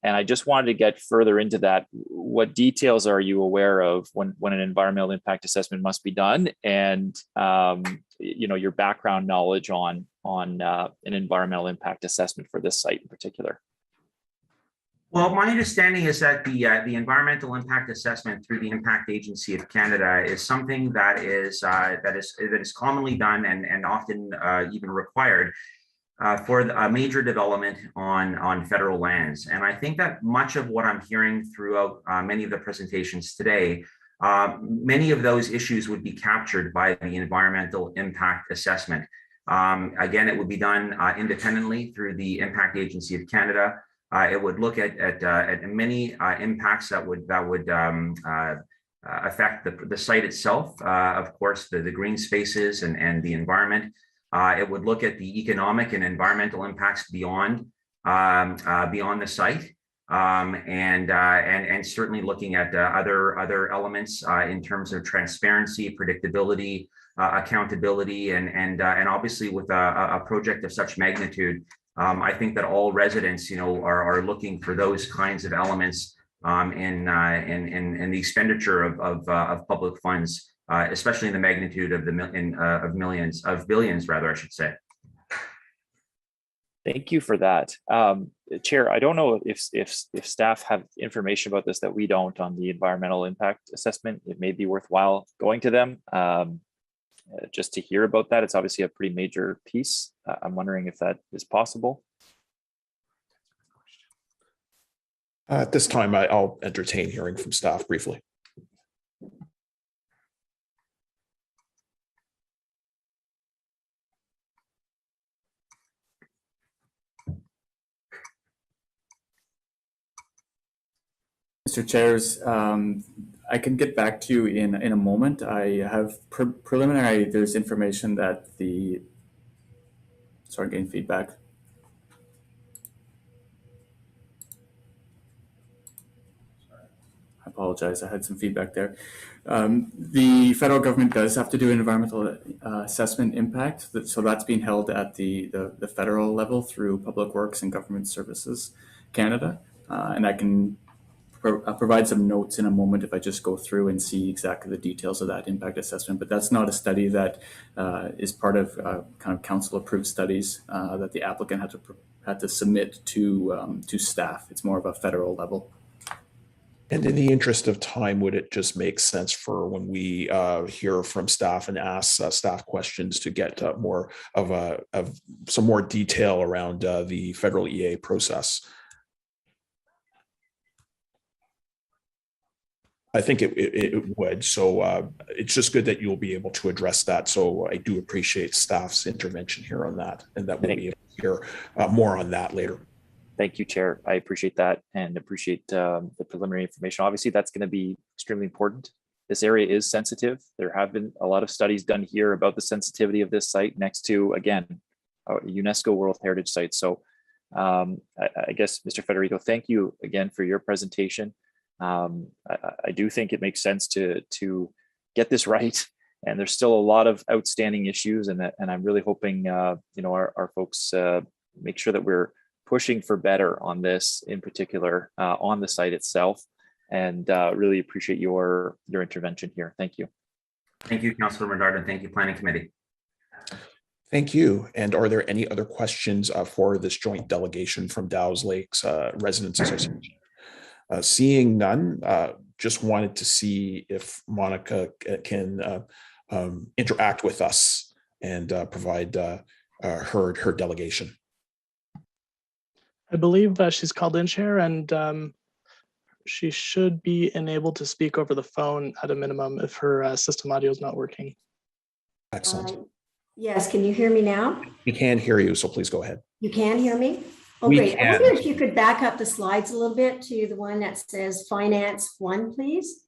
And I just wanted to get further into that. What details are you aware of when an environmental impact assessment must be done, and your background knowledge on an environmental impact assessment for this site in particular? Well, my understanding is that the environmental impact assessment through the Impact Agency of Canada is something that is commonly done and often even required for a major development on federal lands. And I think that much of what I'm hearing throughout many of the presentations today, many of those issues would be captured by the environmental impact assessment. Again, it would be done independently through the Impact Agency of Canada. It would look at many impacts that would affect the site itself, of course, the green spaces and the environment. It would look at the economic and environmental impacts beyond the site, and certainly looking at other elements in terms of transparency, predictability, accountability, and obviously with a project of such magnitude, I think that all residents, are looking for those kinds of elements in the expenditure of public funds. Especially in the magnitude of billions, rather, I should say. Thank you for that, Chair. I don't know if staff have information about this that we don't on the environmental impact assessment. It may be worthwhile going to them just to hear about that. It's obviously a pretty major piece. I'm wondering if that is possible. At this time, I'll entertain hearing from staff briefly. Mr. Chairs, I can get back to you in a moment. I have preliminary, there's information that sorry, getting feedback. I apologize, I had some feedback there. The federal government does have to do an environmental assessment impact, so that's being held at the federal level through Public Works and Government Services Canada, and I can I'll provide some notes in a moment if I just go through and see exactly the details of that impact assessment, but that's not a study that is part of kind of council approved studies that the applicant had to submit to staff. It's more of a federal level. And in the interest of time, would it just make sense for when we hear from staff and ask staff questions to get more of some more detail around the federal EA process? I think it would. So it's just good that you'll be able to address that. So I do appreciate staff's intervention here on that, and that we'll be able to hear more on that later. Thank you, Chair. I appreciate that and appreciate the preliminary information. Obviously, that's going to be extremely important. This area is sensitive. There have been a lot of studies done here about the sensitivity of this site next to, again, a UNESCO World Heritage Site. So I guess, Mr. Federico, thank you again for your presentation. I do think it makes sense to get this right. And there's still a lot of outstanding issues, and I'm really hoping our folks make sure that we're pushing for better on this, in particular on the site itself. And really appreciate your intervention here. Thank you. Thank you, Councilor Menard, and thank you, Planning Committee. Thank you. And are there any other questions for this joint delegation from Dow's Lakes Residents Association? Seeing none, just wanted to see if Monica can interact with us and provide her delegation. I believe she's called in, Chair, and she should be enabled to speak over the phone at a minimum if her system audio is not working. Excellent. Yes, can you hear me now? We can hear you, so please go ahead. You can hear me? Oh, We great. I can. wonder if you could back up the slides a little bit to the one that says Finance 1, please.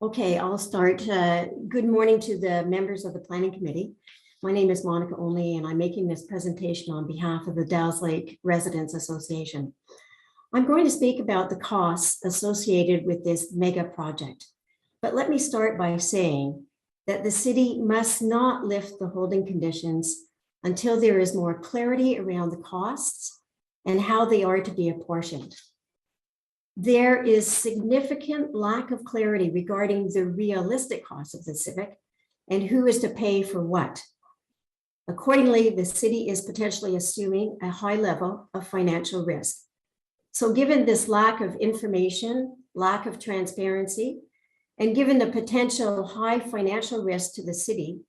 Okay, I'll start. Good morning to the members of the Planning Committee. My name is Monica Only, and I'm making this presentation on behalf of the Dow's Lake Residents Association. I'm going to speak about the costs associated with this mega project. But let me start by saying that the city must not lift the holding conditions until there is more clarity around the costs and how they are to be apportioned. There is significant lack of clarity regarding the realistic cost of the Civic and who is to pay for what. Accordingly, the city is potentially assuming a high level of financial risk. So given this lack of information, lack of transparency, and given the potential high financial risk to the city,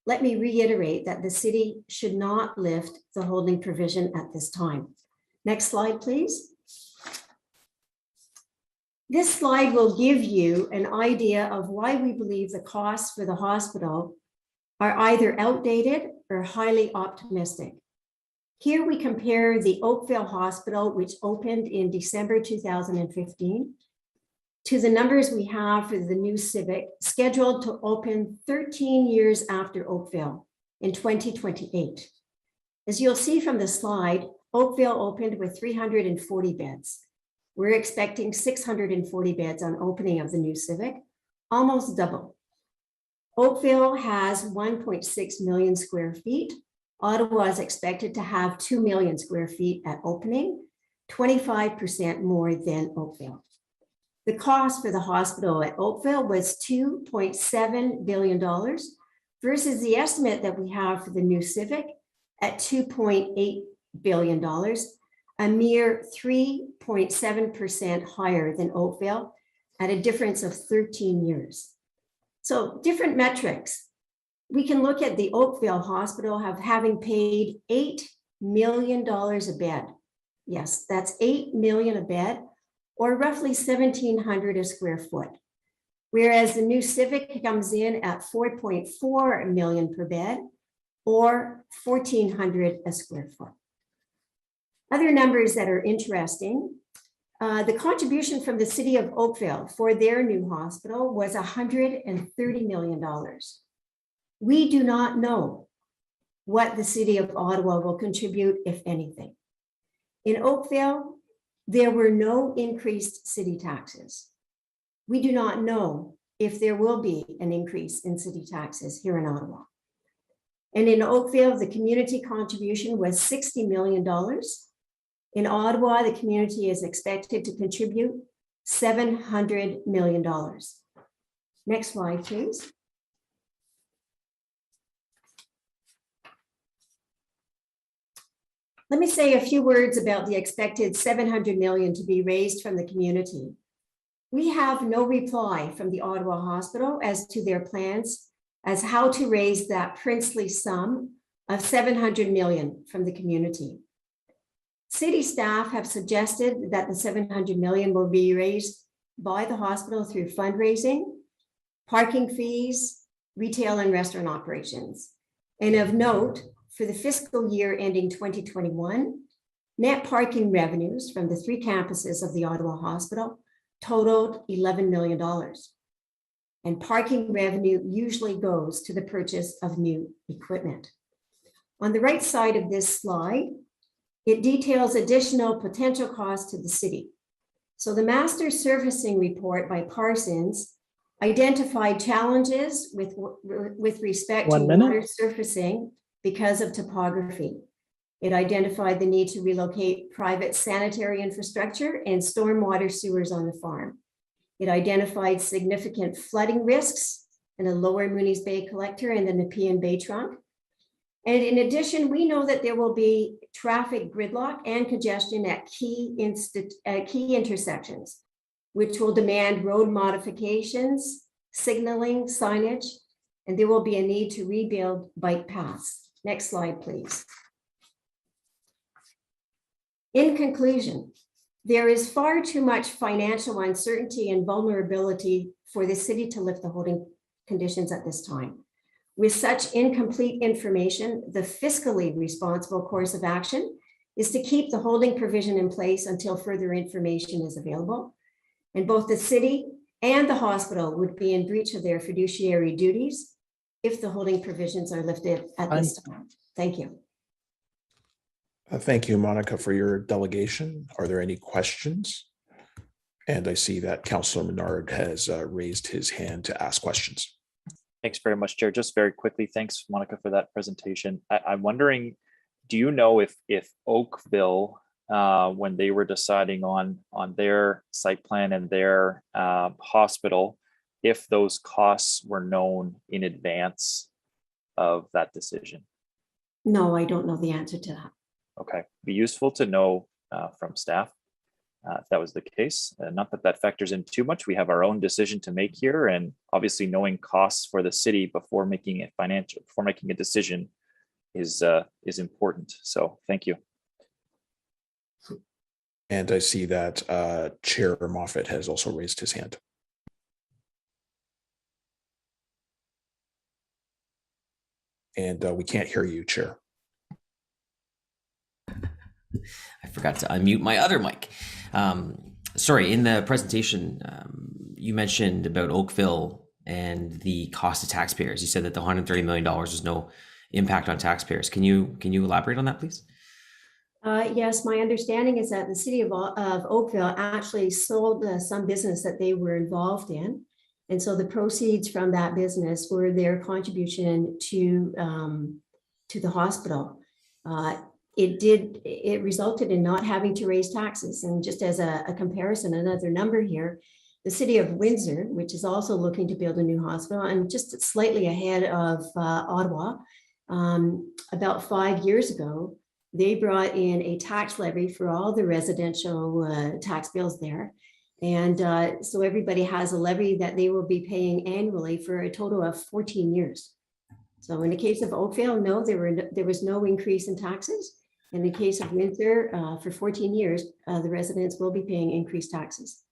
let me reiterate that the city should not lift the holding provision at this time. Next slide, please. This slide will give you an idea of why we believe the costs for the hospital are either outdated or highly optimistic. Here we compare the Oakville Hospital, which opened in December 2015, to the numbers we have for the new Civic, scheduled to open 13 years after Oakville in 2028. As you'll see from the slide, Oakville opened with 340 beds. We're expecting 640 beds on opening of the new Civic, almost double. Oakville has 1.6 million square feet. Ottawa is expected to have 2 million square feet at opening, 25% more than Oakville. The cost for the hospital at Oakville was $2.7 billion versus the estimate that we have for the new Civic at $2.8 billion, a mere 3.7% higher than Oakville at a difference of 13 years. So different metrics. We can look at the Oakville Hospital having paid $8 million a bed. Yes, that's $8 million a bed, or roughly 1,700 a square foot. Whereas the new Civic comes in at 4.4 million per bed, or 1,400 a square foot. Other numbers that are interesting, the contribution from the city of Oakville for their new hospital was $130 million. We do not know what the city of Ottawa will contribute, if anything. In Oakville, there were no increased city taxes. We do not know if there will be an increase in city taxes here in Ottawa. And in Oakville, the community contribution was $60 million. In Ottawa, the community is expected to contribute $700 million. Next slide, please. Let me say a few words about the expected $700 million to be raised from the community. We have no reply from the Ottawa Hospital as to their plans as how to raise that princely sum of 700 million from the community. City staff have suggested that the 700 million will be raised by the hospital through fundraising, parking fees, retail and restaurant operations. And of note, for the fiscal year ending 2021, net parking revenues from the 3 campuses of the Ottawa Hospital totaled $11 million. And parking revenue usually goes to the purchase of new equipment. On the right side of this slide, it details additional potential costs to the city. So the master servicing report by Parsons identified challenges with respect to water surfacing because of topography. It identified the need to relocate private sanitary infrastructure and stormwater sewers on the farm. It identified significant flooding risks in a lower Mooney's Bay collector and the Nepean Bay trunk. And in addition, we know that there will be traffic gridlock and congestion at key intersections, which will demand road modifications, signaling, signage, and there will be a need to rebuild bike paths. Next slide, please. In conclusion, there is far too much financial uncertainty and vulnerability for the city to lift the holding conditions at this time. With such incomplete information, the fiscally responsible course of action is to keep the holding provision in place until further information is available. And both the city and the hospital would be in breach of their fiduciary duties if the holding provisions are lifted at this time. Thank you. Thank you, Monica, for your delegation. Are there any questions? And I see that Councillor Menard has raised his hand to ask questions. Thanks very much, Chair. Just very quickly, thanks, Monica, for that presentation. I'm wondering, do you know if Oakville, when they were deciding on their site plan and their hospital, if those costs were known in advance of that decision? No, I don't know the answer to that. Okay, be useful to know from staff if that was the case. Not that that factors in too much. We have our own decision to make here, and obviously knowing costs for the city before making a decision is important. So thank you. And I see that Chair Moffat has also raised his hand. And we can't hear you, Chair. I forgot to unmute my other mic. Sorry, in the presentation, you mentioned about Oakville and the cost to taxpayers. You said that the $130 million was no impact on taxpayers. Can you elaborate on that, please? Yes, my understanding is that the city of Oakville actually sold some business that they were involved in. And so the proceeds from that business were their contribution to the hospital. It resulted in not having to raise taxes. And just as a comparison, another number here, the city of Windsor, which is also looking to build a new hospital and just slightly ahead of Ottawa, about 5 years ago, they brought in a tax levy for all the residential tax bills there. And so everybody has a levy that they will be paying annually for a total of 14 years. So in the case of Oakville, no, there was no increase in taxes. In the case of Windsor, for 14 years, the residents will be paying increased taxes.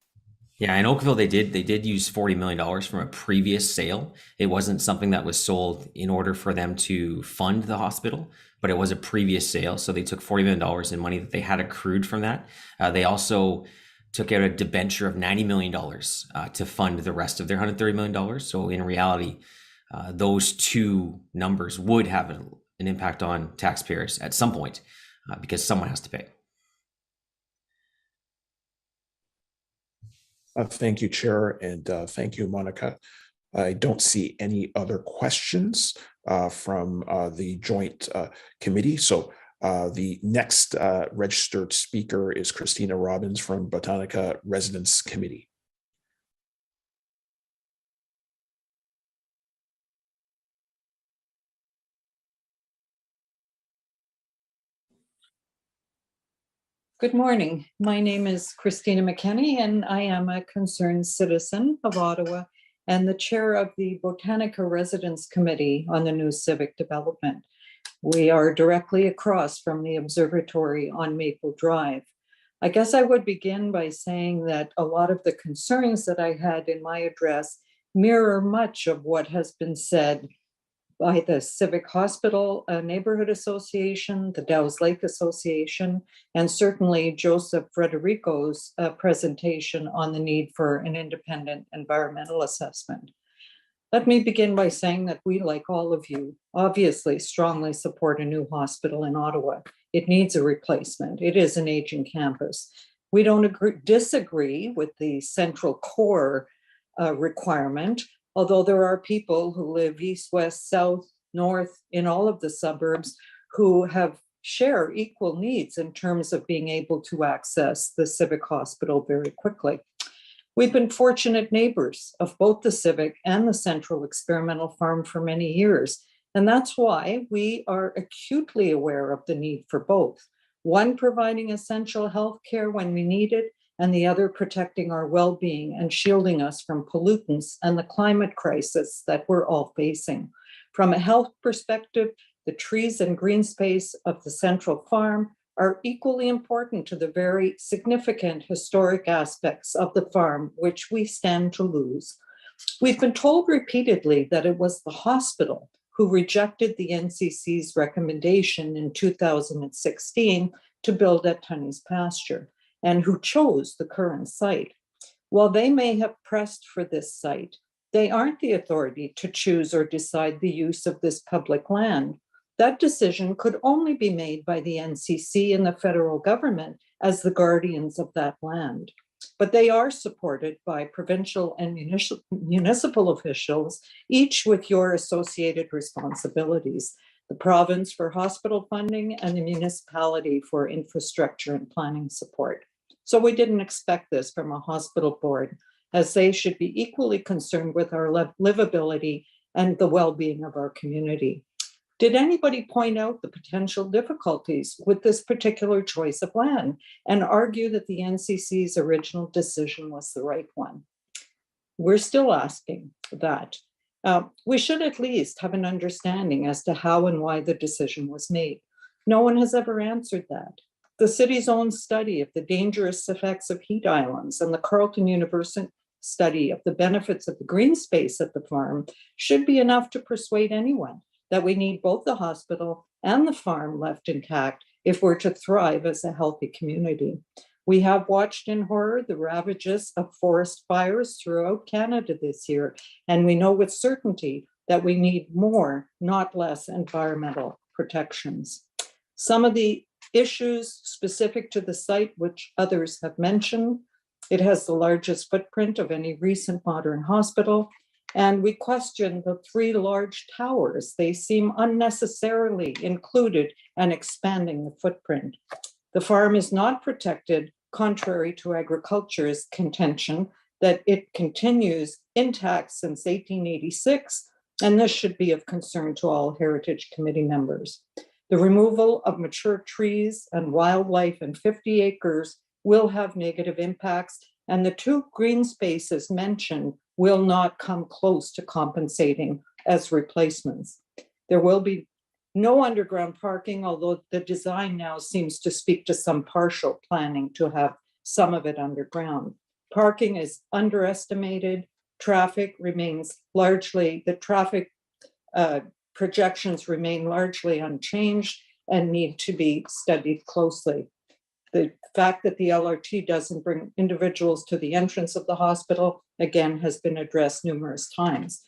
Yeah, in Oakville, they did use $40 million from a previous sale. It wasn't something that was sold in order for them to fund the hospital, but it was a previous sale. So they took $40 million in money that they had accrued from that. They also took out a debenture of $90 million to fund the rest of their $130 million. So in reality, those two numbers would have an impact on taxpayers at some point because someone has to pay. Thank you, Chair, and thank you, Monica. I don't see any other questions from the joint committee. So the next registered speaker is Christina Robbins from Botanica Residents Committee. Good morning. My name is Christina McKenney, and I am a concerned citizen of Ottawa and the chair of the Botanica Residence Committee on the new civic development. We are directly across from the observatory on Maple Drive. I guess I would begin by saying that a lot of the concerns that I had in my address mirror much of what has been said by the Civic Hospital Neighborhood Association, the Dow's Lake Association, and certainly Joseph Frederico's presentation on the need for an independent environmental assessment. Let me begin by saying that we, like all of you, obviously strongly support a new hospital in Ottawa. It needs a replacement. It is an aging campus. We don't disagree with the central core requirement, although there are people who live east, west, south, north, in all of the suburbs who share equal needs in terms of being able to access the Civic Hospital very quickly. We've been fortunate neighbors of both the Civic and the Central Experimental Farm for many years, and that's why we are acutely aware of the need for both. One providing essential health care when we need it, and the other protecting our well-being and shielding us from pollutants and the climate crisis that we're all facing. From a health perspective, the trees and green space of the Central Farm are equally important to the very significant historic aspects of the farm, which we stand to lose. We've been told repeatedly that it was the hospital who rejected the NCC's recommendation in 2016 to build at Tunney's Pasture, and who chose the current site. While they may have pressed for this site, they aren't the authority to choose or decide the use of this public land. That decision could only be made by the NCC and the federal government as the guardians of that land. But they are supported by provincial and municipal officials, each with your associated responsibilities. The province for hospital funding and the municipality for infrastructure and planning support. So we didn't expect this from a hospital board, as they should be equally concerned with our livability and the well-being of our community. Did anybody point out the potential difficulties with this particular choice of land and argue that the NCC's original decision was the right one? We're still asking that. We should at least have an understanding as to how and why the decision was made. No one has ever answered that. The city's own study of the dangerous effects of heat islands and the Carleton University study of the benefits of the green space at the farm should be enough to persuade anyone that we need both the hospital and the farm left intact if we're to thrive as a healthy community. We have watched in horror the ravages of forest fires throughout Canada this year, and we know with certainty that we need more, not less, environmental protections. Some of the issues specific to the site, which others have mentioned, it has the largest footprint of any recent modern hospital, and we question the 3 large towers. They seem unnecessarily included and expanding the footprint. The farm is not protected, contrary to agriculture's contention that it continues intact since 1886, and this should be of concern to all Heritage Committee members. The removal of mature trees and wildlife in 50 acres will have negative impacts, and the 2 green spaces mentioned will not come close to compensating as replacements. There will be no underground parking, although the design now seems to speak to some partial planning to have some of it underground. Parking is underestimated. Traffic remains largely, the traffic projections remain largely unchanged and need to be studied closely. The fact that the LRT doesn't bring individuals to the entrance of the hospital, again, has been addressed numerous times.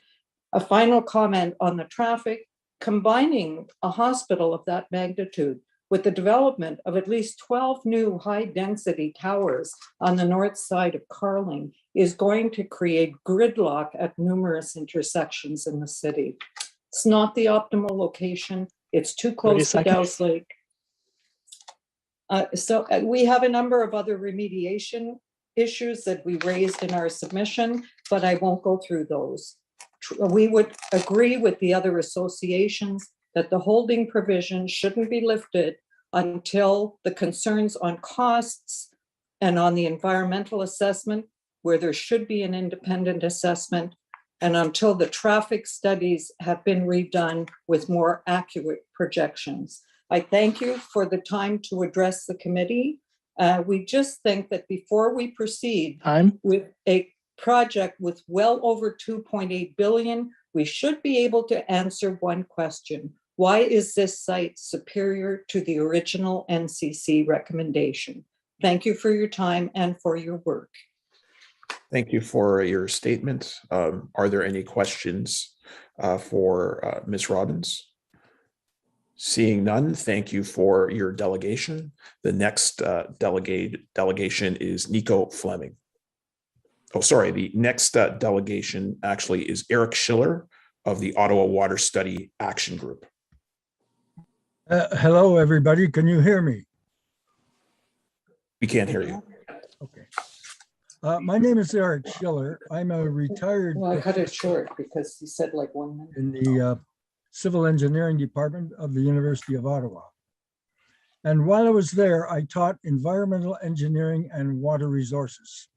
A final comment on the traffic: combining a hospital of that magnitude with the development of at least 12 new high-density towers on the north side of Carling is going to create gridlock at numerous intersections in the city. It's not the optimal location. It's too close to Dow's Lake. So we have a number of other remediation issues that we raised in our submission, but I won't go through those. We would agree with the other associations that the holding provision shouldn't be lifted until the concerns on costs and on the environmental assessment, where there should be an independent assessment, and until the traffic studies have been redone with more accurate projections. I thank you for the time to address the committee. We just think that before we proceed with a project with well over 2.8 billion, we should be able to answer one question. Why is this site superior to the original NCC recommendation? Thank you for your time and for your work. Thank you for your statement. Are there any questions for Ms. Robbins? Seeing none, thank you for your delegation. The next delegation is Nico Fleming. Oh, sorry, the next delegation actually is Eric Schiller of the Ottawa Water Study Action Group. Hello, everybody. Can you hear me? We can't hear you. Okay. My name is Eric Schiller. I'm a retired. Well, I cut it short because he said like 1 minute. In the Civil Engineering Department of the University of Ottawa. And while I was there, I taught environmental engineering and water resources.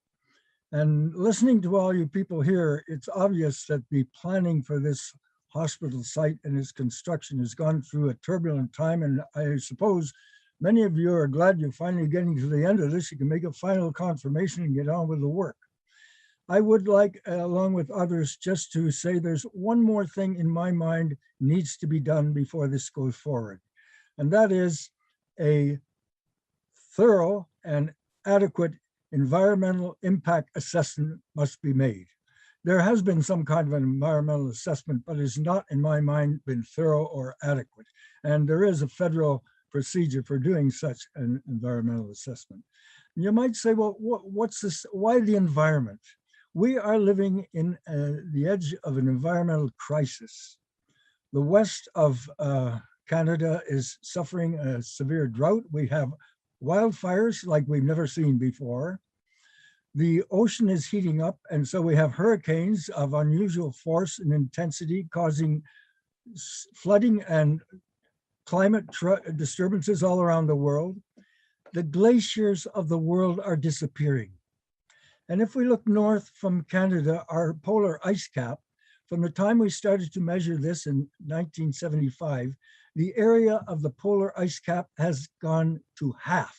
And listening to all you people here, it's obvious that the planning for this hospital site and its construction has gone through a turbulent time. And I suppose many of you are glad you're finally getting to the end of this. You can make a final confirmation and get on with the work. I would like, along with others, just to say there's one more thing in my mind needs to be done before this goes forward. And that is a thorough and adequate environmental impact assessment must be made. There has been some kind of an environmental assessment, but it's not, in my mind, been thorough or adequate. And there is a federal procedure for doing such an environmental assessment. You might say, well, what's this? Why the environment? We are living in the edge of an environmental crisis. The west of Canada is suffering a severe drought. We have wildfires like we've never seen before. The ocean is heating up, and so we have hurricanes of unusual force and intensity causing flooding and climate disturbances all around the world. The glaciers of the world are disappearing. And if we look north from Canada, our polar ice cap, from the time we started to measure this in 1975, the area of the polar ice cap has gone to half.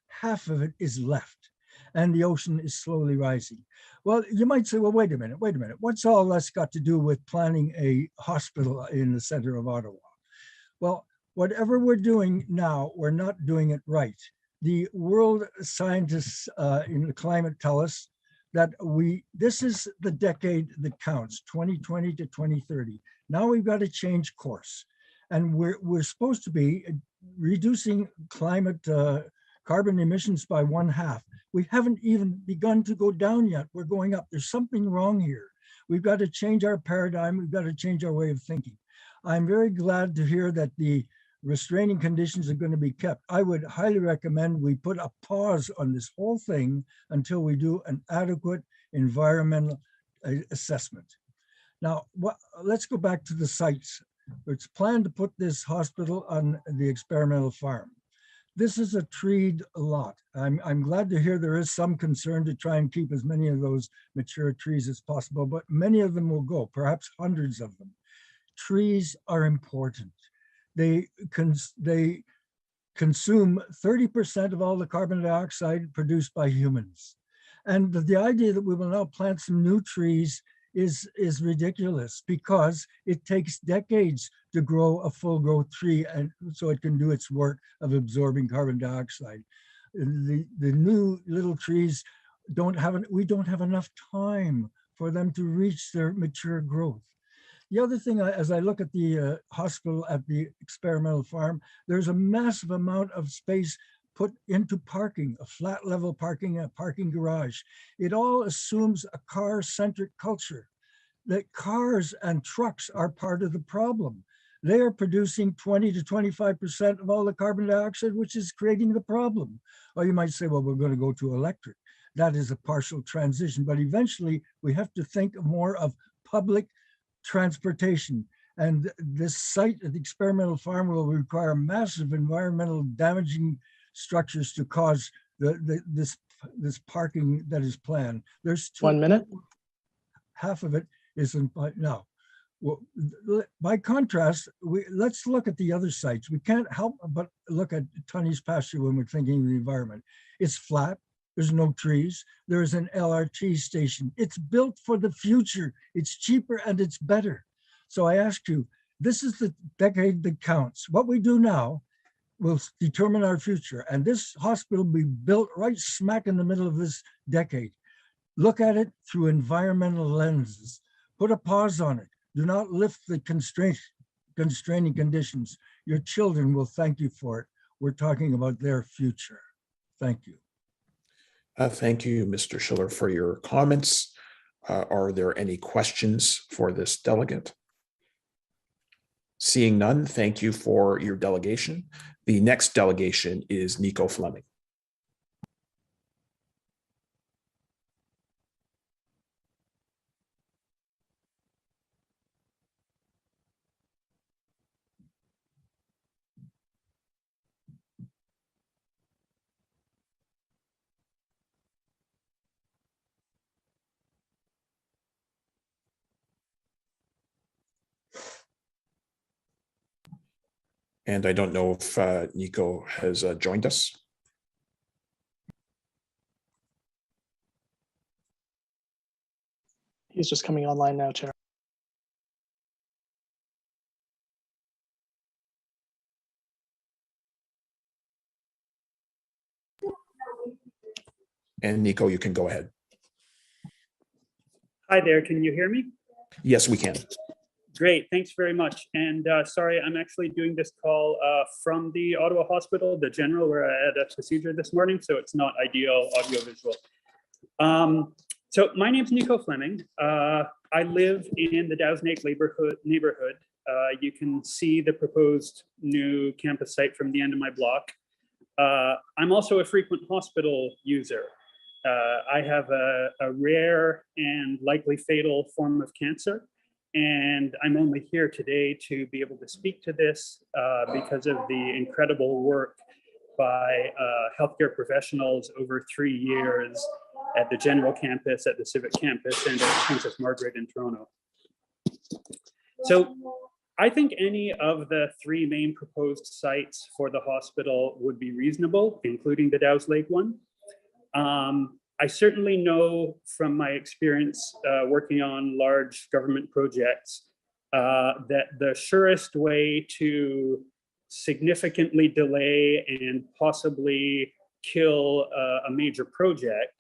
Half of it is left, and the ocean is slowly rising. Well, you might say, well, wait a minute. What's all that's got to do with planning a hospital in the center of Ottawa? Well, whatever we're doing now, we're not doing it right. The world scientists in the climate tell us that this is the decade that counts, 2020 to 2030. Now we've got to change course. And we're supposed to be reducing climate carbon emissions by 1/2. We haven't even begun to go down yet. We're going up. There's something wrong here. We've got to change our paradigm. We've got to change our way of thinking. I'm very glad to hear that the restraining conditions are going to be kept. I would highly recommend we put a pause on this whole thing until we do an adequate environmental assessment. Now, let's go back to the sites. It's planned to put this hospital on the experimental farm. This is a treed lot. I'm glad to hear there is some concern to try and keep as many of those mature trees as possible, but many of them will go, perhaps hundreds of them. Trees are important. They consume 30% of all the carbon dioxide produced by humans. And the idea that we will now plant some new trees is ridiculous because it takes decades to grow a full growth tree and so it can do its work of absorbing carbon dioxide. The new little trees we don't have enough time for them to reach their mature growth. The other thing, as I look at the hospital at the experimental farm, there's a massive amount of space put into parking, a flat level parking, a parking garage. It all assumes a car-centric culture. That cars and trucks are part of the problem. They are producing 20 to 25% of all the carbon dioxide, which is creating the problem. Or you might say, well, we're going to go to electric. That is a partial transition, but eventually we have to think more of public transportation. And this site at the experimental farm will require massive environmental damaging structures to cause this parking that is planned. There's 1 minute. Half of it isn't now. Well, by contrast, let's look at the other sites. We can't help but look at Tunney's pasture when we're thinking of the environment. It's flat, there's no trees, there's an LRT station. It's built for the future. It's cheaper and it's better. So I ask you, this is the decade that counts. What we do now will determine our future. And this hospital will be built right smack in the middle of this decade. Look at it through environmental lenses. Put a pause on it. Do not lift the constraining conditions. Your children will thank you for it. We're talking about their future. Thank you. Thank you, Mr. Schiller, for your comments. Are there any questions for this delegate? Seeing none, thank you for your delegation. The next delegation is Nico Fleming. And I don't know if Nico has joined us. He's just coming online now, Chair. And Nico, you can go ahead. Hi there, can you hear me? Yes, we can. Great, thanks very much. And sorry, I'm actually doing this call from the Ottawa Hospital, the General, where I had a procedure this morning, so it's not ideal audiovisual. So my name's Nico Fleming. I live in the Dow's Lake neighborhood. You can see the proposed new campus site from the end of my block. I'm also a frequent hospital user. I have a rare and likely fatal form of cancer. And I'm only here today to be able to speak to this because of the incredible work by healthcare professionals over 3 years at the General Campus, at the Civic Campus, and at Princess Margaret in Toronto. So I think any of the 3 main proposed sites for the hospital would be reasonable, including the Dow's Lake one. I certainly know from my experience working on large government projects that the surest way to significantly delay and possibly kill a major project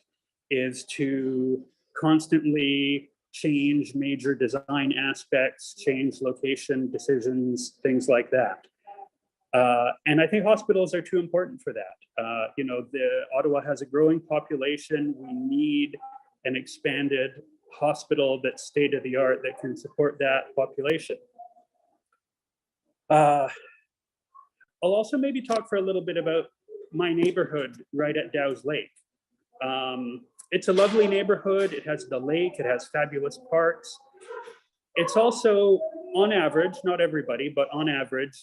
is to constantly change major design aspects, change location decisions, things like that. And I think hospitals are too important for that. You know, Ottawa has a growing population. We need an expanded hospital that's state-of-the-art that can support that population. I'll also maybe talk for a little bit about my neighborhood right at Dow's Lake. It's a lovely neighborhood. It has the lake, it has fabulous parks. It's also, on average, not everybody, but on average,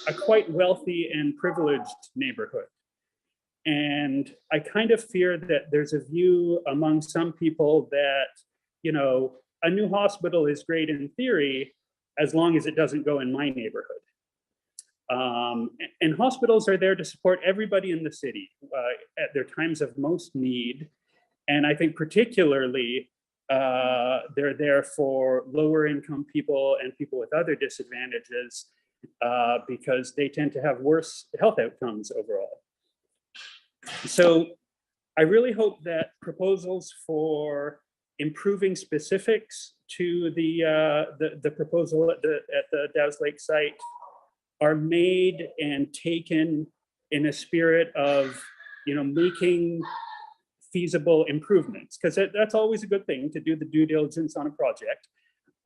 a quite wealthy and privileged neighborhood. And I kind of fear that there's a view among some people that, you know, a new hospital is great in theory, as long as it doesn't go in my neighborhood. And hospitals are there to support everybody in the city at their times of most need. And I think particularly, they're there for lower income people and people with other disadvantages because they tend to have worse health outcomes overall. So I really hope that proposals for improving specifics to the proposal at the Dow's Lake site are made and taken in a spirit of, you know, making feasible improvements, because that's always a good thing to do the due diligence on a project.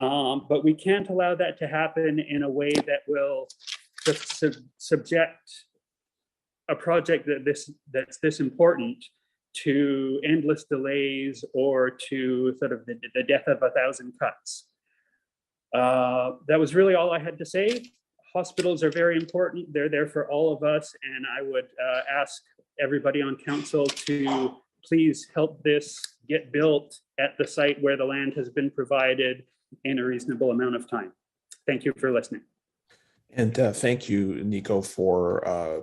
But we can't allow that to happen in a way that will subject a project that's this important to endless delays or to sort of the death of 1,000 cuts. That was really all I had to say. Hospitals are very important. They're there for all of us. And I would ask everybody on council to please help this get built at the site where the land has been provided in a reasonable amount of time. Thank you for listening. And thank you, Nico, for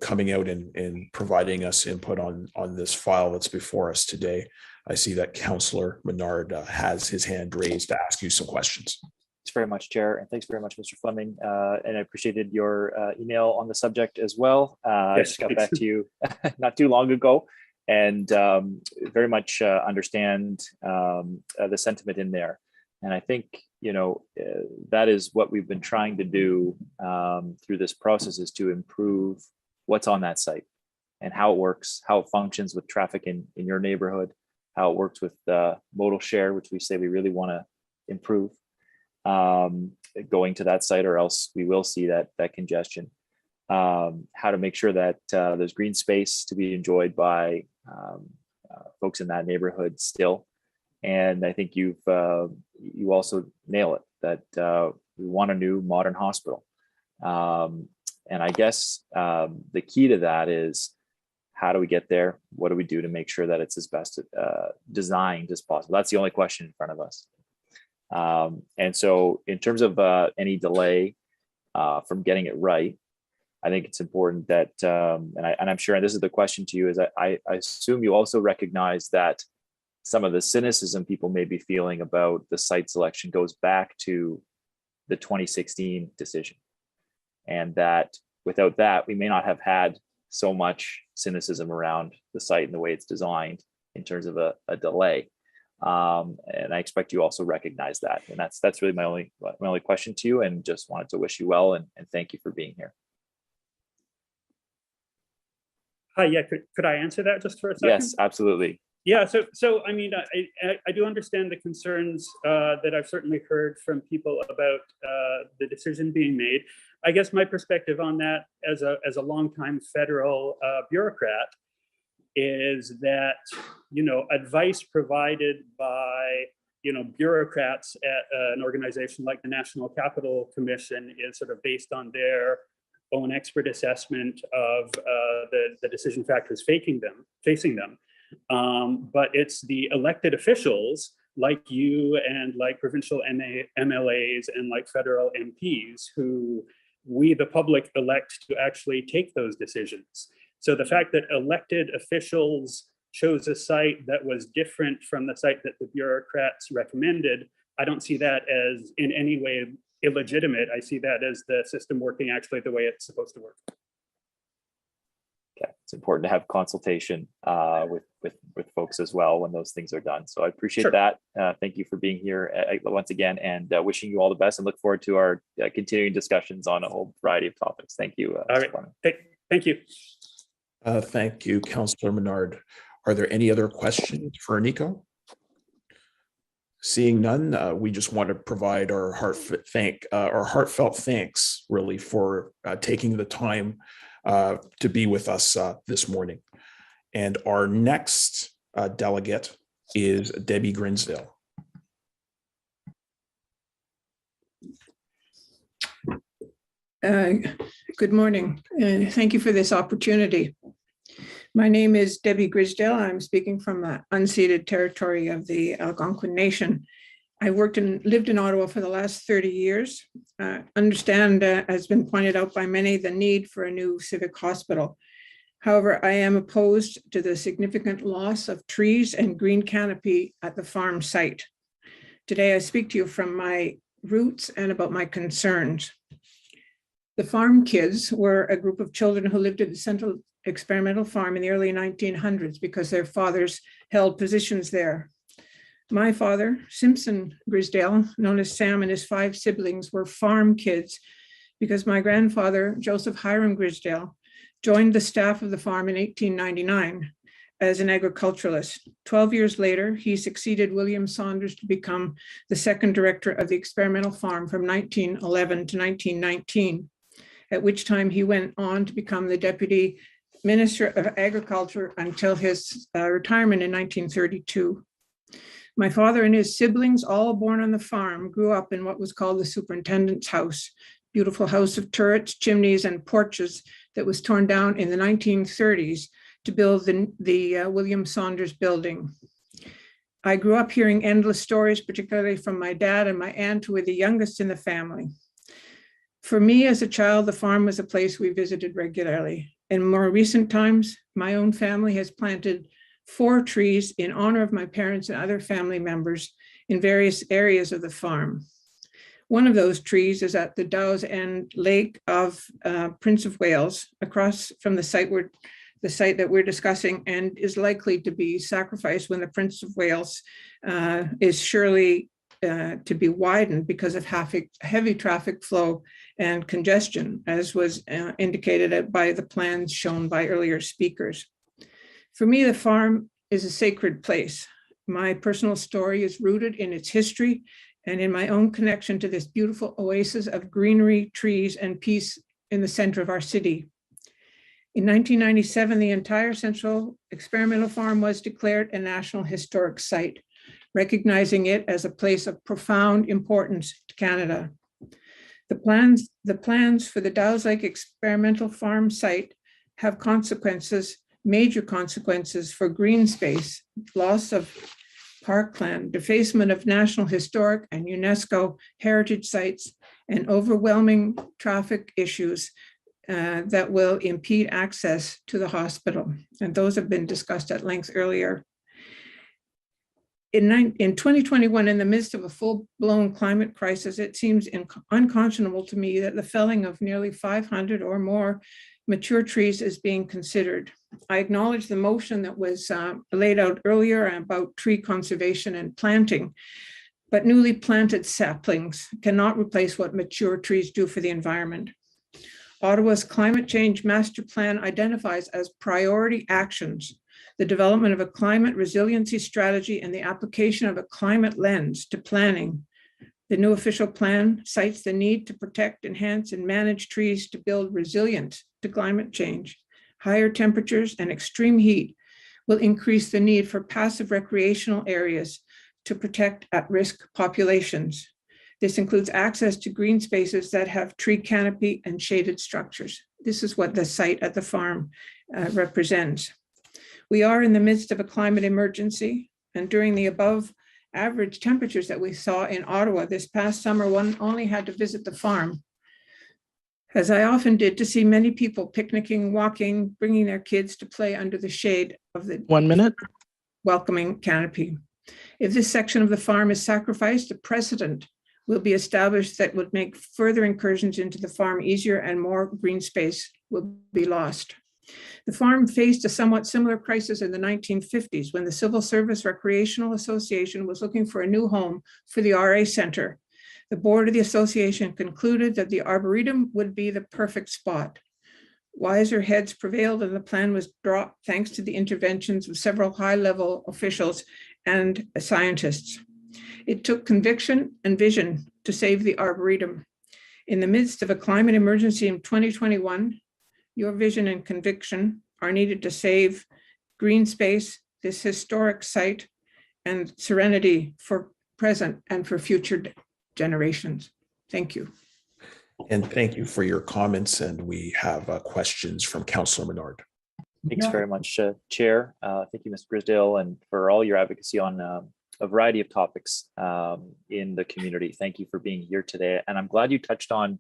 coming out and providing us input on this file that's before us today. I see that Councillor Menard has his hand raised to ask you some questions. Thanks very much, Chair, and thanks very much, Mr. Fleming. And I appreciated your email on the subject as well. I just got back to you not too long ago, and very much understand the sentiment in there. And I think, that is what we've been trying to do through this process, is to improve what's on that site and how it works, how it functions with traffic in your neighborhood, how it works with modal share, which we say we really want to improve going to that site, or else we will see that congestion. How to make sure that there's green space to be enjoyed by folks in that neighborhood still. And I think you also nail it, that we want a new modern hospital. And I guess the key to that is, how do we get there? What do we do to make sure that it's as best designed as possible? That's the only question in front of us. And so in terms of any delay from getting it right, I think it's important that, and I'm sure, and this is the question to you, is I assume you also recognize that some of the cynicism people may be feeling about the site selection goes back to the 2016 decision. And that without that, we may not have had so much cynicism around the site and the way it's designed in terms of a delay. And I expect you also recognize that. And that's really my only question to you, and just wanted to wish you well and thank you for being here. Hi, yeah, could I answer that just for a second? Yes, absolutely. Yeah, so I mean, I do understand the concerns that I've certainly heard from people about the decision being made. I guess my perspective on that as a longtime federal bureaucrat is that, advice provided by, bureaucrats at an organization like the National Capital Commission is sort of based on their own expert assessment of the decision factors facing them. But it's the elected officials like you and like provincial MLAs and like federal MPs who we, the public, elect to actually take those decisions. So the fact that elected officials chose a site that was different from the site that the bureaucrats recommended, I don't see that as in any way illegitimate. I see that as the system working actually the way it's supposed to work. Okay, it's important to have consultation with folks as well when those things are done. So I appreciate that. Thank you for being here once again, and wishing you all the best, and look forward to our continuing discussions on a whole variety of topics. Thank you. All right, thank you. Thank you, Councillor Menard. Are there any other questions for Nico? Seeing none, we just want to provide our heartfelt thanks, really, for taking the time to be with us this morning. And our next delegate is Debbie Grinsdale. Good morning, and thank you for this opportunity. My name is Debbie Grisdale. I'm speaking from the unceded territory of the Algonquin Nation. I worked and lived in Ottawa for the last 30 years. Understand, has been pointed out by many, the need for a new civic hospital. However, I am opposed to the significant loss of trees and green canopy at the farm site. Today, I speak to you from my roots and about my concerns. The farm kids were a group of children who lived at the Central Experimental Farm in the early 1900s because their fathers held positions there. My father, Simpson Grisdale, known as Sam, and his 5 siblings were farm kids because my grandfather, Joseph Hiram Grisdale, joined the staff of the farm in 1899 as an agriculturalist. 12 years later, he succeeded William Saunders to become the second director of the experimental farm from 1911 to 1919, at which time he went on to become the deputy Minister of Agriculture until his retirement in 1932. My father and his siblings, all born on the farm, grew up in what was called the superintendent's house, beautiful house of turrets, chimneys, and porches that was torn down in the 1930s to build the William Saunders building. I grew up hearing endless stories, particularly from my dad and my aunt, who were the youngest in the family. For me as a child, the farm was a place we visited regularly. In more recent times, my own family has planted 4 trees in honor of my parents and other family members in various areas of the farm. One of those trees is at the Dow's End Lake of Prince of Wales, across from the site that we're discussing, and is likely to be sacrificed when the Prince of Wales is surely to be widened because of heavy traffic flow and congestion, as was indicated by the plans shown by earlier speakers. For me, the farm is a sacred place. My personal story is rooted in its history and in my own connection to this beautiful oasis of greenery, trees, and peace in the center of our city. In 1997, the entire Central Experimental Farm was declared a National Historic Site, recognizing it as a place of profound importance to Canada. The plans for the Dow's Lake Experimental Farm site have major consequences for green space, loss of parkland, defacement of National Historic and UNESCO heritage sites, and overwhelming traffic issues that will impede access to the hospital. And those have been discussed at length earlier. In 2021, in the midst of a full-blown climate crisis, it seems unconscionable to me that the felling of nearly 500 or more mature trees is being considered. I acknowledge the motion that was laid out earlier about tree conservation and planting, but newly planted saplings cannot replace what mature trees do for the environment. Ottawa's climate change master plan identifies as priority actions the development of a climate resiliency strategy and the application of a climate lens to planning. The new official plan cites the need to protect, enhance, and manage trees to build resilience to climate change. Higher temperatures and extreme heat will increase the need for passive recreational areas to protect at-risk populations. This includes access to green spaces that have tree canopy and shaded structures. This is what the site at the farm represents. We are in the midst of a climate emergency, and during the above average temperatures that we saw in Ottawa this past summer, one only had to visit the farm, as I often did, to see many people picnicking, walking, bringing their kids to play under the shade of the 1 minute welcoming canopy. If this section of the farm is sacrificed, a precedent will be established that would make further incursions into the farm easier, and more green space will be lost. The farm faced a somewhat similar crisis in the 1950s when the Civil Service Recreational Association was looking for a new home for the RA Center. The board of the association concluded that the Arboretum would be the perfect spot. Wiser heads prevailed and the plan was dropped thanks to the interventions of several high-level officials and scientists. It took conviction and vision to save the Arboretum. In the midst of a climate emergency in 2021, your vision and conviction are needed to save green space, this historic site, and serenity for present and for future generations. Thank you. And thank you for your comments. And we have questions from Councillor Menard. Thanks very much, Chair. Thank you, Ms. Grisdale, and for all your advocacy on a variety of topics in the community. Thank you for being here today. And I'm glad you touched on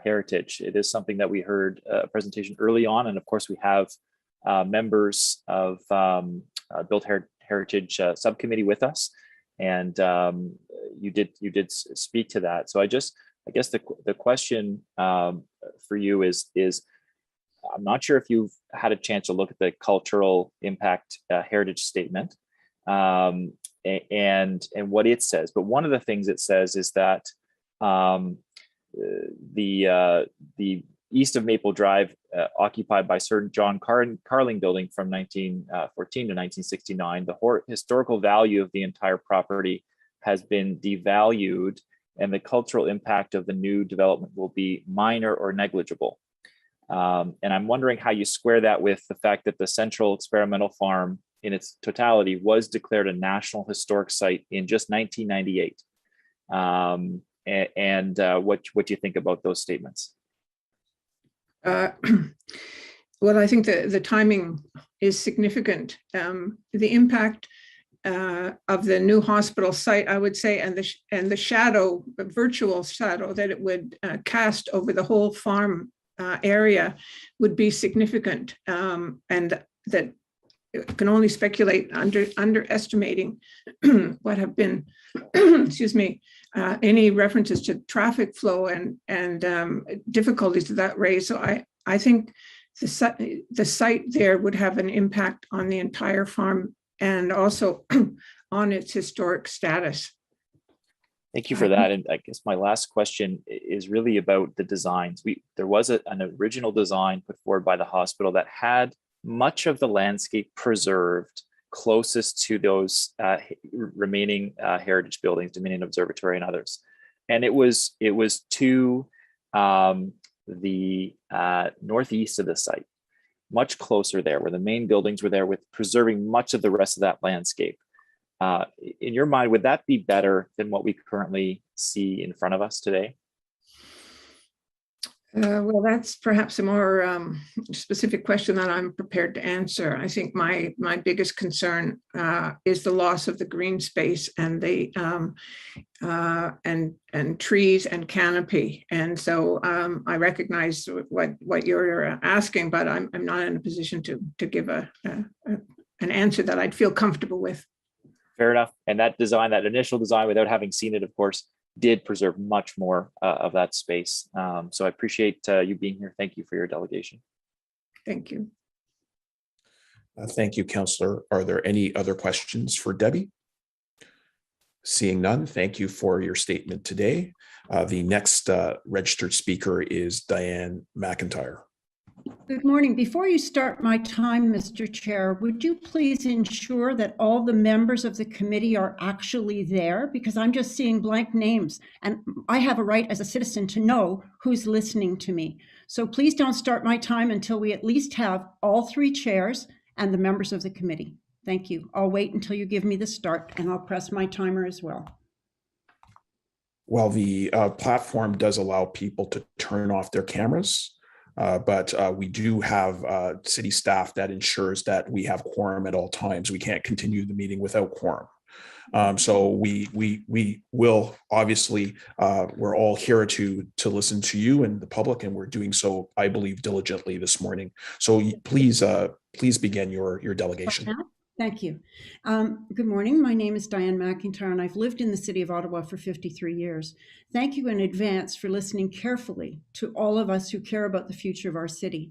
heritage. It is something that we heard a presentation early on. And of course, we have members of Built Heritage Subcommittee with us. And you did speak to that. So I guess the question for you is I'm not sure if you've had a chance to look at the cultural impact heritage statement and what it says. But one of the things it says is that the east of Maple Drive, occupied by Sir John Carling building from 1914 to 1969, the historical value of the entire property has been devalued, and the cultural impact of the new development will be minor or negligible. And I'm wondering how you square that with the fact that the Central Experimental Farm in its totality was declared a National Historic Site in just 1998. And what do you think about those statements? Well, I think the timing is significant. The impact of the new hospital site, I would say, and the shadow, the virtual shadow that it would cast over the whole farm area would be significant, and that can only speculate underestimating what have been, excuse me, any references to traffic flow and difficulties that raise. So I think the site there would have an impact on the entire farm and also on its historic status. Thank you for that. And I guess my last question is really about the designs. There was an original design put forward by the hospital that had much of the landscape preserved closest to those remaining heritage buildings, Dominion Observatory and others. And it was to the northeast of the site, much closer there, where the main buildings were there, with preserving much of the rest of that landscape. In your mind, would that be better than what we currently see in front of us today? Well, that's perhaps a more specific question that I'm prepared to answer. I think my biggest concern is the loss of the green space and the and trees and canopy. And so I recognize what you're asking, but I'm not in a position to give an answer that I'd feel comfortable with. Fair enough. And that design, that initial design, without having seen it, of course, did preserve much more of that space. So I appreciate you being here. Thank you for your delegation. Thank you. Thank you, Councillor. Are there any other questions for Debbie? Seeing none, thank you for your statement today. The next registered speaker is Diane McIntyre. Good morning. Before you start my time, Mr. Chair, would you please ensure that all the members of the committee are actually there? Because I'm just seeing blank names and I have a right as a citizen to know who's listening to me. So please don't start my time until we at least have all three chairs and the members of the committee. Thank you. I'll wait until you give me the start and I'll press my timer as well. Well, the platform does allow people to turn off their cameras. But we do have city staff that ensures that we have quorum at all times. We can't continue the meeting without quorum. So we will obviously, we're all here to listen to you and the public, and we're doing so, I believe, diligently this morning. So please begin your delegation. Thank you. Good morning. My name is Diane McIntyre, and I've lived in the city of Ottawa for 53 years. Thank you in advance for listening carefully to all of us who care about the future of our city.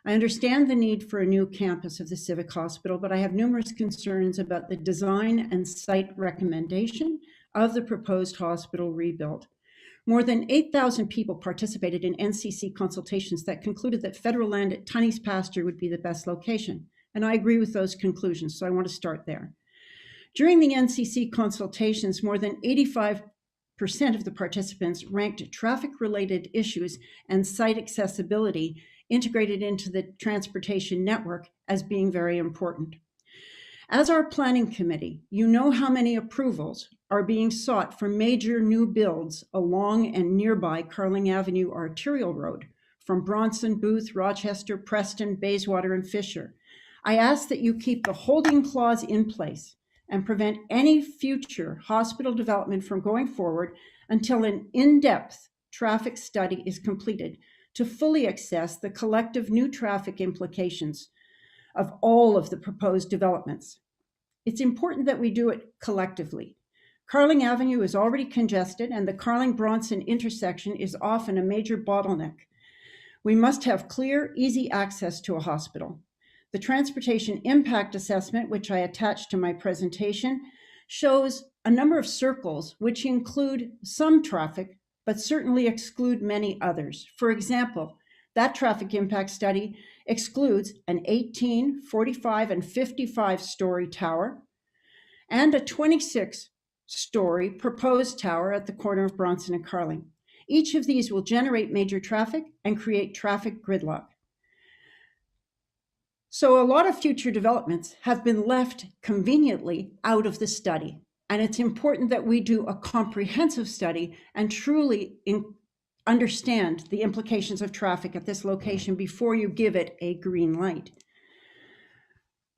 I understand the need for a new campus of the Civic Hospital, but I have numerous concerns about the design and site recommendation of the proposed hospital rebuild. More than 8,000 people participated in NCC consultations that concluded that federal land at Tunney's Pasture would be the best location. And I agree with those conclusions, so I want to start there. During the NCC consultations, more than 85% of the participants ranked traffic-related issues and site accessibility integrated into the transportation network as being very important. As our planning committee, you know how many approvals are being sought for major new builds along and nearby Carling Avenue Arterial Road from Bronson, Booth, Rochester, Preston, Bayswater, and Fisher. I ask that you keep the holding clause in place and prevent any future hospital development from going forward until an in-depth traffic study is completed to fully assess the collective new traffic implications of all of the proposed developments. It's important that we do it collectively. Carling Avenue is already congested and the Carling-Bronson intersection is often a major bottleneck. We must have clear, easy access to a hospital. The transportation impact assessment, which I attached to my presentation, shows a number of circles which include some traffic, but certainly exclude many others. For example, that traffic impact study excludes an 18, 45, and 55-story tower and a 26-story proposed tower at the corner of Bronson and Carling. Each of these will generate major traffic and create traffic gridlock. So a lot of future developments have been left conveniently out of the study. And it's important that we do a comprehensive study and truly understand the implications of traffic at this location before you give it a green light.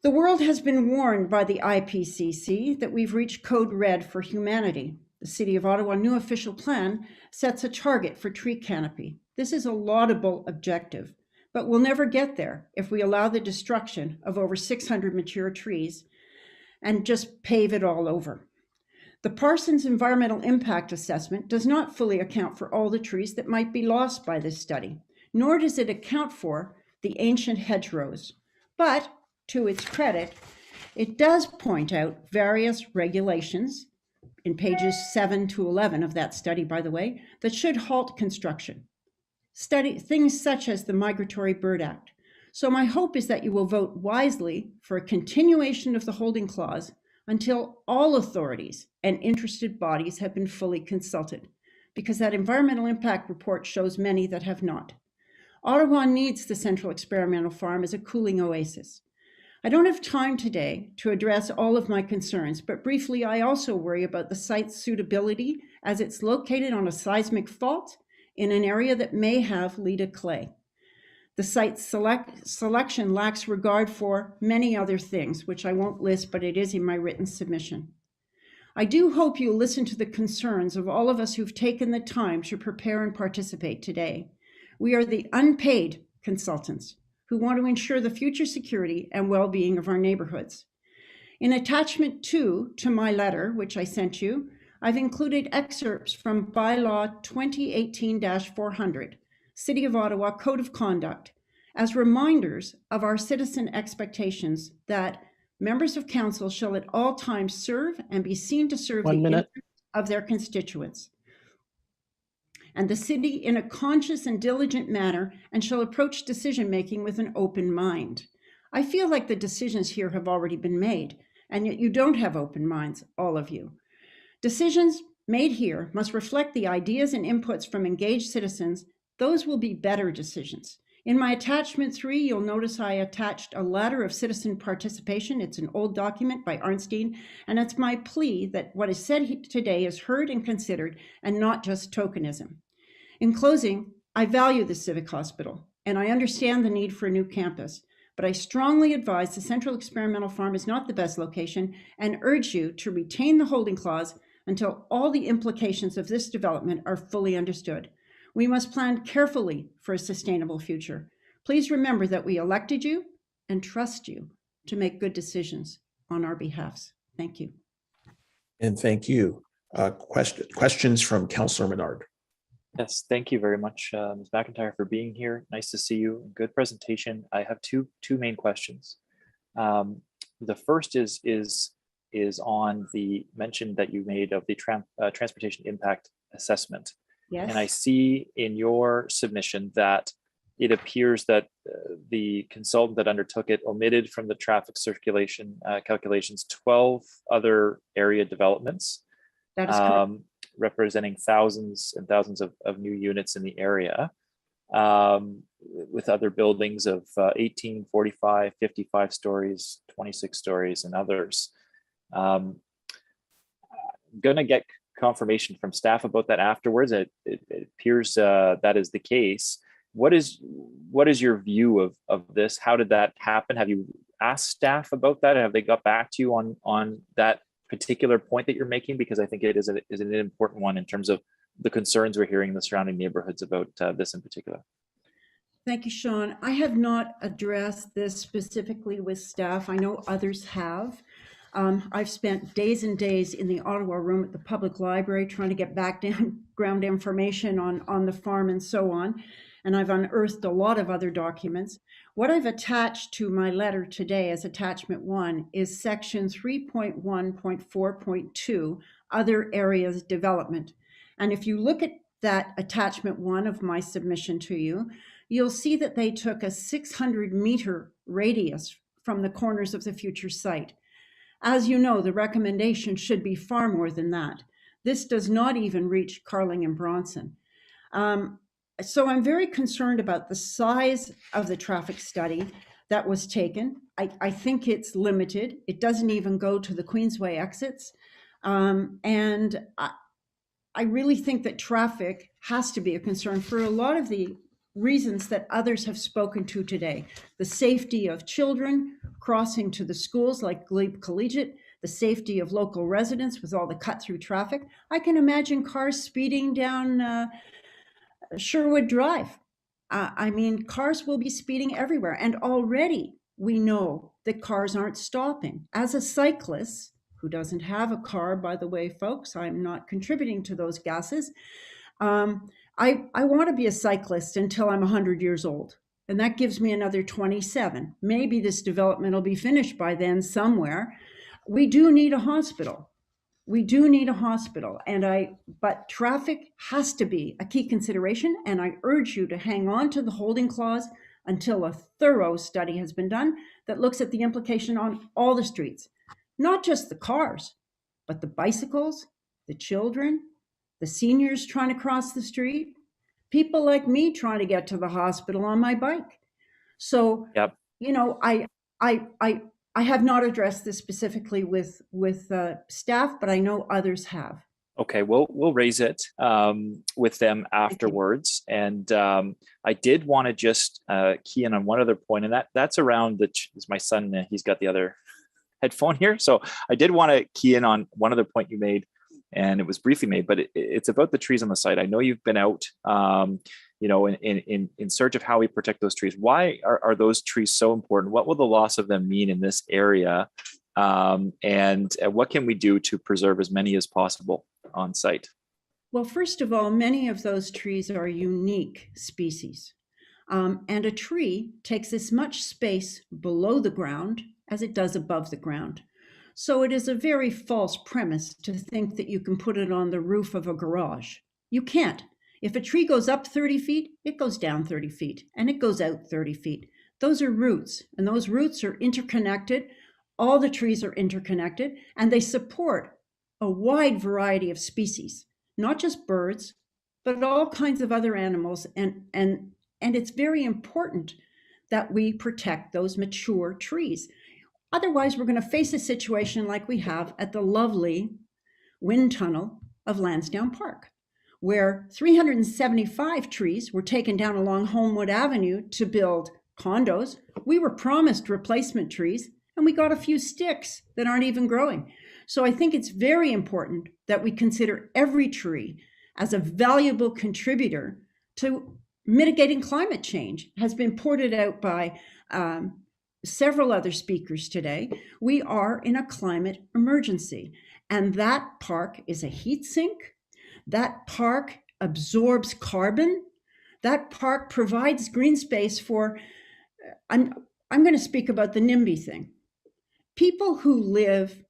The world has been warned by the IPCC that we've reached code red for humanity. The City of Ottawa new official plan sets a target for tree canopy. This is a laudable objective, but we'll never get there if we allow the destruction of over 600 mature trees and just pave it all over. The Parsons Environmental Impact Assessment does not fully account for all the trees that might be lost by this study, nor does it account for the ancient hedgerows. But to its credit, it does point out various regulations in pages 7 to 11 of that study, by the way, that should halt construction. Study things such as the Migratory Bird Act. So my hope is that you will vote wisely for a continuation of the holding clause until all authorities and interested bodies have been fully consulted, because that environmental impact report shows many that have not. Ottawa needs the Central Experimental Farm as a cooling oasis. I don't have time today to address all of my concerns, but briefly, I also worry about the site's suitability as it's located on a seismic fault in an area that may have Leda clay. The site's selection lacks regard for many other things, which I won't list, but it is in my written submission. I do hope you'll listen to the concerns of all of us who've taken the time to prepare and participate today. We are the unpaid consultants who want to ensure the future security and well-being of our neighborhoods. In attachment 2 to my letter, which I sent you, I've included excerpts from Bylaw 2018-400, City of Ottawa Code of Conduct, as reminders of our citizen expectations that members of council shall at all times serve and be seen to serve the interests of their constituents, and the city in a conscious and diligent manner, and shall approach decision-making with an open mind. I feel like the decisions here have already been made, and yet you don't have open minds, all of you. Decisions made here must reflect the ideas and inputs from engaged citizens. Those will be better decisions. In my attachment 3, you'll notice I attached a letter of citizen participation. It's an old document by Arnstein, and it's my plea that what is said today is heard and considered and not just tokenism. In closing, I value the Civic Hospital, and I understand the need for a new campus, but I strongly advise the Central Experimental Farm is not the best location and urge you to retain the holding clause until all the implications of this development are fully understood. We must plan carefully for a sustainable future. Please remember that we elected you and trust you to make good decisions on our behalfs. Thank you. And thank you. Questions from Councillor Menard. Yes, thank you very much, Ms. McIntyre, for being here. Nice to see you. Good presentation. I have two main questions. The first is on the mention that you made of the transportation impact assessment. Yes. And I see in your submission that it appears that the consultant that undertook it omitted from the traffic circulation calculations 12 other area developments. That is correct. Representing thousands and thousands of new units in the area, with other buildings of 18, 45, 55 stories, 26 stories, and others. I'm gonna get confirmation from staff about that afterwards. It appears that is the case. What is your view of this? How did that happen? Have you asked staff about that? Have they got back to you on that particular point that you're making? Because I think it is an important one in terms of the concerns we're hearing in the surrounding neighborhoods about this in particular. Thank you, Sean. I have not addressed this specifically with staff. I know others have. I've spent days and days in the Ottawa room at the public library trying to get background information on the farm and so on. And I've unearthed a lot of other documents. What I've attached to my letter today as attachment 1 is section 3.1.4.2, other areas development. And if you look at that attachment 1 of my submission to you, you'll see that they took a 600-meter radius from the corners of the future site. As you know, the recommendation should be far more than that. This does not even reach Carling and Bronson. So I'm very concerned about the size of the traffic study that was taken. I think it's limited. It doesn't even go to the Queensway exits. And I really think that traffic has to be a concern for a lot of the reasons that others have spoken to today. The safety of children crossing to the schools like Glebe Collegiate, the safety of local residents with all the cut-through traffic. I can imagine cars speeding down Sherwood Drive. I mean, cars will be speeding everywhere. And already we know that cars aren't stopping. As a cyclist, who doesn't have a car, by the way, folks, I'm not contributing to those gases. I want to be a cyclist until I'm 100 years old. And that gives me another 27. Maybe this development will be finished by then somewhere. We do need a hospital. We do need a hospital, but traffic has to be a key consideration, and I urge you to hang on to the holding clause until a thorough study has been done that looks at the implication on all the streets, not just the cars, but the bicycles, the children, the seniors trying to cross the street, people like me trying to get to the hospital on my bike. So, you know, I have not addressed this specifically with staff, but I know others have. Okay, we'll raise it with them afterwards. And I did want to just key in on one other point, and that's around is my son. He's got the other headphone here, so I did want to key in on one other point you made, and it was briefly made, but it's about the trees on the site. I know you've been out, you know, in search of how we protect those trees. Why are those trees so important? What will the loss of them mean in this area? And what can we do to preserve as many as possible on site? Well, first of all, many of those trees are unique species. And a tree takes as much space below the ground as it does above the ground. So it is a very false premise to think that you can put it on the roof of a garage. You can't. If a tree goes up 30 feet, it goes down 30 feet, and it goes out 30 feet. Those are roots, and those roots are interconnected. All the trees are interconnected, and they support a wide variety of species, not just birds, but all kinds of other animals. And it's very important that we protect those mature trees. Otherwise, we're going to face a situation like we have at the lovely wind tunnel of Lansdowne Park, where 375 trees were taken down along Homewood Avenue to build condos. We were promised replacement trees, and we got a few sticks that aren't even growing. So I think it's very important that we consider every tree as a valuable contributor to mitigating climate change. It has been pointed out by several other speakers today. We are in a climate emergency, and that park is a heat sink. That park absorbs carbon. That park provides green space for, I'm going to speak about the NIMBY thing. People who live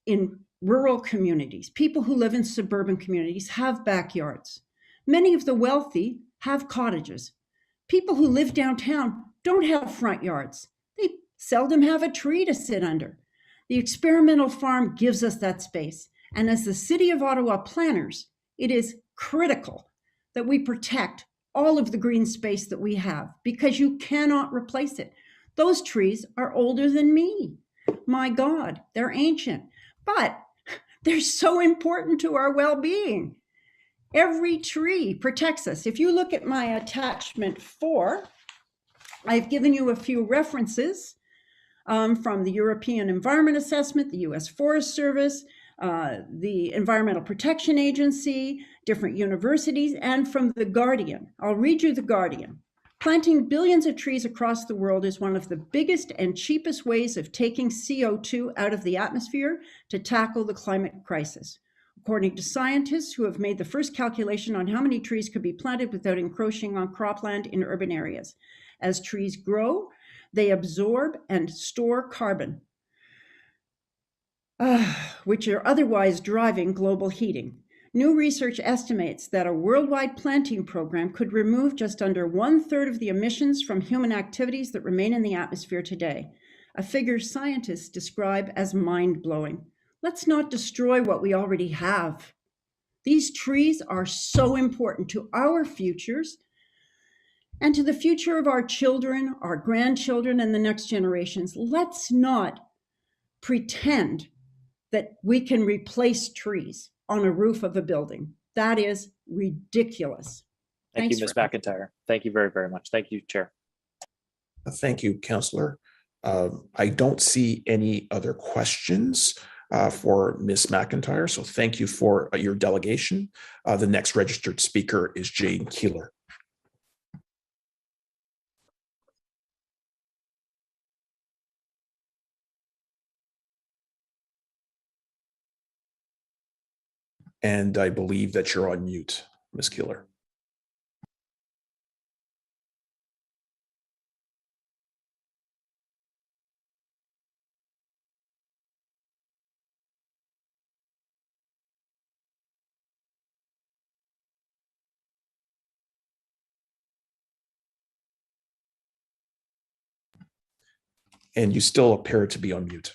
in rural communities, people who live in suburban communities have backyards. Many of the wealthy have cottages. People who live downtown don't have front yards. They seldom have a tree to sit under. The experimental farm gives us that space. And as the City of Ottawa planners, it is critical that we protect all of the green space that we have, because you cannot replace it. Those trees are older than me. My God, they're ancient, but they're so important to our well-being. Every tree protects us. If you look at my attachment 4, I've given you a few references from the European Environment Assessment, the US Forest Service, the Environmental Protection Agency, different universities, and from The Guardian. I'll read you The Guardian. Planting billions of trees across the world is one of the biggest and cheapest ways of taking CO2 out of the atmosphere to tackle the climate crisis. According to scientists who have made the first calculation on how many trees could be planted without encroaching on cropland in urban areas. As trees grow, they absorb and store carbon, which are otherwise driving global heating. New research estimates that a worldwide planting program could remove just under 1/3 of the emissions from human activities that remain in the atmosphere today, a figure scientists describe as mind-blowing. Let's not destroy what we already have. These trees are so important to our futures and to the future of our children, our grandchildren, and the next generations. Let's not pretend that we can replace trees on a roof of a building. That is ridiculous. Thank you, Ms. McIntyre. Thank you very, very much. Thank you, Chair. Thank you, Councillor. I don't see any other questions for Ms. McIntyre, so thank you for your delegation. The next registered speaker is Jane Keeler. And I believe that you're on mute, Ms. Keeler. And you still appear to be on mute.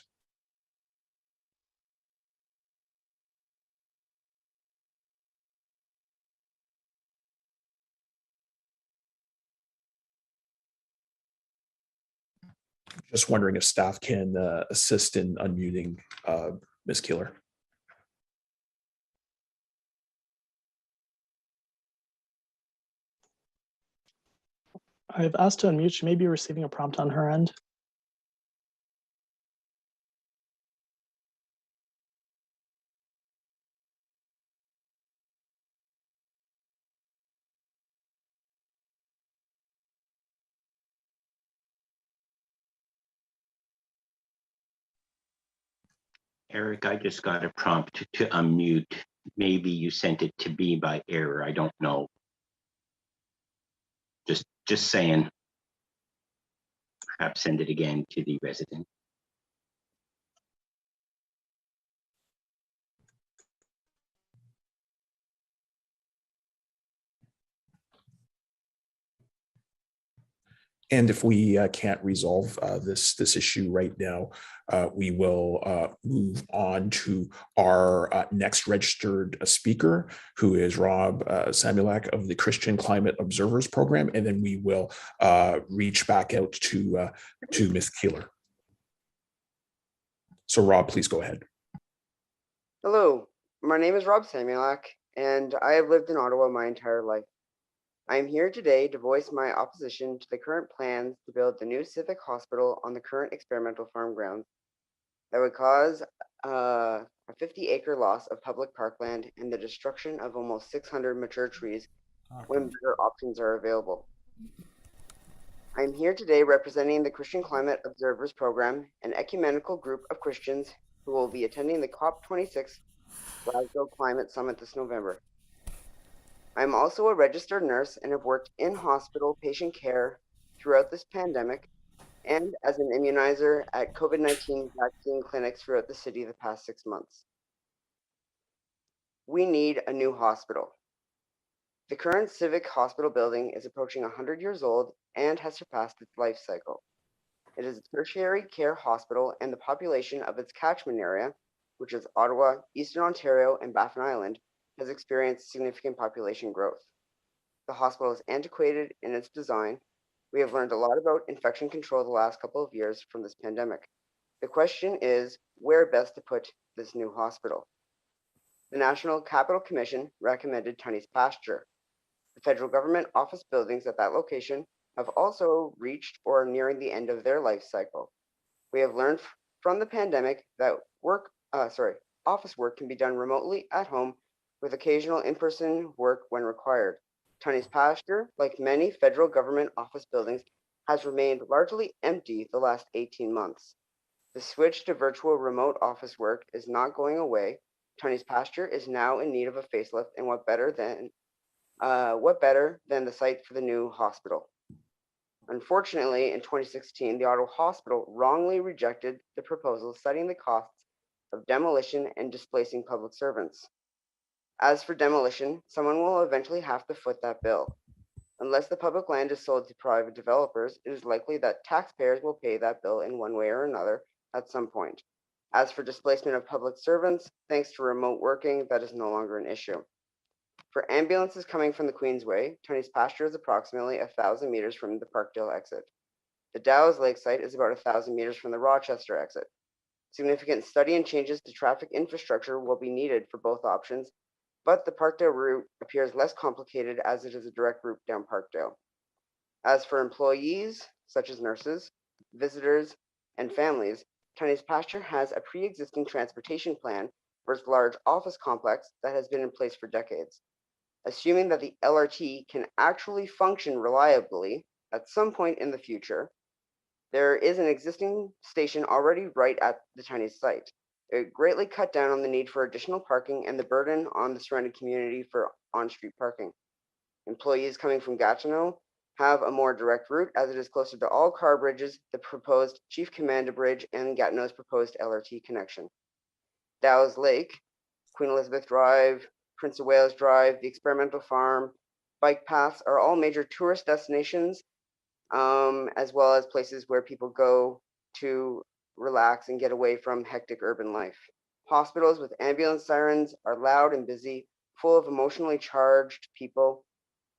Just wondering if staff can assist in unmuting Ms. Keeler. I've asked to unmute. She may be receiving a prompt on her end. Eric, I just got a prompt to unmute. Maybe you sent it to me by error. I don't know. Just saying. Perhaps send it again to the resident. And if we can't resolve this issue right now, we will move on to our next registered speaker, who is Rob Samulak of the Christian Climate Observers Program, and then we will reach back out to Ms. Keeler. So Rob, please go ahead. Hello, my name is Rob Samulak, and I have lived in Ottawa my entire life. I am here today to voice my opposition to the current plans to build the new Civic Hospital on the current experimental farm grounds that would cause a 50-acre loss of public parkland and the destruction of almost 600 mature trees when better options are available. I am here today representing the Christian Climate Observers Program, an ecumenical group of Christians who will be attending the COP26 Glasgow Climate Summit this November. I am also a registered nurse and have worked in hospital patient care throughout this pandemic and as an immunizer at COVID-19 vaccine clinics throughout the city the past 6 months. We need a new hospital. The current Civic Hospital building is approaching 100 years old and has surpassed its life cycle. It is a tertiary care hospital, and the population of its catchment area, which is Ottawa, Eastern Ontario, and Baffin Island, has experienced significant population growth. The hospital is antiquated in its design. We have learned a lot about infection control the last couple of years from this pandemic. The question is where best to put this new hospital. The National Capital Commission recommended Tunney's Pasture. The federal government office buildings at that location have also reached or are nearing the end of their life cycle. We have learned from the pandemic that office work can be done remotely at home with occasional in-person work when required. Tunney's Pasture, like many federal government office buildings, has remained largely empty the last 18 months. The switch to virtual remote office work is not going away. Tunney's Pasture is now in need of a facelift, and what better than the site for the new hospital? Unfortunately, in 2016, the Ottawa Hospital wrongly rejected the proposal, citing the costs of demolition and displacing public servants. As for demolition, someone will eventually have to foot that bill. Unless the public land is sold to private developers, it is likely that taxpayers will pay that bill in one way or another at some point. As for displacement of public servants, thanks to remote working, that is no longer an issue. For ambulances coming from the Queensway, Tunney's Pasture is approximately 1,000 meters from the Parkdale exit. The Dow's Lake site is about 1,000 meters from the Rochester exit. Significant study and changes to traffic infrastructure will be needed for both options, but the Parkdale route appears less complicated as it is a direct route down Parkdale. As for employees, such as nurses, visitors, and families, Tunney's Pasture has a pre-existing transportation plan for its large office complex that has been in place for decades. Assuming that the LRT can actually function reliably at some point in the future, there is an existing station already right at the Tunney's site. It would greatly cut down on the need for additional parking and the burden on the surrounding community for on-street parking. Employees coming from Gatineau have a more direct route as it is closer to all car bridges, the proposed Chief Commander Bridge, and Gatineau's proposed LRT connection. Dow's Lake, Queen Elizabeth Drive, Prince of Wales Drive, the Experimental Farm, bike paths are all major tourist destinations, as well as places where people go to relax and get away from hectic urban life. Hospitals with ambulance sirens are loud and busy, full of emotionally charged people.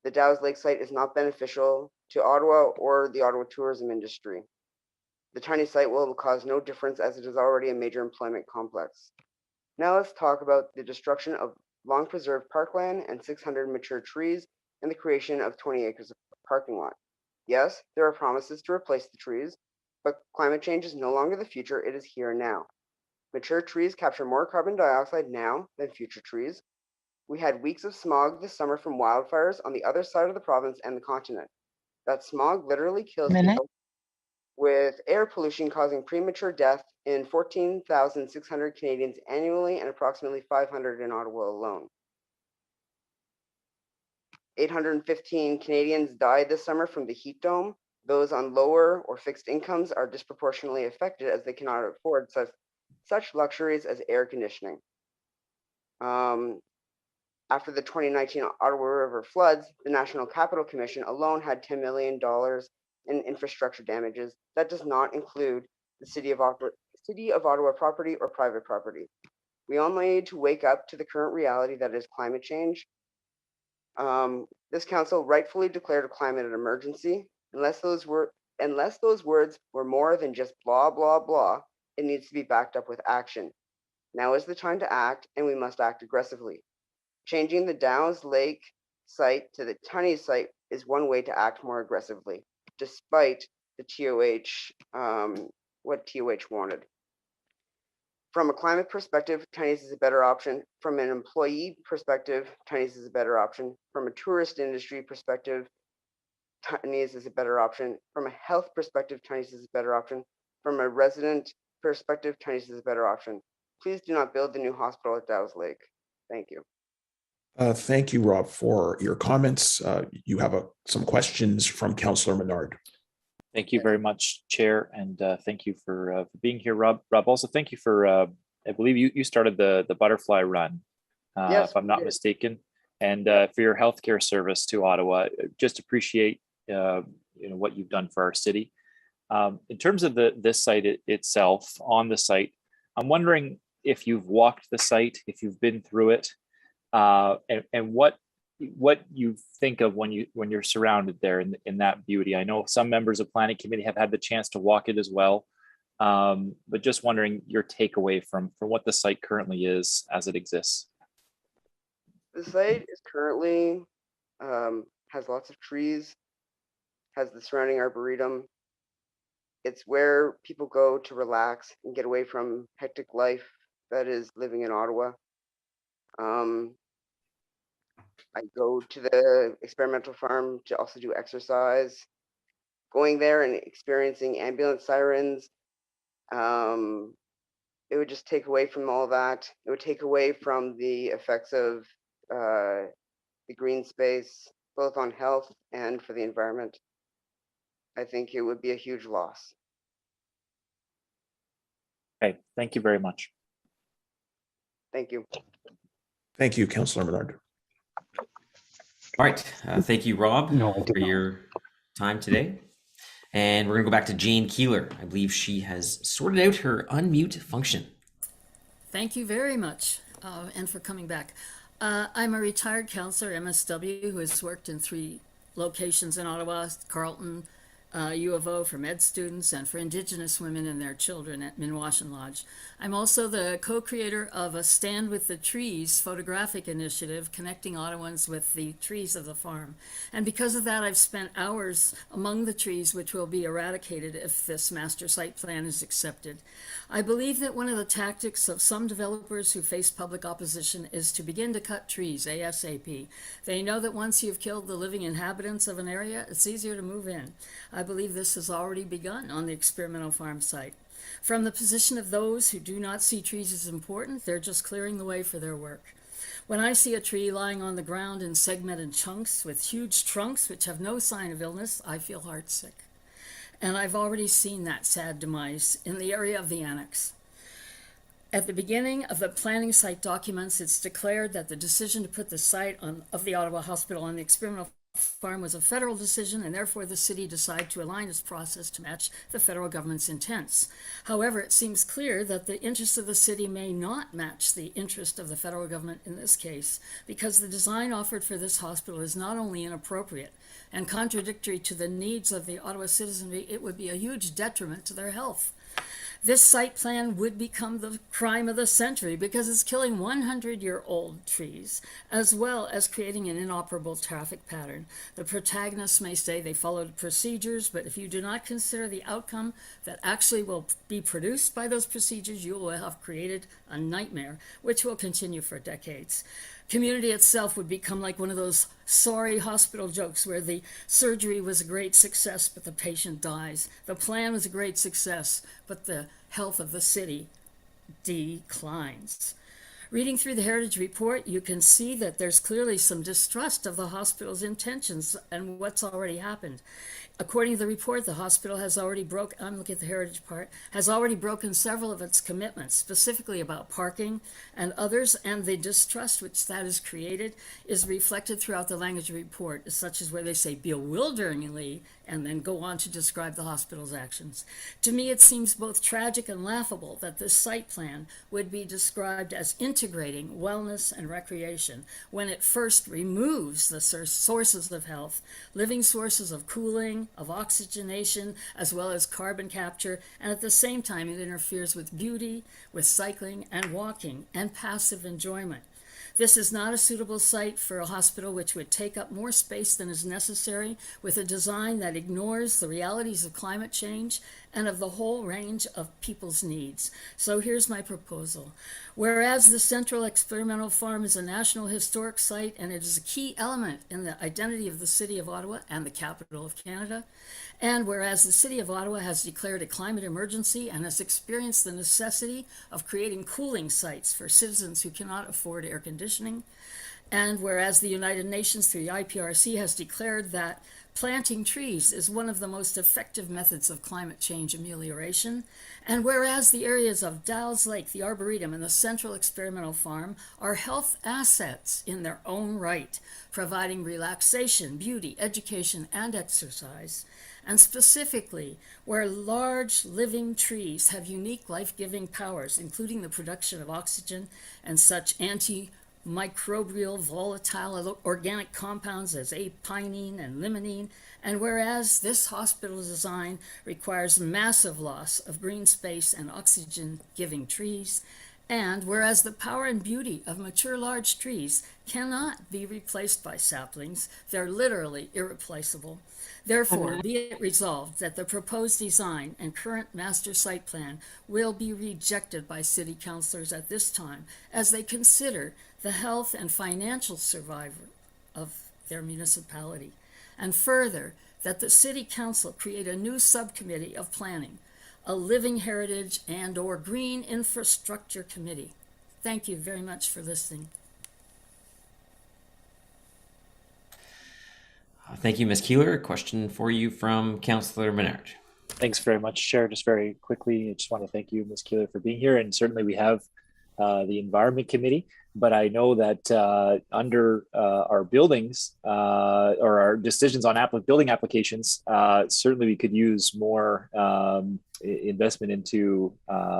The Dow's Lake site is not beneficial to Ottawa or the Ottawa tourism industry. The tiny site will cause no difference as it is already a major employment complex. Now let's talk about the destruction of long-preserved parkland and 600 mature trees and the creation of 20 acres of parking lot. Yes, there are promises to replace the trees, but climate change is no longer the future, it is here now. Mature trees capture more carbon dioxide now than future trees. We had weeks of smog this summer from wildfires on the other side of the province and the continent. That smog literally kills people, with air pollution causing premature death in 14,600 Canadians annually and approximately 500 in Ottawa alone. 815 Canadians died this summer from the heat dome. Those on lower or fixed incomes are disproportionately affected as they cannot afford such luxuries as air conditioning. After the 2019 Ottawa River floods, the National Capital Commission alone had $10 million in infrastructure damages. That does not include the City of Ottawa property or private property. We all need to wake up to the current reality that is climate change. This council rightfully declared a climate emergency. Unless those words were more than just blah, blah, blah, it needs to be backed up with action. Now is the time to act, and we must act aggressively. Changing the Dow's Lake site to the Tunney site is one way to act more aggressively, despite the what TOH wanted. From a climate perspective, Tunney's is a better option. From an employee perspective, Tunney's is a better option. From a tourist industry perspective, Tunney's is a better option. From a health perspective, Tunney's is a better option. From a resident perspective, Tunney's is a better option. Please do not build the new hospital at Dow's Lake. Thank you. Thank you, Rob, for your comments. You have some questions from Councillor Menard. Thank you very much, Chair, and thank you for being here, Rob. Rob, also thank you for, I believe you started the butterfly run, yes, if I'm not mistaken, and for your healthcare service to Ottawa. Just appreciate what you've done for our city. In terms of this site itself, on the site, I'm wondering if you've walked the site, if you've been through it, and what you think of when you're surrounded there in that beauty. I know some members of planning committee have had the chance to walk it as well, but just wondering your takeaway from what the site currently is as it exists. The site is currently has lots of trees, has the surrounding arboretum. It's where people go to relax and get away from hectic life that is living in Ottawa. I go to the experimental farm to also do exercise. Going there and experiencing ambulance sirens, it would just take away from all that. It would take away from the effects of the green space, both on health and for the environment. I think it would be a huge loss. Okay, thank you very much. Thank you. Thank you, Councillor Menard. All right, thank you, Rob, for your time today. And we're gonna go back to Jane Keeler. I believe she has sorted out her unmute function. Thank you very much, and for coming back. I'm a retired councillor, MSW, who has worked in 3 locations in Ottawa, Carleton, U of O for med students, and for Indigenous women and their children at Minwashin Lodge. I'm also the co-creator of a Stand with the Trees photographic initiative connecting Ottawans with the trees of the farm. And because of that, I've spent hours among the trees which will be eradicated if this master site plan is accepted. I believe that one of the tactics of some developers who face public opposition is to begin to cut trees ASAP. They know that once you've killed the living inhabitants of an area, it's easier to move in. I believe this has already begun on the experimental farm site. From the position of those who do not see trees as important, they're just clearing the way for their work. When I see a tree lying on the ground in segmented chunks with huge trunks which have no sign of illness, I feel heartsick. And I've already seen that sad demise in the area of the annex. At the beginning of the planning site documents, it's declared that the decision to put the site of the Ottawa Hospital on the experimental farm was a federal decision, and therefore the city decided to align its process to match the federal government's intents. However, it seems clear that the interest of the city may not match the interest of the federal government in this case, because the design offered for this hospital is not only inappropriate and contradictory to the needs of the Ottawa citizenry, it would be a huge detriment to their health. This site plan would become the crime of the century because it's killing 100-year-old trees, as well as creating an inoperable traffic pattern. The protagonists may say they followed procedures, but if you do not consider the outcome that actually will be produced by those procedures, you will have created a nightmare, which will continue for decades. Community itself would become like one of those sorry hospital jokes where the surgery was a great success, but the patient dies. The plan was a great success, but the health of the city declines. Reading through the Heritage Report, you can see that there's clearly some distrust of the hospital's intentions and what's already happened. According to the report, the hospital has already I'm looking at the Heritage part, has already broken several of its commitments, specifically about parking and others, and the distrust which that has created is reflected throughout the language report, such as where they say bewilderingly and then go on to describe the hospital's actions. To me, it seems both tragic and laughable that this site plan would be described as integrating wellness and recreation when it first removes the sources of health, living sources of cooling, of oxygenation, as well as carbon capture, and at the same time it interferes with beauty, with cycling and walking, and passive enjoyment. This is not a suitable site for a hospital which would take up more space than is necessary, with a design that ignores the realities of climate change and of the whole range of people's needs. So here's my proposal. Whereas the Central Experimental Farm is a National Historic Site and it is a key element in the identity of the City of Ottawa and the capital of Canada, and whereas the City of Ottawa has declared a climate emergency and has experienced the necessity of creating cooling sites for citizens who cannot afford air conditioning, and whereas the United Nations through the IPRC has declared that planting trees is one of the most effective methods of climate change amelioration, and whereas the areas of Dalles Lake, the Arboretum, and the Central Experimental Farm are health assets in their own right, providing relaxation, beauty, education, and exercise, and specifically where large living trees have unique life-giving powers, including the production of oxygen and such antimicrobial volatile organic compounds as apinine and limonene, and whereas this hospital design requires massive loss of green space and oxygen-giving trees, and whereas the power and beauty of mature large trees cannot be replaced by saplings, they're literally irreplaceable. Therefore, be it resolved that the proposed design and current master site plan will be rejected by city councilors at this time as they consider the health and financial survival of their municipality. And further, that the city council create a new subcommittee of planning, a living heritage and/or green infrastructure committee. Thank you very much for listening. Thank you, Ms. Keeler. A question for you from Councillor Menard. Thanks very much, Chair. Just very quickly, I just want to thank you, Ms. Keeler, for being here. And certainly we have the Environment Committee, but I know that under our buildings or our decisions on building applications, certainly we could use more investment into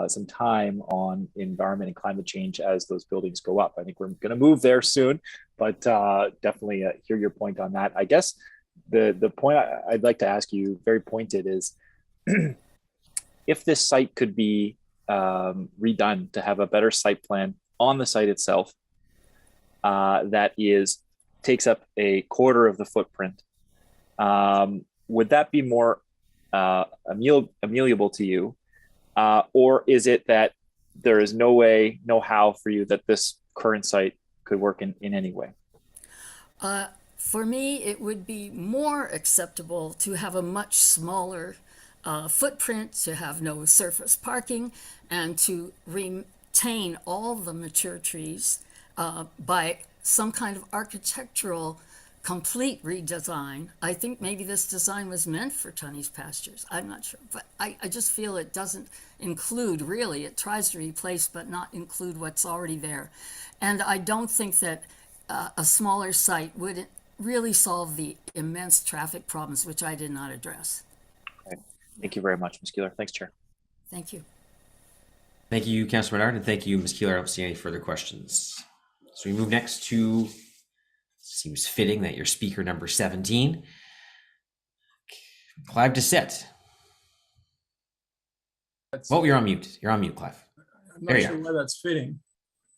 some time on environment and climate change as those buildings go up. I think we're going to move there soon, but definitely hear your point on that. I guess The point I'd like to ask you, very pointed, is if this site could be redone to have a better site plan on the site itself that takes up a quarter of the footprint, would that be more amenable to you? Or is it that there is no way, no how for you that this current site could work in any way? For me, it would be more acceptable to have a much smaller footprint, to have no surface parking, and to retain all the mature trees by some kind of architectural complete redesign. I think maybe this design was meant for Tunney's pastures. I'm not sure, but I just feel it doesn't include, really. It tries to replace but not include what's already there. And I don't think that a smaller site would really solve the immense traffic problems, which I did not address. Okay. Thank you very much, Ms. Keeler. Thanks, Chair. Thank you. Thank you, Councilor Menard, and thank you, Ms. Keeler. I don't see any further questions. So we move next to, seems fitting that you're speaker number 17, Clive Doucette. Oh, you're on mute. You're on mute, Clive. I'm not sure why that's fitting.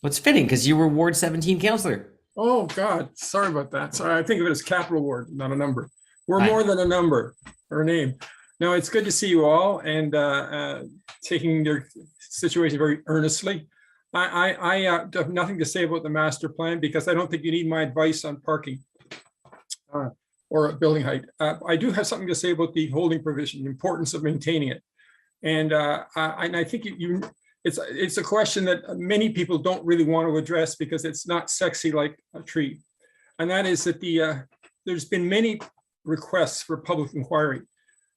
Well, it's fitting because you were Ward 17 councillor. Oh, God, sorry about that. Sorry, I think of it as capital word, not a number. We're more than a number or a name. No, it's good to see you all and taking your situation very earnestly. I have nothing to say about the master plan because I don't think you need my advice on parking or building height. I do have something to say about the holding provision, the importance of maintaining it. And I think it's a question that many people don't really want to address because it's not sexy like a tree. And that is that there's been many requests for public inquiry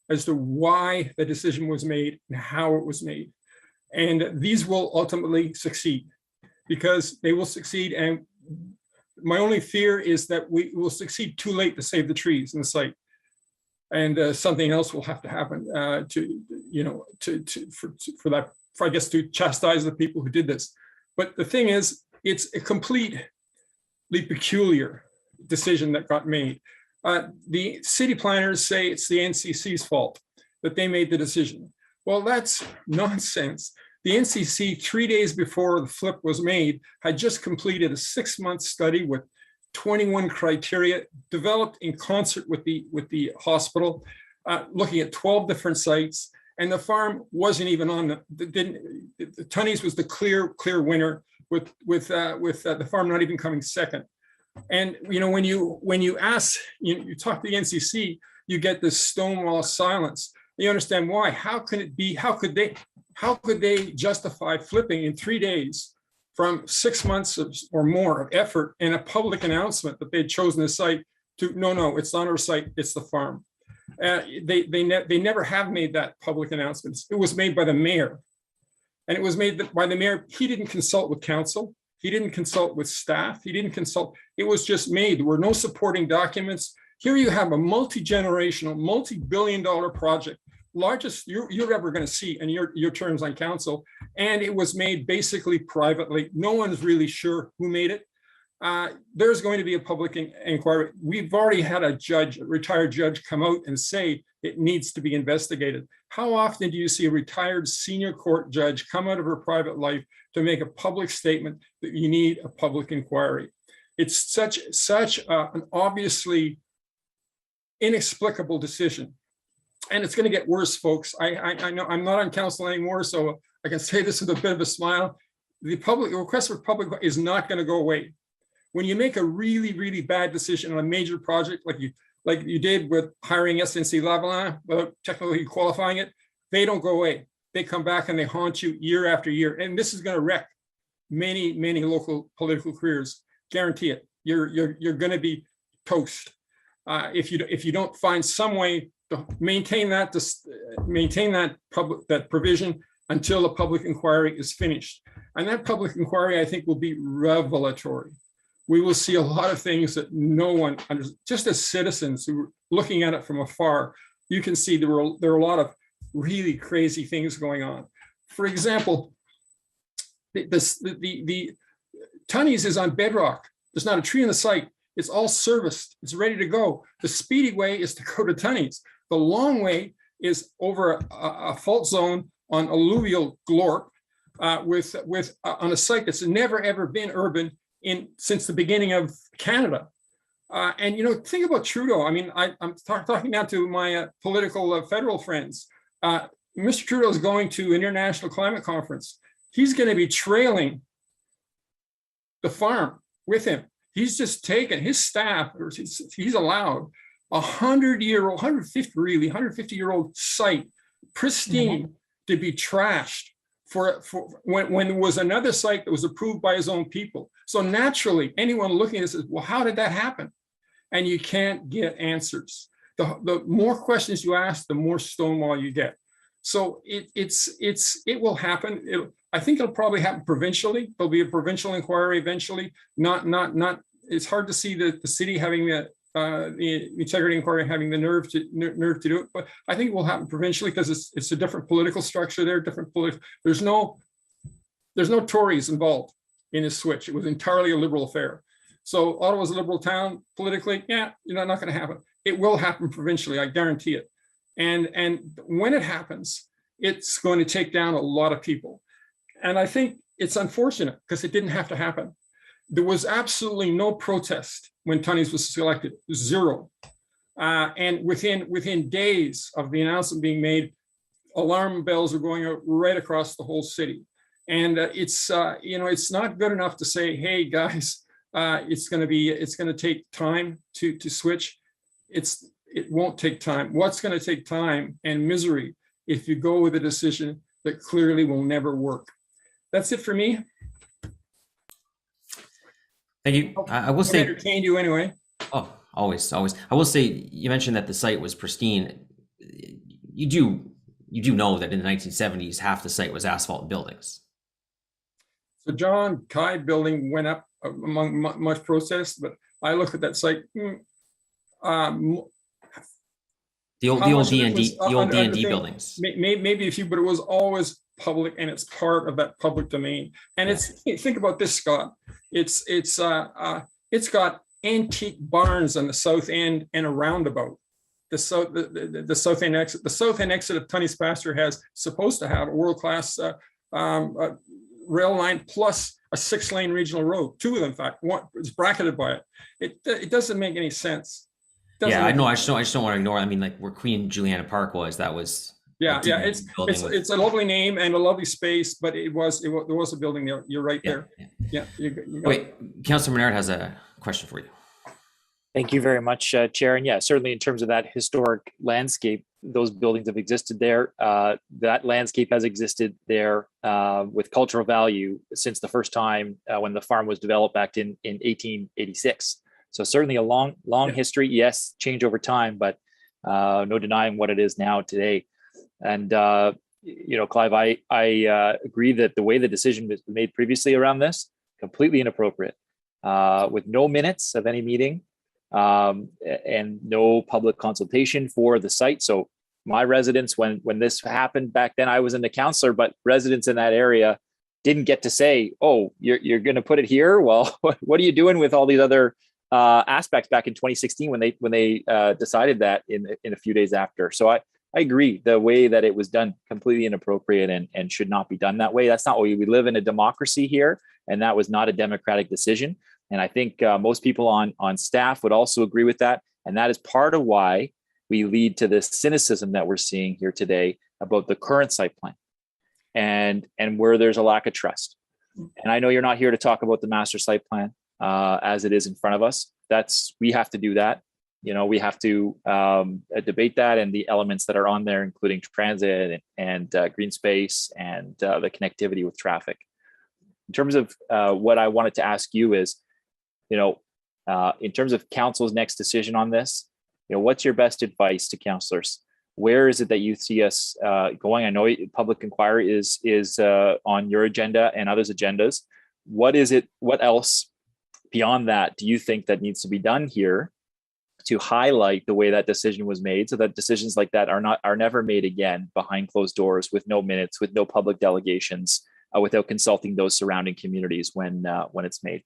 as to why the decision was made and how it was made. And these will ultimately succeed because they will succeed. And my only fear is that we will succeed too late to save the trees in the site. And something else will have to happen for I guess to chastise the people who did this. But the thing is, it's a completely peculiar decision that got made. The city planners say it's the NCC's fault that they made the decision. Well, that's nonsense. The NCC, 3 days before the flip was made, had just completed a 6-month study with 21 criteria developed in concert with the hospital, looking at 12 different sites. And the farm wasn't even on the Tunney's was the clear winner with the farm not even coming second. And when you ask, you talk to the NCC, you get this stonewall silence. You understand why? How can it be? How could they justify flipping in 3 days from 6 months or more of effort and a public announcement that they'd chosen the site to no, it's not our site, it's the farm. They never have made that public announcement. It was made by the mayor, and it was made by the mayor. He didn't consult with council. He didn't consult with staff. He didn't consult. It was just made. There were no supporting documents. Here you have a multi-generational, multi-billion-dollar project, largest you're ever going to see in your terms on council. And it was made basically privately. No one's really sure who made it. There's going to be a public inquiry. We've already had a retired judge come out and say it needs to be investigated. How often do you see a retired senior court judge come out of her private life to make a public statement that you need a public inquiry? It's such an obviously inexplicable decision. And it's going to get worse, folks. I know I'm not on council anymore, so I can say this with a bit of a smile. The request for public is not going to go away. When you make a really, really bad decision on a major project like you did with hiring SNC Lavalin without technically qualifying it, they don't go away. They come back and they haunt you year after year. And this is going to wreck many, many local political careers. Guarantee it. You're going to be toast if you don't find some way to maintain that provision until the public inquiry is finished. And that public inquiry, I think, will be revelatory. We will see a lot of things that no one, just as citizens who are looking at it from afar, you can see there are a lot of really crazy things going on. For example, the Tunney's is on bedrock. There's not a tree in the site. It's all serviced. It's ready to go. The speedy way is to go to Tunney's. The long way is over a fault zone on alluvial glorp on a site that's never ever been urban since the beginning of Canada. And you know, think about Trudeau. I mean, I'm talking now to my political federal friends. Mr. Trudeau is going to an international climate conference. He's going to be trailing the farm with him. He's just taken his staff, or he's allowed 100-year-old, 150-year-old site, pristine, to be trashed for when there was another site that was approved by his own people. So naturally, anyone looking at this says, well, how did that happen? And you can't get answers. The more questions you ask, the more stonewall you get. So it will happen. I think it'll probably happen provincially. There'll be a provincial inquiry eventually. It's hard to see the city having the integrity inquiry having the nerve to do it, but I think it will happen provincially because it's a different political structure there. There's no Tories involved in this switch. It was entirely a Liberal affair. So Ottawa's a Liberal town politically. Yeah, not going to happen. It will happen provincially. I guarantee it. And when it happens, it's going to take down a lot of people. And I think it's unfortunate because it didn't have to happen. There was absolutely no protest when Tunney's was selected, zero. And within days of the announcement being made, alarm bells are going out right across the whole city. And it's not good enough to say, hey guys, it's going to take time to switch. It won't take time. What's going to take time and misery if you go with a decision that clearly will never work. That's it for me. Thank you. I will say, entertained you anyway. Oh, always. I will say, you mentioned that the site was pristine. You do know that in the 1970s, half the site was asphalt buildings. So John Kai building went up among much protest, but I look at that site. The old D&D buildings. Maybe a few, but it was always public, and it's part of that public domain. And think about this, Scott. It's got antique barns on the south end and a roundabout. The south end exit. The south end exit of Tunney's Pasture has supposed to have a world-class rail line plus a 6-lane regional road. 2 of them, in fact, one is bracketed by it. It doesn't make any sense. Yeah, I know. I just don't want to ignore. I mean, like where Queen Juliana Park was, that was. It's a lovely name and a lovely space, but there was a building there. You're right there. Yeah. Wait, Councillor Menard has a question for you. Thank you very much, Chair. And yeah, certainly in terms of that historic landscape, those buildings have existed there. That landscape has existed there with cultural value since the first time when the farm was developed back in 1886. So certainly a long history. Yes, change over time, but no denying what it is now today. And Clive, I agree that the way the decision was made previously around this, completely inappropriate, with no minutes of any meeting and no public consultation for the site. So my residents, when this happened back then, I was in the councillor, but residents in that area didn't get to say, oh, you're going to put it here? Well, what are you doing with all these other aspects back in 2016 when they decided that in a few days after? So I agree, the way that it was done, completely inappropriate and should not be done that way. That's not what we live in, a democracy here, and that was not a democratic decision. And I think most people on staff would also agree with that. And that is part of why we lead to this cynicism that we're seeing here today about the current site plan and where there's a lack of trust. And I know you're not here to talk about the master site plan as it is in front of us. We have to do that. We have to debate that and the elements that are on there, including transit and green space and the connectivity with traffic. In terms of what I wanted to ask you is, in terms of council's next decision on this, what's your best advice to councillors? Where is it that you see us going? I know public inquiry is on your agenda and others' agendas. What else beyond that do you think that needs to be done here to highlight the way that decision was made, so that decisions like that are never made again behind closed doors, with no minutes, with no public delegations, without consulting those surrounding communities when it's made?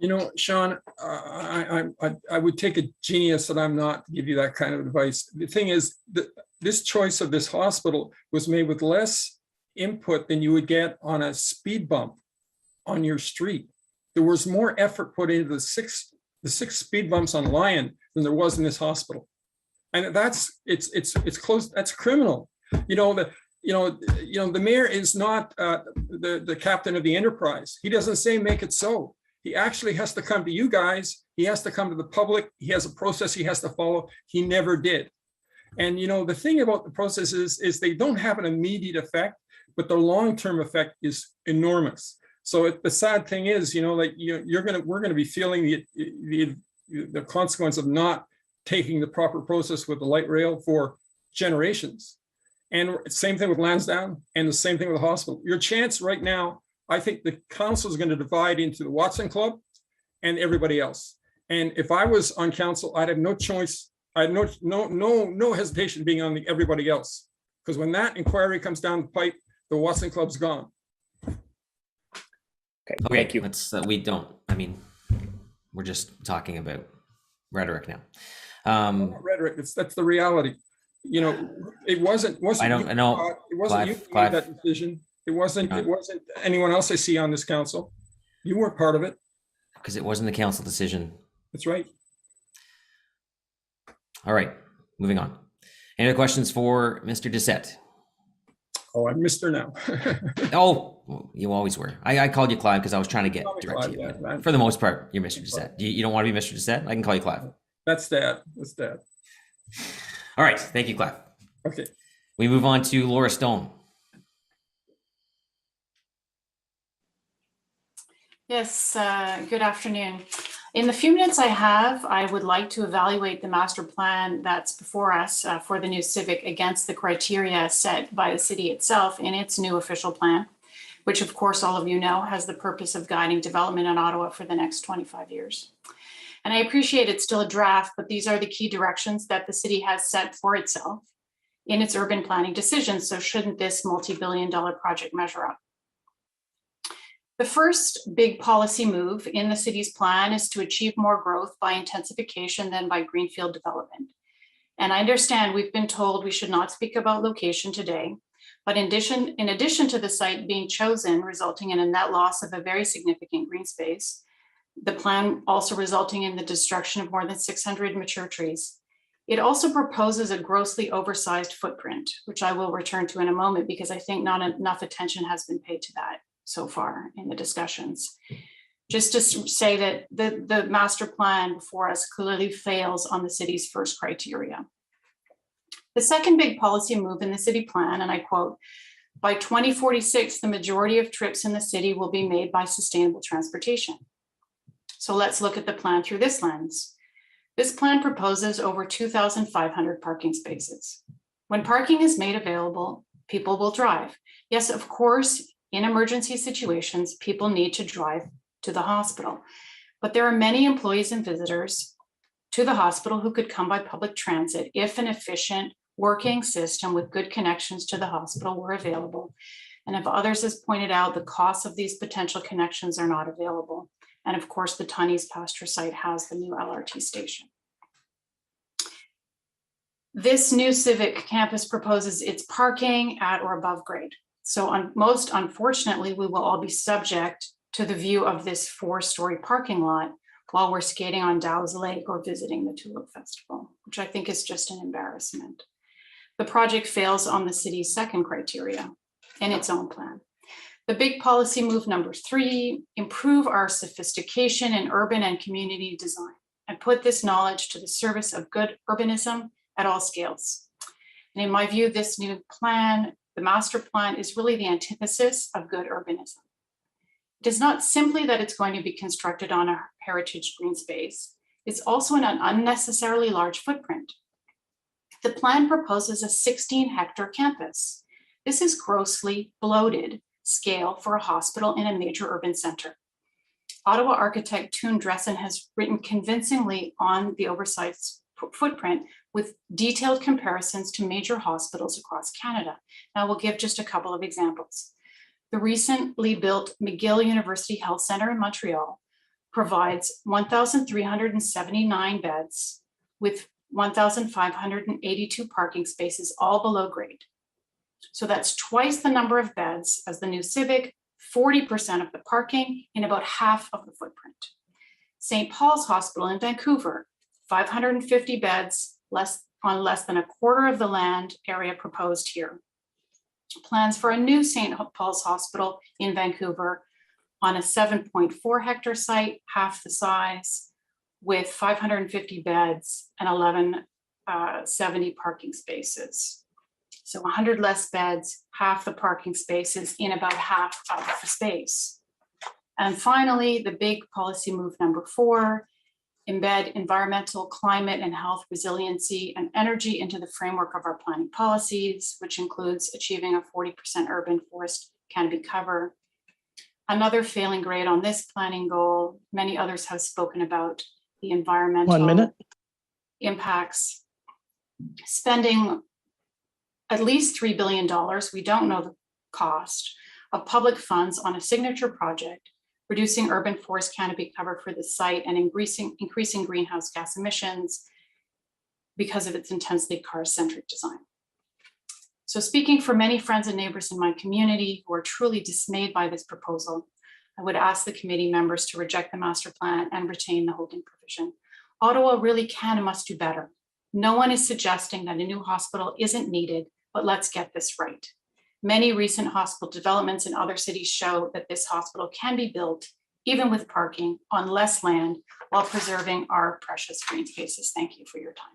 You know, Sean, I would take a genius that I'm not to give you that kind of advice. The thing is that this choice of this hospital was made with less input than you would get on a speed bump on your street. There was more effort put into the six speed bumps on Lion than there was in this hospital. And it's close, that's criminal. The mayor is not the captain of the enterprise. He doesn't say make it so. He actually has to come to you guys. He has to come to the public. He has a process he has to follow. He never did. And the thing about the process is they don't have an immediate effect, but the long-term effect is enormous. So the sad thing is, we're gonna be feeling the consequence of not taking the proper process with the light rail for generations. And same thing with Lansdowne, and the same thing with the hospital. Your chance right now, I think the council is going to divide into the Watson Club and everybody else. And if I was on council, I'd have no choice. I had no hesitation being on everybody else, because when that inquiry comes down the pipe, the Watson Club's gone. Okay, thank you. We're just talking about rhetoric now. Rhetoric. That's the reality. It wasn't. I know. It wasn't you who made that decision. It wasn't anyone else I see on this council. You weren't part of it. Because it wasn't the council decision. That's right. All right, moving on. Any other questions for Mr. Doucette? Oh, I'm Mr. now. Oh, you always were. I called you Clive because I was trying to get direct to you. Yeah, for the most part, you're Mr. Doucette. You don't want to be Mr. Doucette? I can call you Clive. That's Dad. That's Dad. All right, thank you, Clive. Okay. We move on to Laura Stone. Yes, good afternoon. In the few minutes I have, I would like to evaluate the master plan that's before us for the new Civic against the criteria set by the city itself in its new official plan, which of course all of you know has the purpose of guiding development in Ottawa for the next 25 years. And I appreciate it's still a draft, but these are the key directions that the city has set for itself in its urban planning decisions. So shouldn't this multi-billion-dollar project measure up? The first big policy move in the city's plan is to achieve more growth by intensification than by greenfield development. And I understand we've been told we should not speak about location today, but in addition to the site being chosen, resulting in a net loss of a very significant green space, the plan also resulting in the destruction of more than 600 mature trees. It also proposes a grossly oversized footprint, which I will return to in a moment because I think not enough attention has been paid to that so far in the discussions. Just to say that the master plan before us clearly fails on the city's first criteria. The second big policy move in the city plan, and I quote, by 2046, the majority of trips in the city will be made by sustainable transportation. So let's look at the plan through this lens. This plan proposes over 2,500 parking spaces. When parking is made available, people will drive. Yes, of course, in emergency situations, people need to drive to the hospital, but there are many employees and visitors to the hospital who could come by public transit if an efficient working system with good connections to the hospital were available. And if others has pointed out, the costs of these potential connections are not available. And of course, the Tunney's pasture site has the new LRT station. This new Civic campus proposes its parking at or above grade. So most unfortunately, we will all be subject to the view of this 4-story parking lot while we're skating on Dow's Lake or visiting the Tulip Festival, which I think is just an embarrassment. The project fails on the city's second criteria in its own plan. The big policy move number 3, improve our sophistication in urban and community design and put this knowledge to the service of good urbanism at all scales. And in my view, this new plan, the master plan, is really the antithesis of good urbanism. It is not simply that it's going to be constructed on a heritage green space, it's also an unnecessarily large footprint. The plan proposes a 16-hectare campus. This is grossly bloated scale for a hospital in a major urban center. Ottawa architect Toon Dressen has written convincingly on the oversized footprint with detailed comparisons to major hospitals across Canada. Now we'll give just a couple of examples. The recently built McGill University Health Centre in Montreal provides 1,379 beds with 1,582 parking spaces, all below grade. So that's twice the number of beds as the new Civic, 40% of the parking, and about half of the footprint. St. Paul's Hospital in Vancouver, 550 beds, less than a quarter of the land area proposed here. Plans for a new St. Paul's Hospital in Vancouver on a 7.4 hectare site, half the size, with 550 beds and 1170 parking spaces. So 100 less beds, half the parking spaces in about half of the space. And finally, the big policy move number 4, embed environmental, climate, and health resiliency and energy into the framework of our planning policies, which includes achieving a 40% urban forest canopy cover. Another failing grade on this planning goal, many others have spoken about the environmental 1 minute. impacts. Spending at least $3 billion, we don't know the cost, of public funds on a signature project, reducing urban forest canopy cover for the site and increasing greenhouse gas emissions because of its intensely car-centric design. So speaking for many friends and neighbors in my community who are truly dismayed by this proposal, I would ask the committee members to reject the master plan and retain the holding provision. Ottawa really can and must do better. No one is suggesting that a new hospital isn't needed, but let's get this right. Many recent hospital developments in other cities show that this hospital can be built, even with parking, on less land while preserving our precious green spaces. Thank you for your time.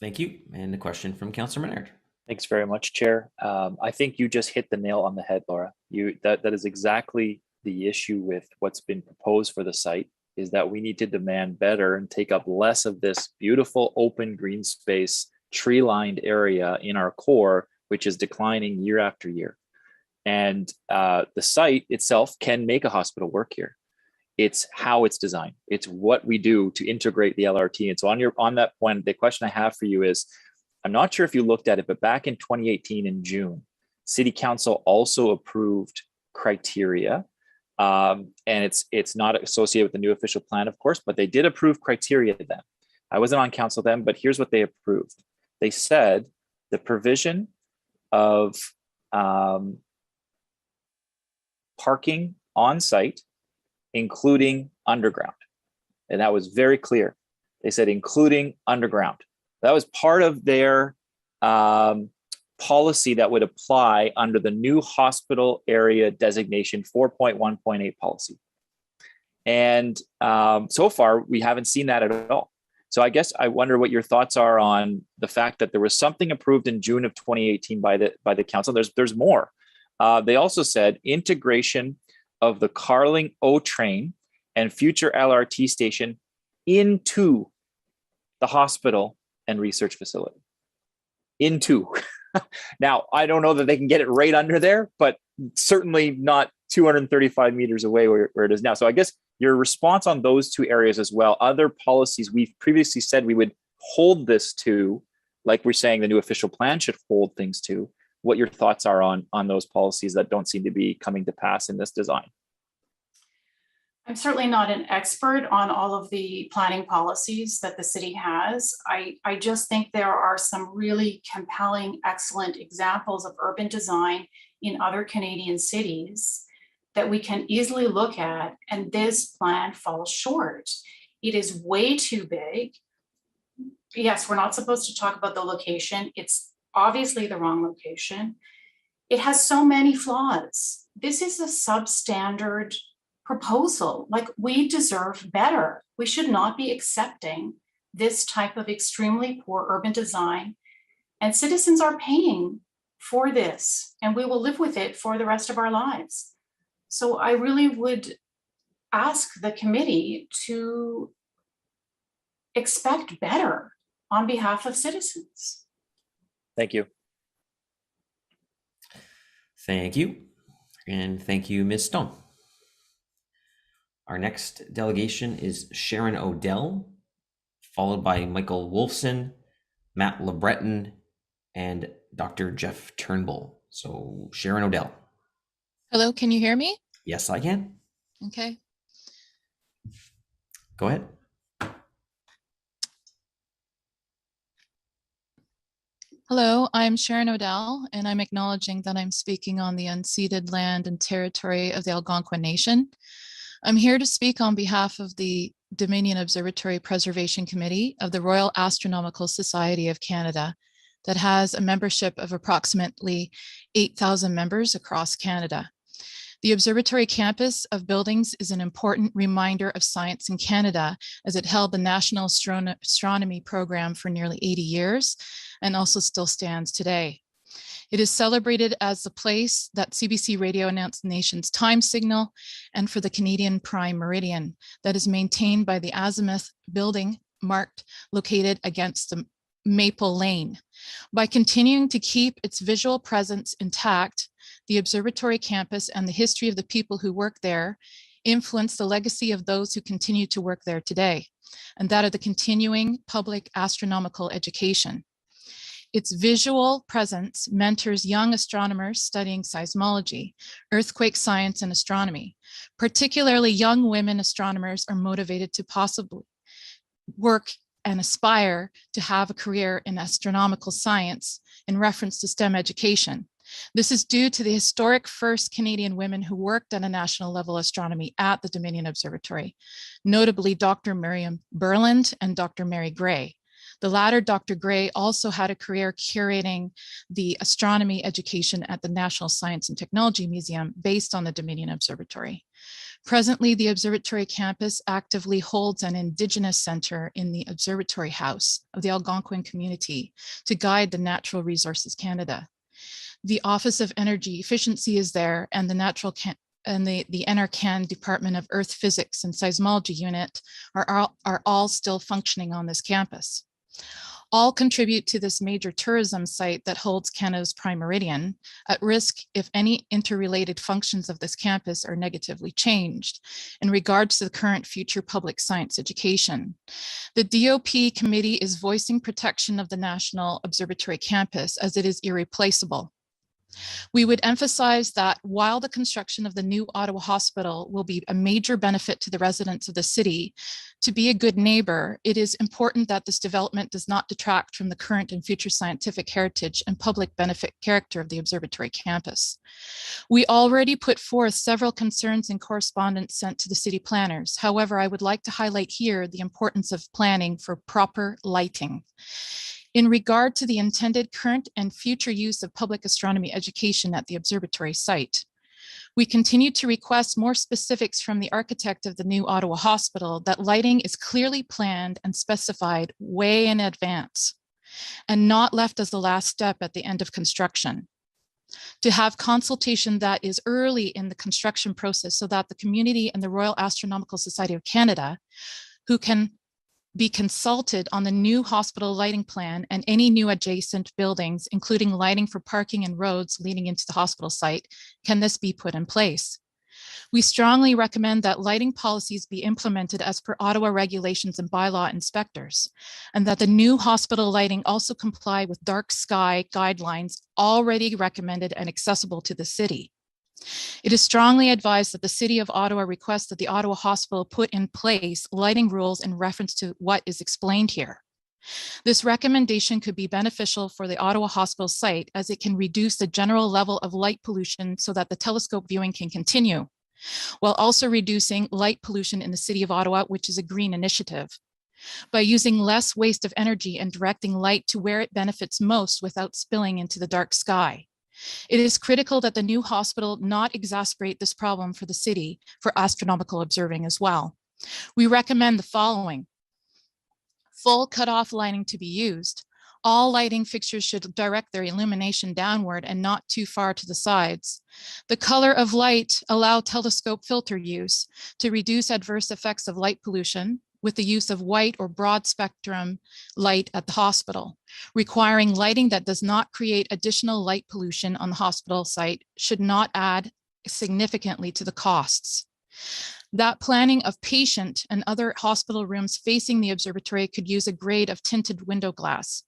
Thank you. And the question from Councillor Menard. Thanks very much, Chair. I think you just hit the nail on the head, Laura. That is exactly the issue with what's been proposed for the site, is that we need to demand better and take up less of this beautiful open green space, tree-lined area in our core, which is declining year after year. And the site itself can make a hospital work here. It's how it's designed. It's what we do to integrate the LRT. And so on that point, the question I have for you is, I'm not sure if you looked at it, but back in 2018 in June, City Council also approved criteria. And it's not associated with the new official plan, of course, but they did approve criteria then. I wasn't on council then, but here's what they approved. They said the provision of parking on site, including underground. And that was very clear. They said including underground. That was part of their policy that would apply under the new hospital area designation 4.1.8 policy. And so far, we haven't seen that at all. So I guess I wonder what your thoughts are on the fact that there was something approved in June of 2018 by the council. There's more. They also said integration of the Carling O train and future LRT station into the hospital and research facility. Into. Now, I don't know that they can get it right under there, but certainly not 235 meters away where it is now. So I guess your response on those two areas as well, other policies we've previously said we would hold this to, like we're saying the new official plan should hold things to, what your thoughts are on those policies that don't seem to be coming to pass in this design. I'm certainly not an expert on all of the planning policies that the city has. I just think there are some really compelling, excellent examples of urban design in other Canadian cities that we can easily look at, and this plan falls short. It is way too big. Yes, we're not supposed to talk about the location. It's obviously the wrong location. It has so many flaws. This is a substandard proposal. Like, we deserve better. We should not be accepting this type of extremely poor urban design, and citizens are paying for this, and we will live with it for the rest of our lives. So I really would ask the committee to expect better on behalf of citizens. Thank you. Thank you. And thank you, Ms. Stone. Our next delegation is Sharon Odell, followed by Michael Wolfson, Matt LeBreton, and Dr. Jeff Turnbull. So Sharon Odell. Hello, can you hear me? Yes, I can. Okay. Go ahead. Hello, I'm Sharon O'Dell, and I'm acknowledging that I'm speaking on the unceded land and territory of the Algonquin Nation. I'm here to speak on behalf of the Dominion Observatory Preservation Committee of the Royal Astronomical Society of Canada that has a membership of approximately 8,000 members across Canada. The observatory campus of buildings is an important reminder of science in Canada, as it held the National Astronomy Program for nearly 80 years and also still stands today. It is celebrated as the place that CBC radio announced the nation's time signal and for the Canadian Prime Meridian that is maintained by the Azimuth building located against the Maple Lane. By continuing to keep its visual presence intact, the observatory campus and the history of the people who work there influence the legacy of those who continue to work there today, and that of the continuing public astronomical education. Its visual presence mentors young astronomers studying seismology, earthquake science, and astronomy. Particularly young women astronomers are motivated to possibly work and aspire to have a career in astronomical science in reference to STEM education. This is due to the historic first Canadian women who worked at a national level astronomy at the Dominion Observatory, notably Dr. Miriam Burland and Dr. Mary Gray. The latter, Dr. Gray, also had a career curating the astronomy education at the National Science and Technology Museum based on the Dominion Observatory. Presently, the observatory campus actively holds an Indigenous center in the Observatory House of the Algonquin community to guide the Natural Resources Canada. The Office of Energy Efficiency is there, and the the NRCan Department of Earth Physics and Seismology Unit are all still functioning on this campus. All contribute to this major tourism site that holds Canada's prime meridian, at risk if any interrelated functions of this campus are negatively changed in regards to the current future public science education. The DOP committee is voicing protection of the National Observatory campus as it is irreplaceable. We would emphasize that while the construction of the new Ottawa Hospital will be a major benefit to the residents of the city, to be a good neighbor, it is important that this development does not detract from the current and future scientific heritage and public benefit character of the observatory campus. We already put forth several concerns in correspondence sent to the city planners. However, I would like to highlight here the importance of planning for proper lighting. In regard to the intended current and future use of public astronomy education at the observatory site, we continue to request more specifics from the architect of the new Ottawa Hospital that lighting is clearly planned and specified way in advance and not left as the last step at the end of construction. To have consultation that is early in the construction process so that the community and the Royal Astronomical Society of Canada, who can be consulted on the new hospital lighting plan and any new adjacent buildings, including lighting for parking and roads leading into the hospital site, can this be put in place? We strongly recommend that lighting policies be implemented as per Ottawa regulations and bylaw inspectors, and that the new hospital lighting also comply with dark sky guidelines already recommended and accessible to the city. It is strongly advised that the City of Ottawa requests that the Ottawa Hospital put in place lighting rules in reference to what is explained here. This recommendation could be beneficial for the Ottawa Hospital site as it can reduce the general level of light pollution so that the telescope viewing can continue, while also reducing light pollution in the City of Ottawa, which is a green initiative, by using less waste of energy and directing light to where it benefits most without spilling into the dark sky. It is critical that the new hospital not exacerbate this problem for the city for astronomical observing as well. We recommend the following: full cutoff lighting to be used. All lighting fixtures should direct their illumination downward and not too far to the sides. The color of light allow telescope filter use to reduce adverse effects of light pollution with the use of white or broad spectrum light at the hospital. Requiring lighting that does not create additional light pollution on the hospital site should not add significantly to the costs. That planning of patient and other hospital rooms facing the observatory could use a grade of tinted window glass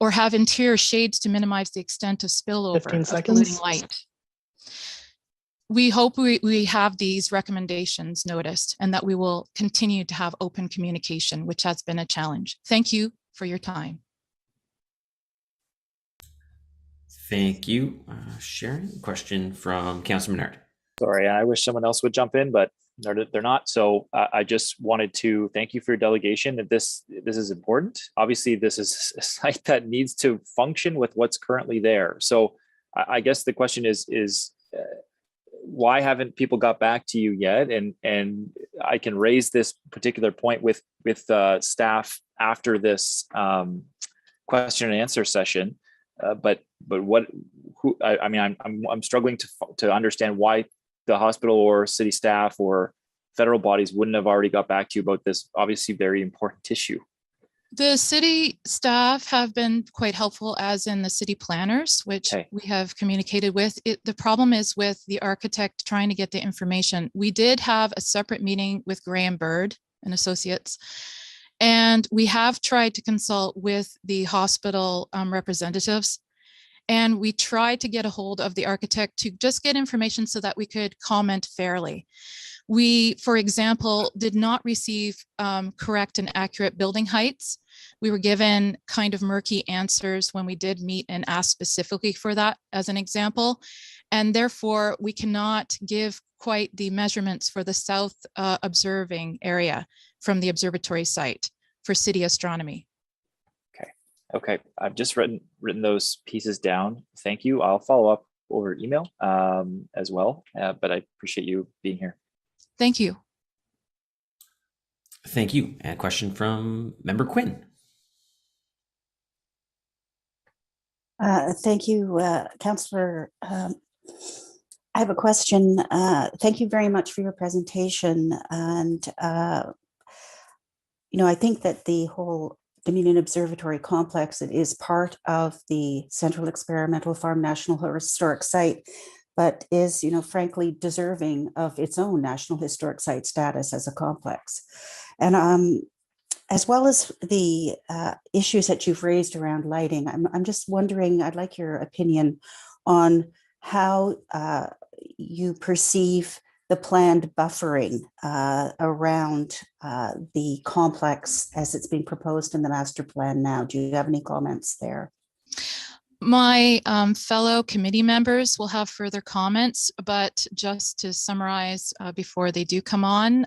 or have interior shades to minimize the extent of spillover 15 of polluting seconds. light. we hope we have these recommendations noticed and that we will continue to have open communication, which has been a challenge. Thank you for your time. Thank you, Sharon. Question from Councilor Menard. Sorry, I wish someone else would jump in, but they're not. So I just wanted to thank you for your delegation. This is important. Obviously, this is a site that needs to function with what's currently there. So I guess the question is why haven't people got back to you yet? And I can raise this particular point with staff after this question and answer session. But I'm struggling to understand why the hospital or city staff or federal bodies wouldn't have already got back to you about this obviously very important issue. The city staff have been quite helpful, as in the city planners, which we have communicated with. The problem is with the architect trying to get the information. We did have a separate meeting with Graham Bird and Associates, and we have tried to consult with the hospital representatives. And we tried to get a hold of the architect to just get information so that we could comment fairly. We, for example, did not receive correct and accurate building heights. We were given kind of murky answers when we did meet and ask specifically for that as an example. And therefore, we cannot give quite the measurements for the south observing area from the observatory site for city astronomy. Okay, I've just written those pieces down. Thank you. I'll follow up over email as well, but I appreciate you being here. Thank you. Thank you. And a question from Member Quinn. Thank you, Councillor. I have a question. Thank you very much for your presentation. And, I think that the whole Dominion Observatory complex, it is part of the Central Experimental Farm National Historic Site, but is, frankly, deserving of its own National Historic Site status as a complex. And as well as the issues that you've raised around lighting, I'm just wondering, I'd like your opinion on how you perceive the planned buffering around the complex as it's being proposed in the master plan now. Do you have any comments there? My fellow committee members will have further comments, but just to summarize before they do come on,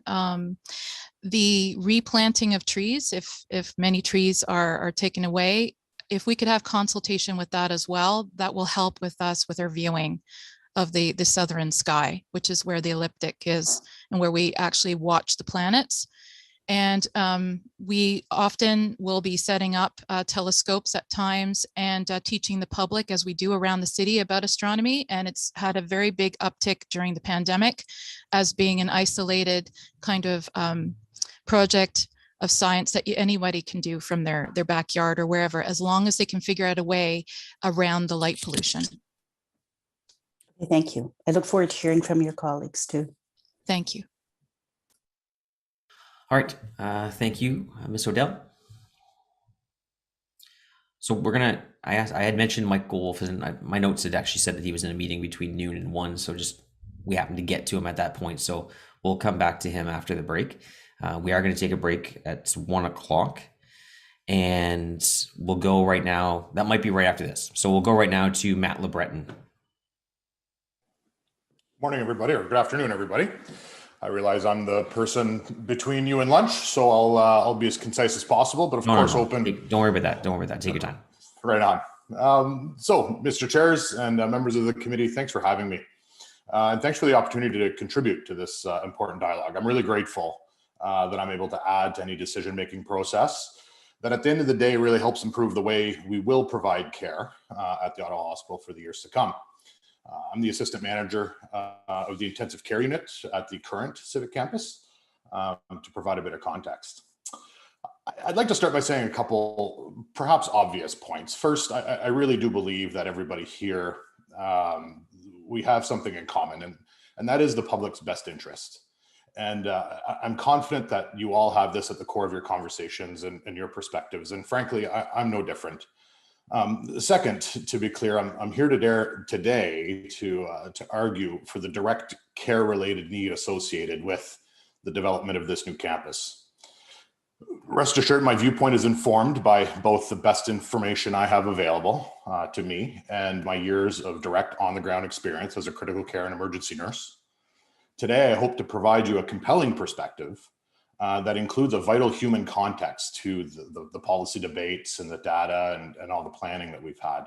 the replanting of trees, if many trees are taken away, if we could have consultation with that as well, that will help with us with our viewing of the southern sky, which is where the ecliptic is and where we actually watch the planets. And we often will be setting up telescopes at times and teaching the public, as we do around the city, about astronomy. And it's had a very big uptick during the pandemic as being an isolated kind of project of science that anybody can do from their backyard or wherever, as long as they can figure out a way around the light pollution. Thank you. I look forward to hearing from your colleagues too. Thank you. All right, thank you, Ms. Odell. So we're gonna, I had mentioned Mike Wolf, and my notes had actually said that he was in a meeting between noon and 1, so we happened to get to him at that point, so we'll come back to him after the break. We are gonna take a break at 1 o'clock, and we'll go right now, that might be right after this. So we'll go right now to Matt LeBreton. Morning, everybody, or good afternoon, everybody. I realize I'm the person between you and lunch, so I'll be as concise as possible, but of course open. Don't worry about that. Don't worry about that. Take your time. Right on. So, Mr. Chairs and members of the committee, thanks for having me. And thanks for the opportunity to contribute to this important dialogue. I'm really grateful that I'm able to add to any decision-making process that at the end of the day really helps improve the way we will provide care at the Ottawa Hospital for the years to come. I'm the assistant manager of the intensive care unit at the current Civic campus to provide a bit of context. I'd like to start by saying a couple perhaps obvious points. First, I really do believe that everybody here, we have something in common, and that is the public's best interest. And I'm confident that you all have this at the core of your conversations and your perspectives. And frankly, I'm no different. Second, to be clear, I'm here today to argue for the direct care-related need associated with the development of this new campus. Rest assured, my viewpoint is informed by both the best information I have available to me and my years of direct on-the-ground experience as a critical care and emergency nurse. Today, I hope to provide you a compelling perspective that includes a vital human context to the policy debates and the data and all the planning that we've had.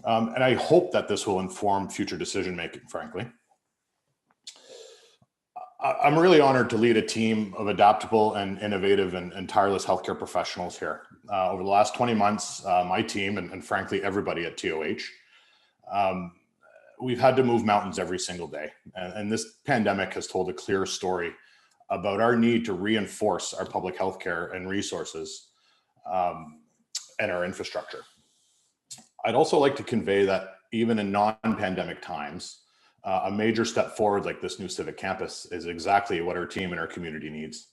And I hope that this will inform future decision-making, frankly. I'm really honored to lead a team of adaptable and innovative and tireless healthcare professionals here. Over the last 20 months, my team and frankly, everybody at TOH, we've had to move mountains every single day. And this pandemic has told a clear story about our need to reinforce our public health care and resources and our infrastructure. I'd also like to convey that even in non-pandemic times, a major step forward like this new Civic campus is exactly what our team and our community needs.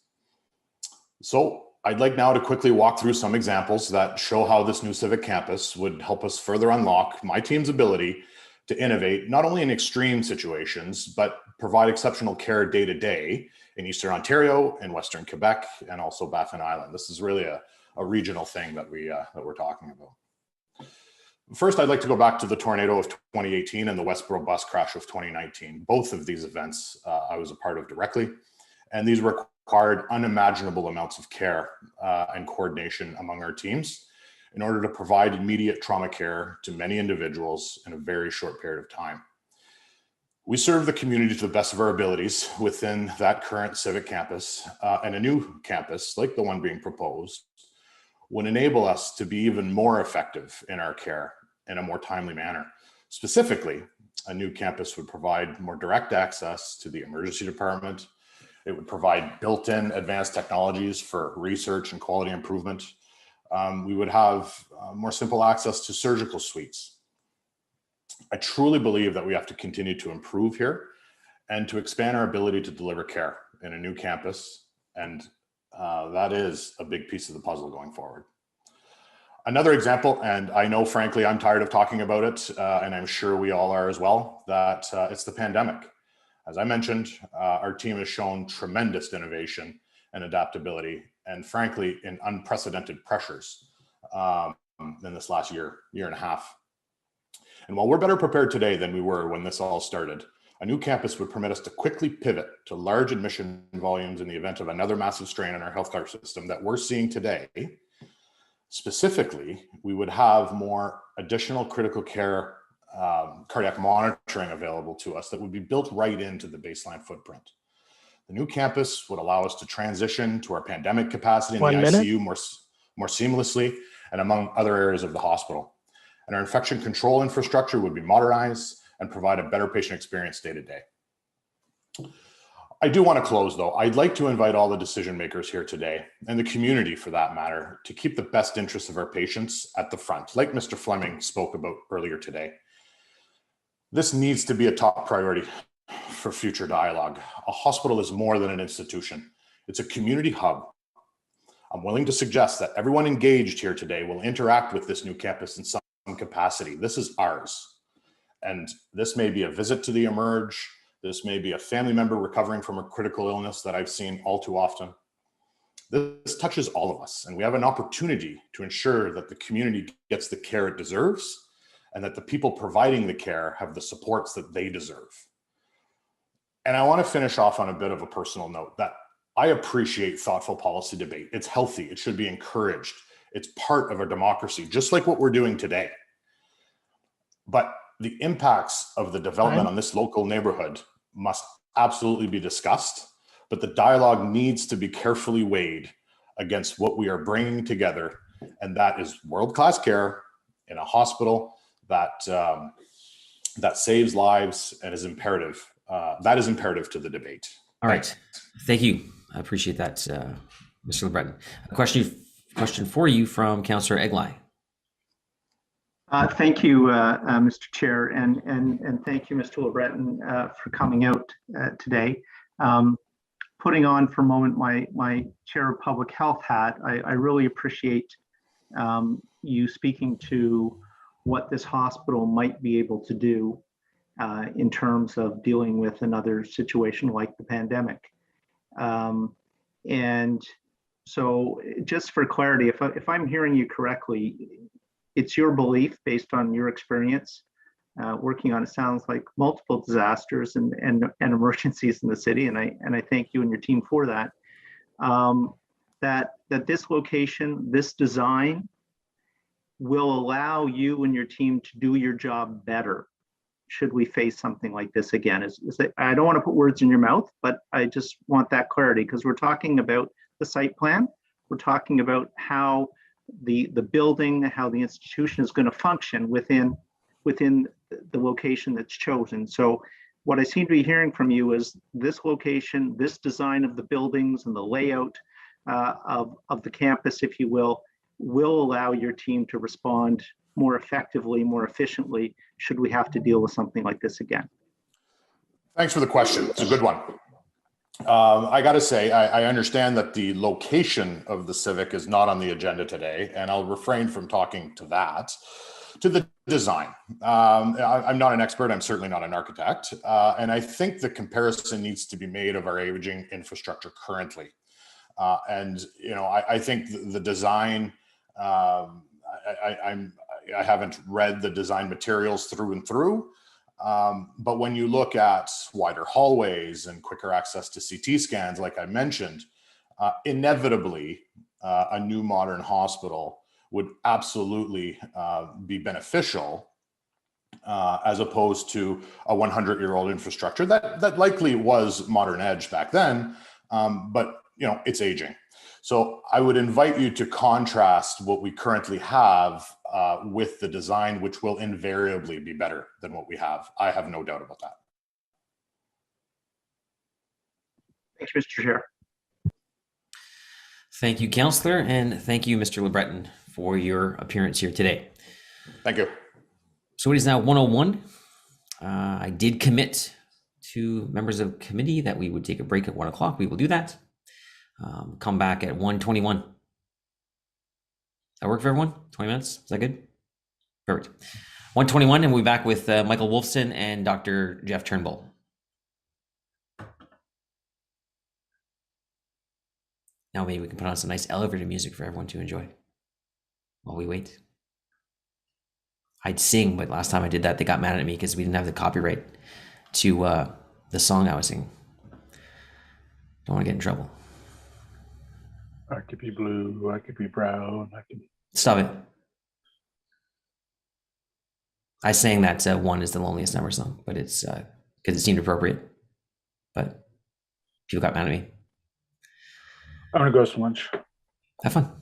So I'd like now to quickly walk through some examples that show how this new Civic campus would help us further unlock my team's ability to innovate, not only in extreme situations, but provide exceptional care day to day in Eastern Ontario, in Western Quebec, and also Baffin Island. This is really a regional thing that we're talking about. First, I'd like to go back to the tornado of 2018 and the Westboro bus crash of 2019. Both of these events I was a part of directly, and these required unimaginable amounts of care and coordination among our teams in order to provide immediate trauma care to many individuals in a very short period of time. We serve the community to the best of our abilities within that current Civic campus, and a new campus like the one being proposed would enable us to be even more effective in our care in a more timely manner. Specifically, a new campus would provide more direct access to the emergency department. It would provide built-in advanced technologies for research and quality improvement. We would have more simple access to surgical suites. I truly believe that we have to continue to improve here and to expand our ability to deliver care in a new campus. And that is a big piece of the puzzle going forward. Another example, and I know, frankly, I'm tired of talking about it, and I'm sure we all are as well, that it's the pandemic. As I mentioned, our team has shown tremendous innovation and adaptability, and frankly, in unprecedented pressures in this last year and a half. And while we're better prepared today than we were when this all started, a new campus would permit us to quickly pivot to large admission volumes in the event of another massive strain on our healthcare system that we're seeing today. Specifically, we would have more additional critical care cardiac monitoring available to us that would be built right into the baseline footprint. The new campus would allow us to transition to our pandemic capacity in the ICU more seamlessly and among other areas of the hospital. And our infection control infrastructure would be modernized and provide a better patient experience day to day. I do want to close though. I'd like to invite all the decision makers here today, and the community for that matter, to keep the best interests of our patients at the front, like Mr. Fleming spoke about earlier today. This needs to be a top priority for future dialogue. A hospital is more than an institution. It's a community hub. I'm willing to suggest that everyone engaged here today will interact with this new campus in some capacity. This is ours. And this may be a visit to the Emerge. This may be a family member recovering from a critical illness that I've seen all too often. This touches all of us, and we have an opportunity to ensure that the community gets the care it deserves and that the people providing the care have the supports that they deserve. And I want to finish off on a bit of a personal note that I appreciate thoughtful policy debate. It's healthy. It should be encouraged. It's part of a democracy, just like what we're doing today. But the impacts of the development on this local neighborhood must absolutely be discussed, but the dialogue needs to be carefully weighed against what we are bringing together, and that is world-class care in a hospital that saves lives and is imperative. That is imperative to the debate. All right, thank you. I appreciate that, Mr. LeBreton. A question for you from Councillor Eglai. Thank you, Mr. Chair, and thank you, Mr. LeBreton, for coming out today. Putting on for a moment my Chair of Public Health hat, I really appreciate you speaking to what this hospital might be able to do in terms of dealing with another situation like the pandemic. And so just for clarity, if I'm hearing you correctly, it's your belief based on your experience working on, it sounds like, multiple disasters and emergencies in the city, and I thank you and your team for that, that this location, this design will allow you and your team to do your job better should we face something like this again. I don't want to put words in your mouth, but I just want that clarity, because we're talking about the site plan. We're talking about how the building, how the institution is going to function within the location that's chosen. So what I seem to be hearing from you is this location, this design of the buildings and the layout of the campus, if you will allow your team to respond more effectively, more efficiently, should we have to deal with something like this again. Thanks for the question. It's a good one. I got to say, I understand that the location of the Civic is not on the agenda today, and I'll refrain from talking to that. To the design, I'm not an expert. I'm certainly not an architect, and I think the comparison needs to be made of our aging infrastructure currently. And I think the design. I haven't read the design materials through and through, but when you look at wider hallways and quicker access to CT scans, like I mentioned, inevitably a new modern hospital would absolutely be beneficial as opposed to a 100-year-old infrastructure that likely was modern edge back then, but it's aging. So I would invite you to contrast what we currently have with the design, which will invariably be better than what we have. I have no doubt about that. Thanks, Mr. Chair. Thank you, Councillor, and thank you, Mr. LeBreton, for your appearance here today. Thank you. So it is now 1:01. I did commit to members of committee that we would take a break at 1 o'clock. We will do that. Come back at 1:21. That work for everyone? 20 minutes? Is that good? Perfect. 1:21, and we'll be back with Michael Wolfson and Dr. Jeff Turnbull. Now maybe we can put on some nice elevator music for everyone to enjoy while we wait. I'd sing, but last time I did that, they got mad at me because we didn't have the copyright to the song I was singing. Don't want to get in trouble. I could be blue, I could be brown, I could... Stop it. I sang that One is the Loneliest Number song, but it's because it seemed appropriate. But people got mad at me. I'm gonna go to lunch. Have fun.